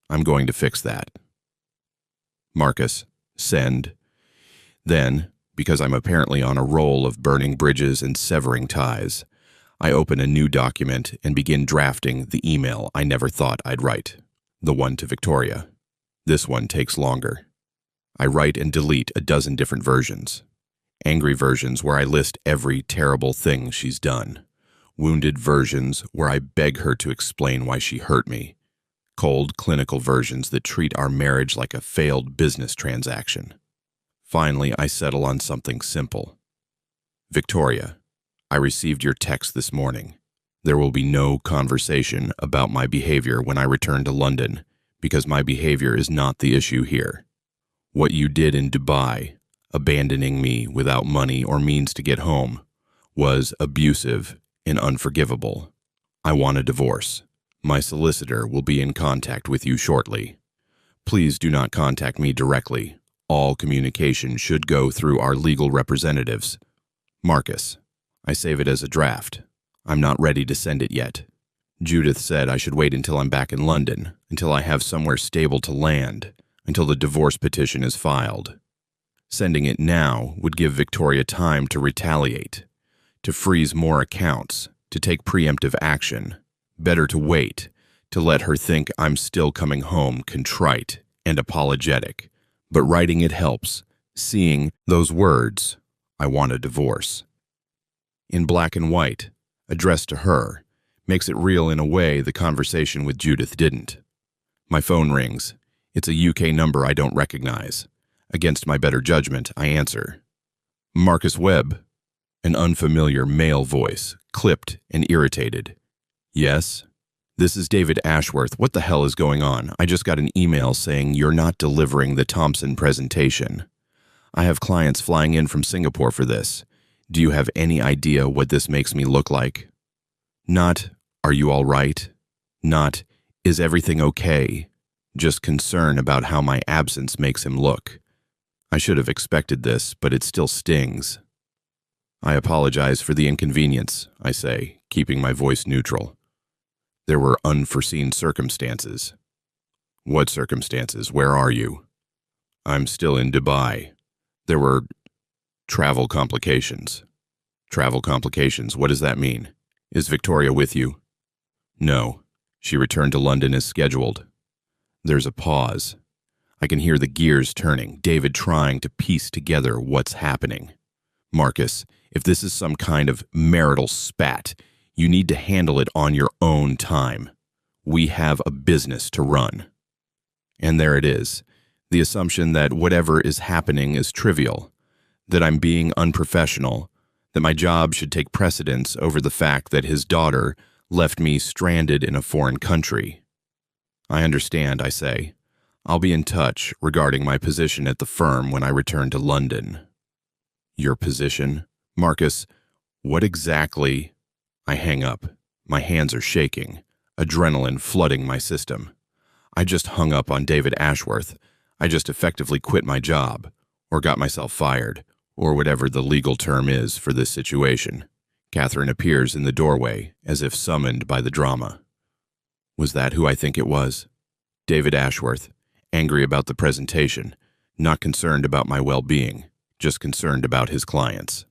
I'm going to fix that. Marcus, send. Then, because I'm apparently on a roll of burning bridges and severing ties, I open a new document and begin drafting the email I never thought I'd write, the one to Victoria. This one takes longer. I write and delete a dozen different versions. Angry versions where I list every terrible thing she's done. Wounded versions where I beg her to explain why she hurt me. Cold, clinical versions that treat our marriage like a failed business transaction. Finally, I settle on something simple. Victoria, I received your text this morning. There will be no conversation about my behavior when I return to London, because my behavior is not the issue here. What you did in Dubai, abandoning me without money or means to get home, was abusive and unforgivable. I want a divorce. My solicitor will be in contact with you shortly. Please do not contact me directly. All communication should go through our legal representatives. Marcus. I save it as a draft. I'm not ready to send it yet. Judith said I should wait until I'm back in London, until I have somewhere stable to land, until the divorce petition is filed. Sending it now would give Victoria time to retaliate, to freeze more accounts, to take preemptive action. Better to wait, to let her think I'm still coming home contrite and apologetic. But writing it helps, seeing those words, I want a divorce. In black and white, addressed to her, makes it real in a way the conversation with Judith didn't. My phone rings. It's a UK number I don't recognize. Against my better judgment, I answer. Marcus Webb. An unfamiliar male voice, clipped and irritated. Yes? This is David Ashworth. What the hell is going on? I just got an email saying you're not delivering the Thompson presentation. I have clients flying in from Singapore for this. Do you have any idea what this makes me look like? Not, are you all right? Not, is everything okay? Just concern about how my absence makes him look. I should have expected this, but it still stings. I apologize for the inconvenience, I say, keeping my voice neutral. There were unforeseen circumstances. What circumstances? Where are you? I'm still in Dubai. There were travel complications. Travel complications, what does that mean? Is Victoria with you? No. She returned to London as scheduled. There's a pause. I can hear the gears turning, David trying to piece together what's happening. Marcus, if this is some kind of marital spat, you need to handle it on your own time. We have a business to run. And there it is, the assumption that whatever is happening is trivial, that I'm being unprofessional, that my job should take precedence over the fact that his daughter left me stranded in a foreign country. I understand, I say. I'll be in touch regarding my position at the firm when I return to London. Your position? Marcus, what exactly? I hang up. My hands are shaking, adrenaline flooding my system. I just hung up on David Ashworth. I just effectively quit my job, or got myself fired, or whatever the legal term is for this situation. Catherine appears in the doorway, as if summoned by the drama. Was that who I think it was? David Ashworth, angry about the presentation, not concerned about my well-being, just concerned about his clients.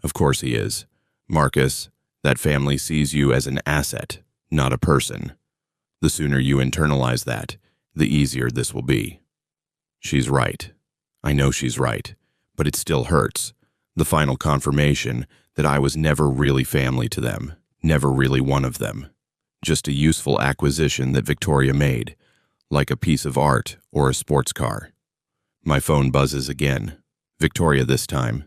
Of course he is. Marcus, that family sees you as an asset, not a person. The sooner you internalize that, the easier this will be. She's right. I know she's right, but it still hurts. The final confirmation that I was never really family to them, never really one of them. Just a useful acquisition that Victoria made, like a piece of art or a sports car. My phone buzzes again. Victoria this time.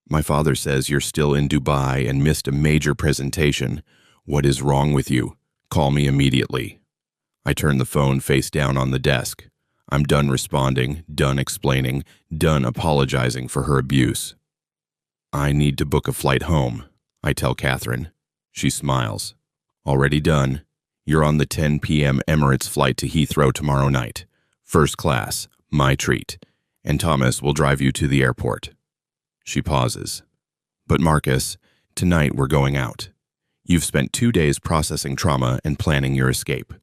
My father says you're still in Dubai and missed a major presentation. What is wrong with you? Call me immediately. I turn the phone face down on the desk. I'm done responding, done explaining, done apologizing for her abuse. I need to book a flight home, I tell Catherine. She smiles. Already done. You're on the 10 p.m. Emirates flight to Heathrow tomorrow night. First class, my treat. And Thomas will drive you to the airport. She pauses. But Marcus, tonight we're going out. You've spent 2 days processing trauma and planning your escape.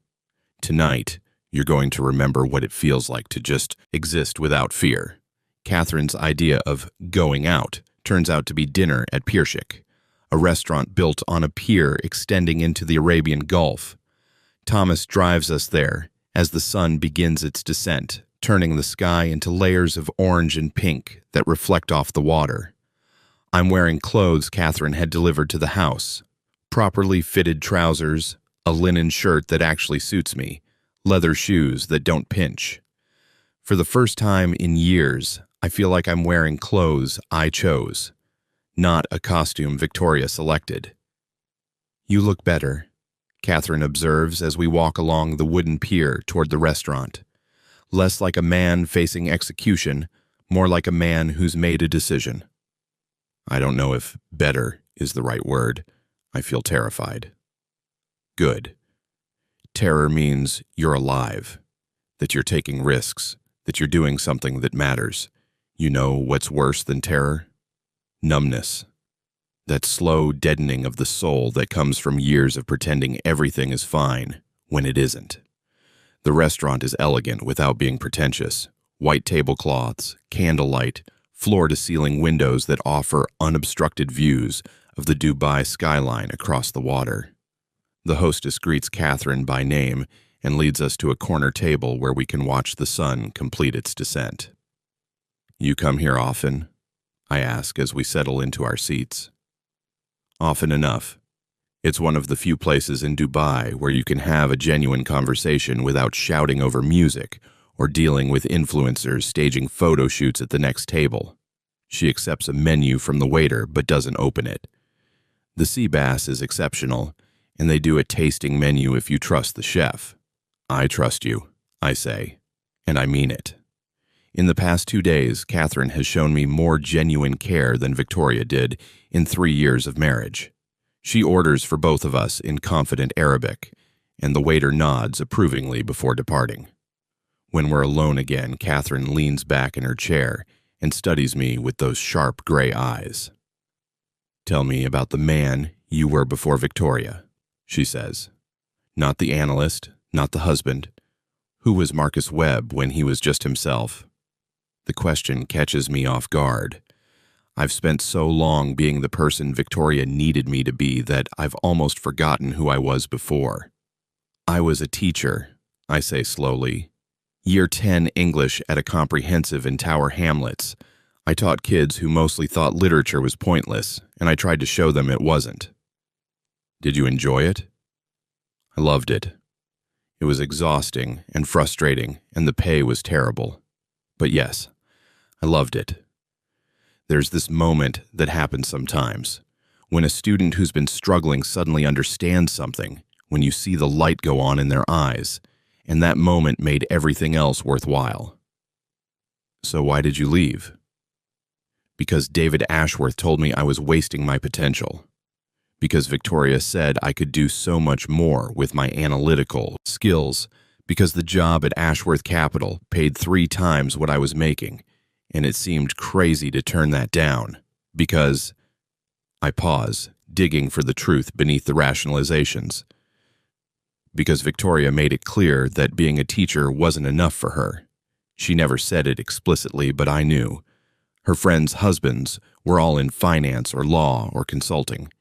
Tonight, you're going to remember what it feels like to just exist without fear. Catherine's idea of going out turns out to be dinner at Piershik, a restaurant built on a pier extending into the Arabian Gulf. Thomas drives us there as the sun begins its descent, turning the sky into layers of orange and pink that reflect off the water. I'm wearing clothes Catherine had delivered to the house. Properly fitted trousers, a linen shirt that actually suits me, leather shoes that don't pinch. For the first time in years, I feel like I'm wearing clothes I chose, not a costume Victoria selected. You look better, Catherine observes as we walk along the wooden pier toward the restaurant. Less like a man facing execution, more like a man who's made a decision. I don't know if better is the right word. I feel terrified. Good. Terror means you're alive, that you're taking risks, that you're doing something that matters. You know what's worse than terror? Numbness. That slow deadening of the soul that comes from years of pretending everything is fine when it isn't. The restaurant is elegant without being pretentious. White tablecloths, candlelight, floor-to-ceiling windows that offer unobstructed views of the Dubai skyline across the water. The hostess greets Catherine by name and leads us to a corner table where we can watch the sun complete its descent. You come here often? I ask as we settle into our seats. Often enough. It's one of the few places in Dubai where you can have a genuine conversation without shouting over music or dealing with influencers staging photo shoots at the next table. She accepts a menu from the waiter but doesn't open it. The sea bass is exceptional, and they do a tasting menu if you trust the chef. I trust you, I say, and I mean it. In the past 2 days, Catherine has shown me more genuine care than Victoria did in 3 years of marriage. She orders for both of us in confident Arabic, and the waiter nods approvingly before departing. When we're alone again, Catherine leans back in her chair and studies me with those sharp gray eyes. Tell me about the man you were before Victoria, she says. Not the analyst, not the husband. Who was Marcus Webb when he was just himself? The question catches me off guard. I've spent so long being the person Victoria needed me to be that I've almost forgotten who I was before. I was a teacher, I say slowly. Year 10 English at a comprehensive in Tower Hamlets. I taught kids who mostly thought literature was pointless, and I tried to show them it wasn't. Did you enjoy it? I loved it. It was exhausting and frustrating, and the pay was terrible. But yes, I loved it. There's this moment that happens sometimes, when a student who's been struggling suddenly understands something, when you see the light go on in their eyes, and that moment made everything else worthwhile. So why did you leave? Because David Ashworth told me I was wasting my potential. Because Victoria said I could do so much more with my analytical skills, because the job at Ashworth Capital paid 3 times what I was making, and it seemed crazy to turn that down, because... I pause, digging for the truth beneath the rationalizations. Because Victoria made it clear that being a teacher wasn't enough for her. She never said it explicitly, but I knew. Her friends' husbands were all in finance or law or consulting.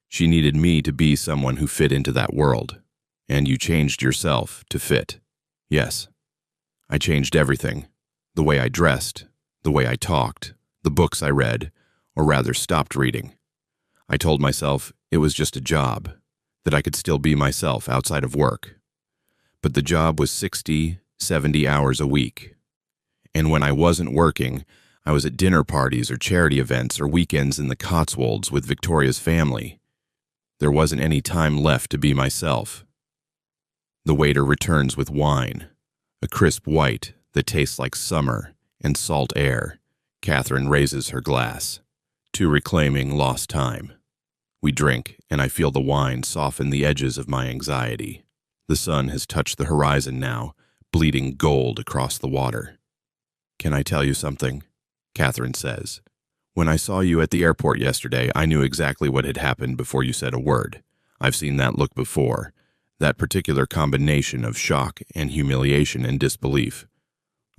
She needed me to be someone who fit into that world. And you changed yourself to fit. Yes. I changed everything. The way I dressed, the way I talked, the books I read, or rather stopped reading. I told myself it was just a job, that I could still be myself outside of work. But the job was 60, 70 hours a week. And when I wasn't working, I was at dinner parties or charity events or weekends in the Cotswolds with Victoria's family. There wasn't any time left to be myself. The waiter returns with wine, a crisp white that tastes like summer and salt air. Catherine raises her glass, to reclaiming lost time. We drink, and I feel the wine soften the edges of my anxiety. The sun has touched the horizon now, bleeding gold across the water. Can I tell you something? Catherine says. When I saw you at the airport yesterday, I knew exactly what had happened before you said a word. I've seen that look before, that particular combination of shock and humiliation and disbelief.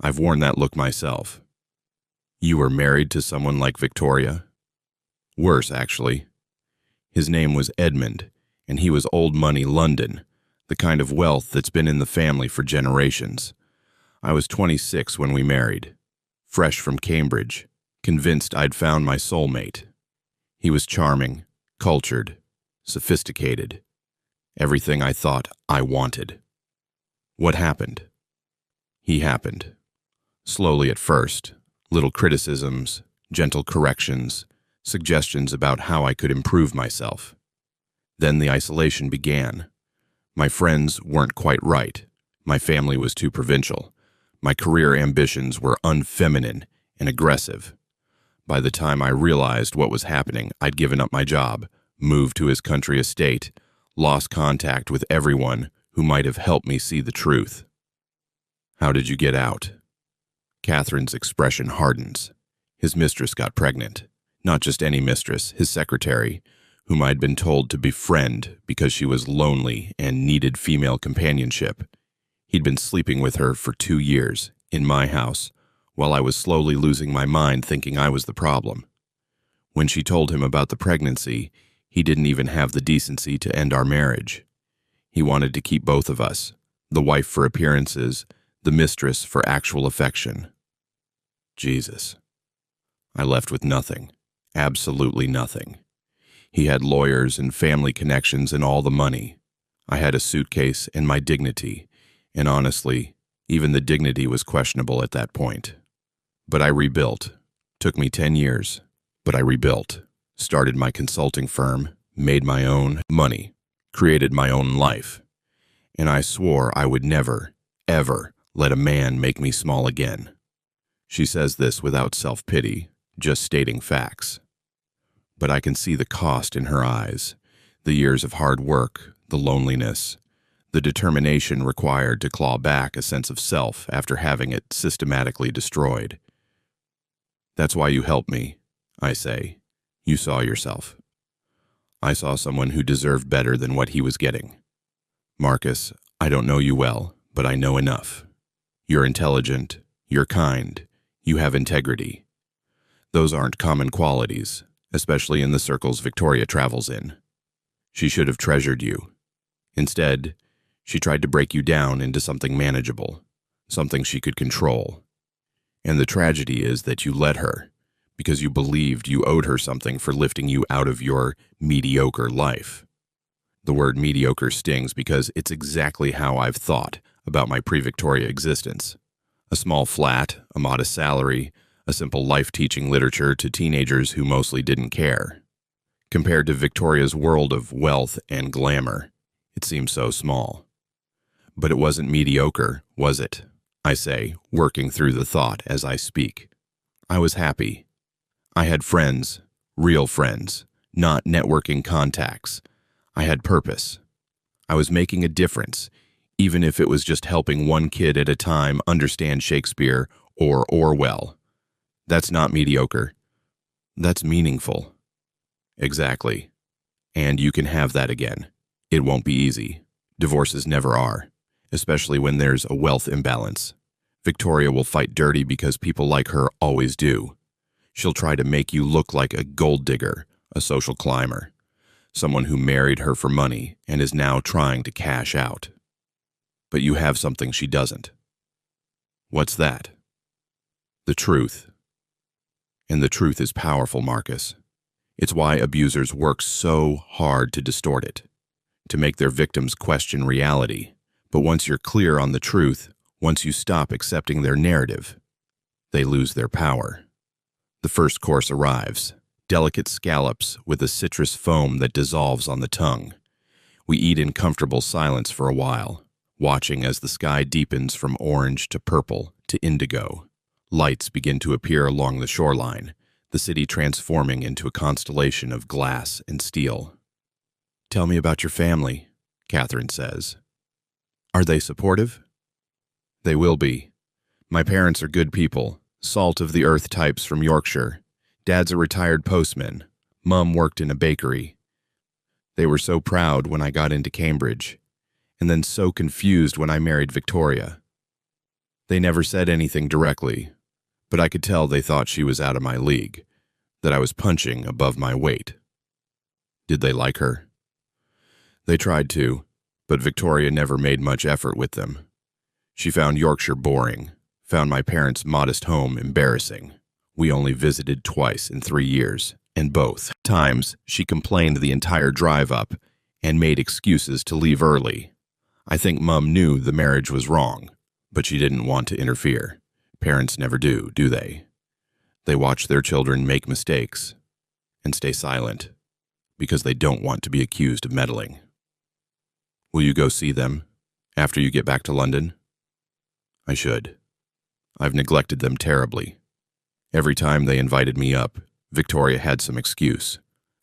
I've worn that look myself. You were married to someone like Victoria? Worse, actually. His name was Edmund, and he was old money London, the kind of wealth that's been in the family for generations. I was 26 when we married, fresh from Cambridge, convinced I'd found my soulmate. He was charming, cultured, sophisticated, everything I thought I wanted. What happened? He happened. Slowly at first, little criticisms, gentle corrections, suggestions about how I could improve myself. Then the isolation began. My friends weren't quite right. My family was too provincial. My career ambitions were unfeminine and aggressive. By the time I realized what was happening, I'd given up my job, moved to his country estate, lost contact with everyone who might have helped me see the truth. How did you get out? Catherine's expression hardens. His mistress got pregnant. Not just any mistress, his secretary, whom I'd been told to befriend because she was lonely and needed female companionship. He'd been sleeping with her for 2 years, in my house, while I was slowly losing my mind thinking I was the problem. When she told him about the pregnancy, he didn't even have the decency to end our marriage. He wanted to keep both of us, the wife for appearances, the mistress for actual affection. Jesus. I left with nothing, absolutely nothing. He had lawyers and family connections and all the money. I had a suitcase and my dignity, and honestly, even the dignity was questionable at that point. But I rebuilt. Took me 10 years, but I rebuilt. Started my consulting firm, made my own money, created my own life. And I swore I would never, ever let a man make me small again. She says this without self-pity, just stating facts. But I can see the cost in her eyes, the years of hard work, the loneliness, the determination required to claw back a sense of self after having it systematically destroyed. That's why you helped me, I say. You saw yourself. I saw someone who deserved better than what he was getting. Marcus, I don't know you well, but I know enough. You're intelligent, you're kind, you have integrity. Those aren't common qualities, especially in the circles Victoria travels in. She should have treasured you. Instead, she tried to break you down into something manageable, something she could control. And the tragedy is that you let her, because you believed you owed her something for lifting you out of your mediocre life. The word mediocre stings because it's exactly how I've thought about my pre-Victoria existence. A small flat, a modest salary, a simple life-teaching literature to teenagers who mostly didn't care. Compared to Victoria's world of wealth and glamour, it seems so small. But it wasn't mediocre, was it? I say, working through the thought as I speak. I was happy. I had friends, real friends, not networking contacts. I had purpose. I was making a difference, even if it was just helping one kid at a time understand Shakespeare or Orwell. That's not mediocre. That's meaningful. Exactly. And you can have that again. It won't be easy. Divorces never are, especially when there's a wealth imbalance. Victoria will fight dirty because people like her always do. She'll try to make you look like a gold digger, a social climber, someone who married her for money and is now trying to cash out. But you have something she doesn't. What's that? The truth. And the truth is powerful, Marcus. It's why abusers work so hard to distort it, to make their victims question reality. But once you're clear on the truth, once you stop accepting their narrative, they lose their power. The first course arrives, delicate scallops with a citrus foam that dissolves on the tongue. We eat in comfortable silence for a while, watching as the sky deepens from orange to purple to indigo. Lights begin to appear along the shoreline, the city transforming into a constellation of glass and steel. "Tell me about your family," Catherine says. "Are they supportive?" "They will be. My parents are good people, salt-of-the-earth types from Yorkshire. Dad's a retired postman. Mum worked in a bakery. They were so proud when I got into Cambridge, and then so confused when I married Victoria. They never said anything directly, but I could tell they thought she was out of my league, that I was punching above my weight." "Did they like her?" "They tried to, but Victoria never made much effort with them. She found Yorkshire boring, found my parents' modest home embarrassing. We only visited twice in 3 years, and both times she complained the entire drive up and made excuses to leave early. I think Mum knew the marriage was wrong, but she didn't want to interfere. Parents never do they? They watch their children make mistakes and stay silent. because they don't want to be accused of meddling. Will you go see them after you get back to London? I should. I've neglected them terribly. Every time they invited me up, Victoria had some excuse.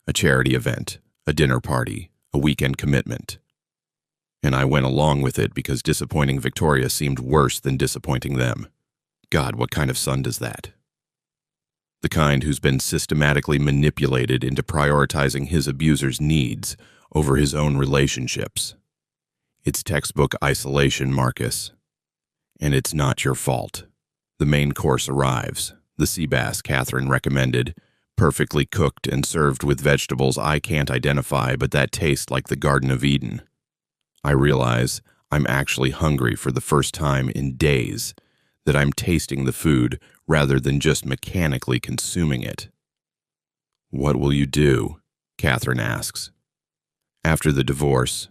A charity event, a dinner party, a weekend commitment. And I went along with it because disappointing Victoria seemed worse than disappointing them. God, what kind of son does that? The kind who's been systematically manipulated into prioritizing his abuser's needs over his own relationships. It's textbook isolation, Marcus. And it's not your fault. The main course arrives, the sea bass Catherine recommended, perfectly cooked and served with vegetables I can't identify but that taste like the Garden of Eden. I realize I'm actually hungry for the first time in days, that I'm tasting the food rather than just mechanically consuming it. What will you do? Catherine asks. After the divorce,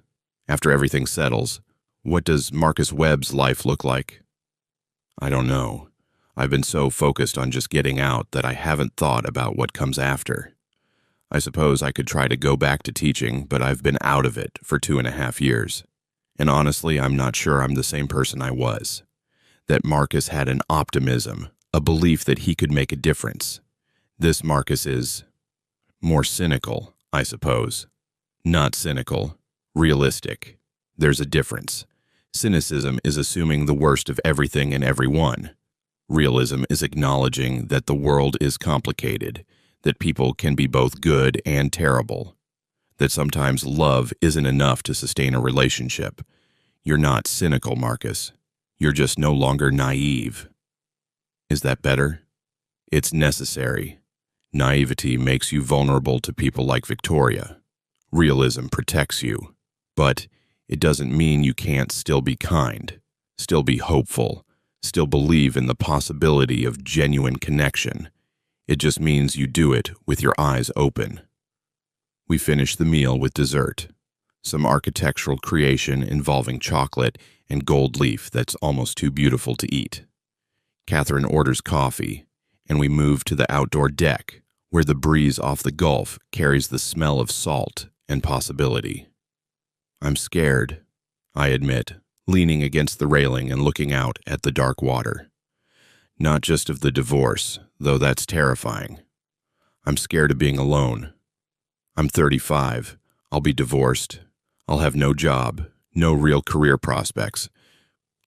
after everything settles, what does Marcus Webb's life look like? I don't know. I've been so focused on just getting out that I haven't thought about what comes after. I suppose I could try to go back to teaching, but I've been out of it for 2.5 years. And honestly, I'm not sure I'm the same person I was. That Marcus had an optimism, a belief that he could make a difference. This Marcus is more cynical, I suppose. Not cynical, realistic. There's a difference. Cynicism is assuming the worst of everything and everyone. Realism is acknowledging that the world is complicated, that people can be both good and terrible, that sometimes love isn't enough to sustain a relationship. You're not cynical, Marcus. You're just no longer naive. Is that better? It's necessary. Naivety makes you vulnerable to people like Victoria. Realism protects you. But it doesn't mean you can't still be kind, still be hopeful, still believe in the possibility of genuine connection. It just means you do it with your eyes open. We finish the meal with dessert, some architectural creation involving chocolate and gold leaf that's almost too beautiful to eat. Catherine orders coffee, and we move to the outdoor deck, where the breeze off the Gulf carries the smell of salt and possibility. I'm scared, I admit, leaning against the railing and looking out at the dark water. Not just of the divorce, though that's terrifying. I'm scared of being alone. I'm 35. I'll be divorced. I'll have no job, no real career prospects.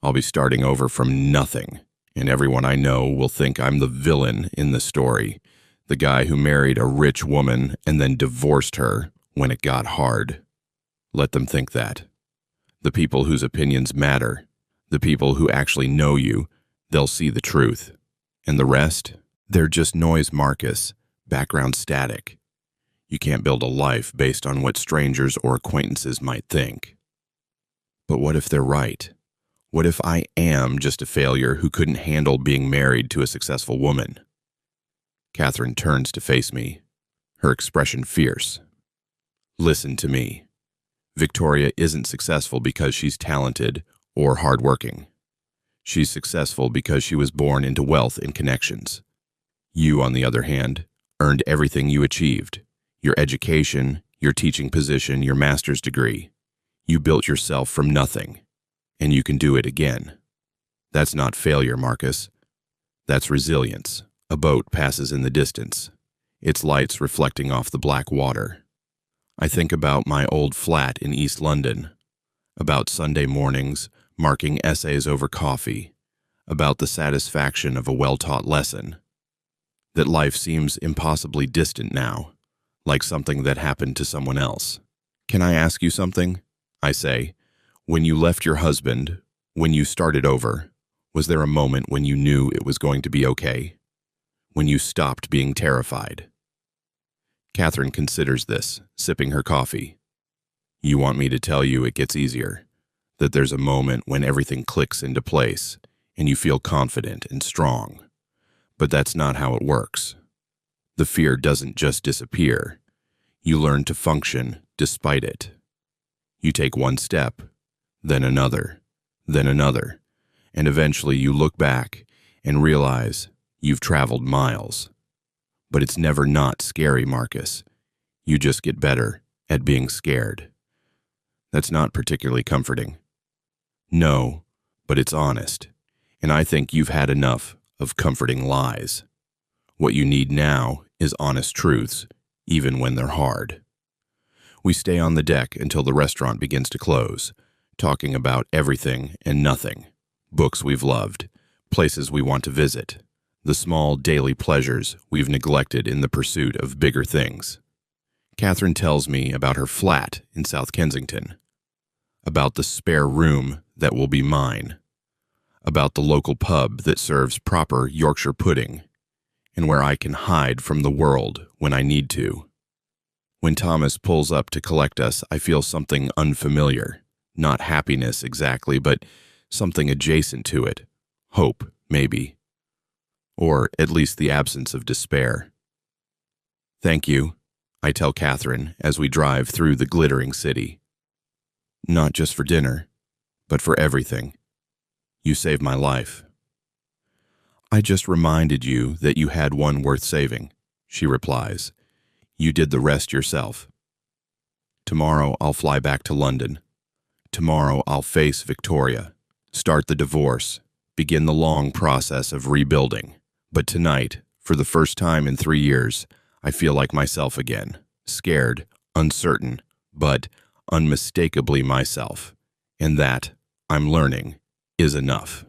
I'll be starting over from nothing, and everyone I know will think I'm the villain in the story, the guy who married a rich woman and then divorced her when it got hard. Let them think that. The people whose opinions matter, the people who actually know you, they'll see the truth. And the rest? They're just noise, Marcus, background static. You can't build a life based on what strangers or acquaintances might think. But what if they're right? What if I am just a failure who couldn't handle being married to a successful woman? Catherine turns to face me, her expression fierce. Listen to me. Victoria isn't successful because she's talented or hardworking. She's successful because she was born into wealth and connections. You, on the other hand, earned everything you achieved. Your education, your teaching position, your master's degree. You built yourself from nothing, and you can do it again. That's not failure, Marcus. That's resilience. A boat passes in the distance, its lights reflecting off the black water. I think about my old flat in East London, about Sunday mornings marking essays over coffee, about the satisfaction of a well-taught lesson, that life seems impossibly distant now, like something that happened to someone else. Can I ask you something? I say, when you left your husband, when you started over, was there a moment when you knew it was going to be okay? When you stopped being terrified? Catherine considers this, sipping her coffee. You want me to tell you it gets easier, that there's a moment when everything clicks into place and you feel confident and strong. But that's not how it works. The fear doesn't just disappear. You learn to function despite it. You take one step, then another, and eventually you look back and realize you've traveled miles. But it's never not scary, Marcus. You just get better at being scared. That's not particularly comforting. No, but it's honest. And I think you've had enough of comforting lies. What you need now is honest truths, even when they're hard. We stay on the deck until the restaurant begins to close, talking about everything and nothing. Books we've loved, places we want to visit, the small daily pleasures we've neglected in the pursuit of bigger things. Catherine tells me about her flat in South Kensington, about the spare room that will be mine, about the local pub that serves proper Yorkshire pudding, and where I can hide from the world when I need to. When Thomas pulls up to collect us, I feel something unfamiliar. Not happiness exactly, but something adjacent to it. Hope, maybe. Or at least the absence of despair. Thank you, I tell Catherine as we drive through the glittering city. Not just for dinner, but for everything. You saved my life. I just reminded you that you had one worth saving, she replies. You did the rest yourself. Tomorrow I'll fly back to London. Tomorrow I'll face Victoria, start the divorce, begin the long process of rebuilding. But tonight, for the first time in 3 years, I feel like myself again, scared, uncertain, but unmistakably myself. And that, I'm learning, is enough.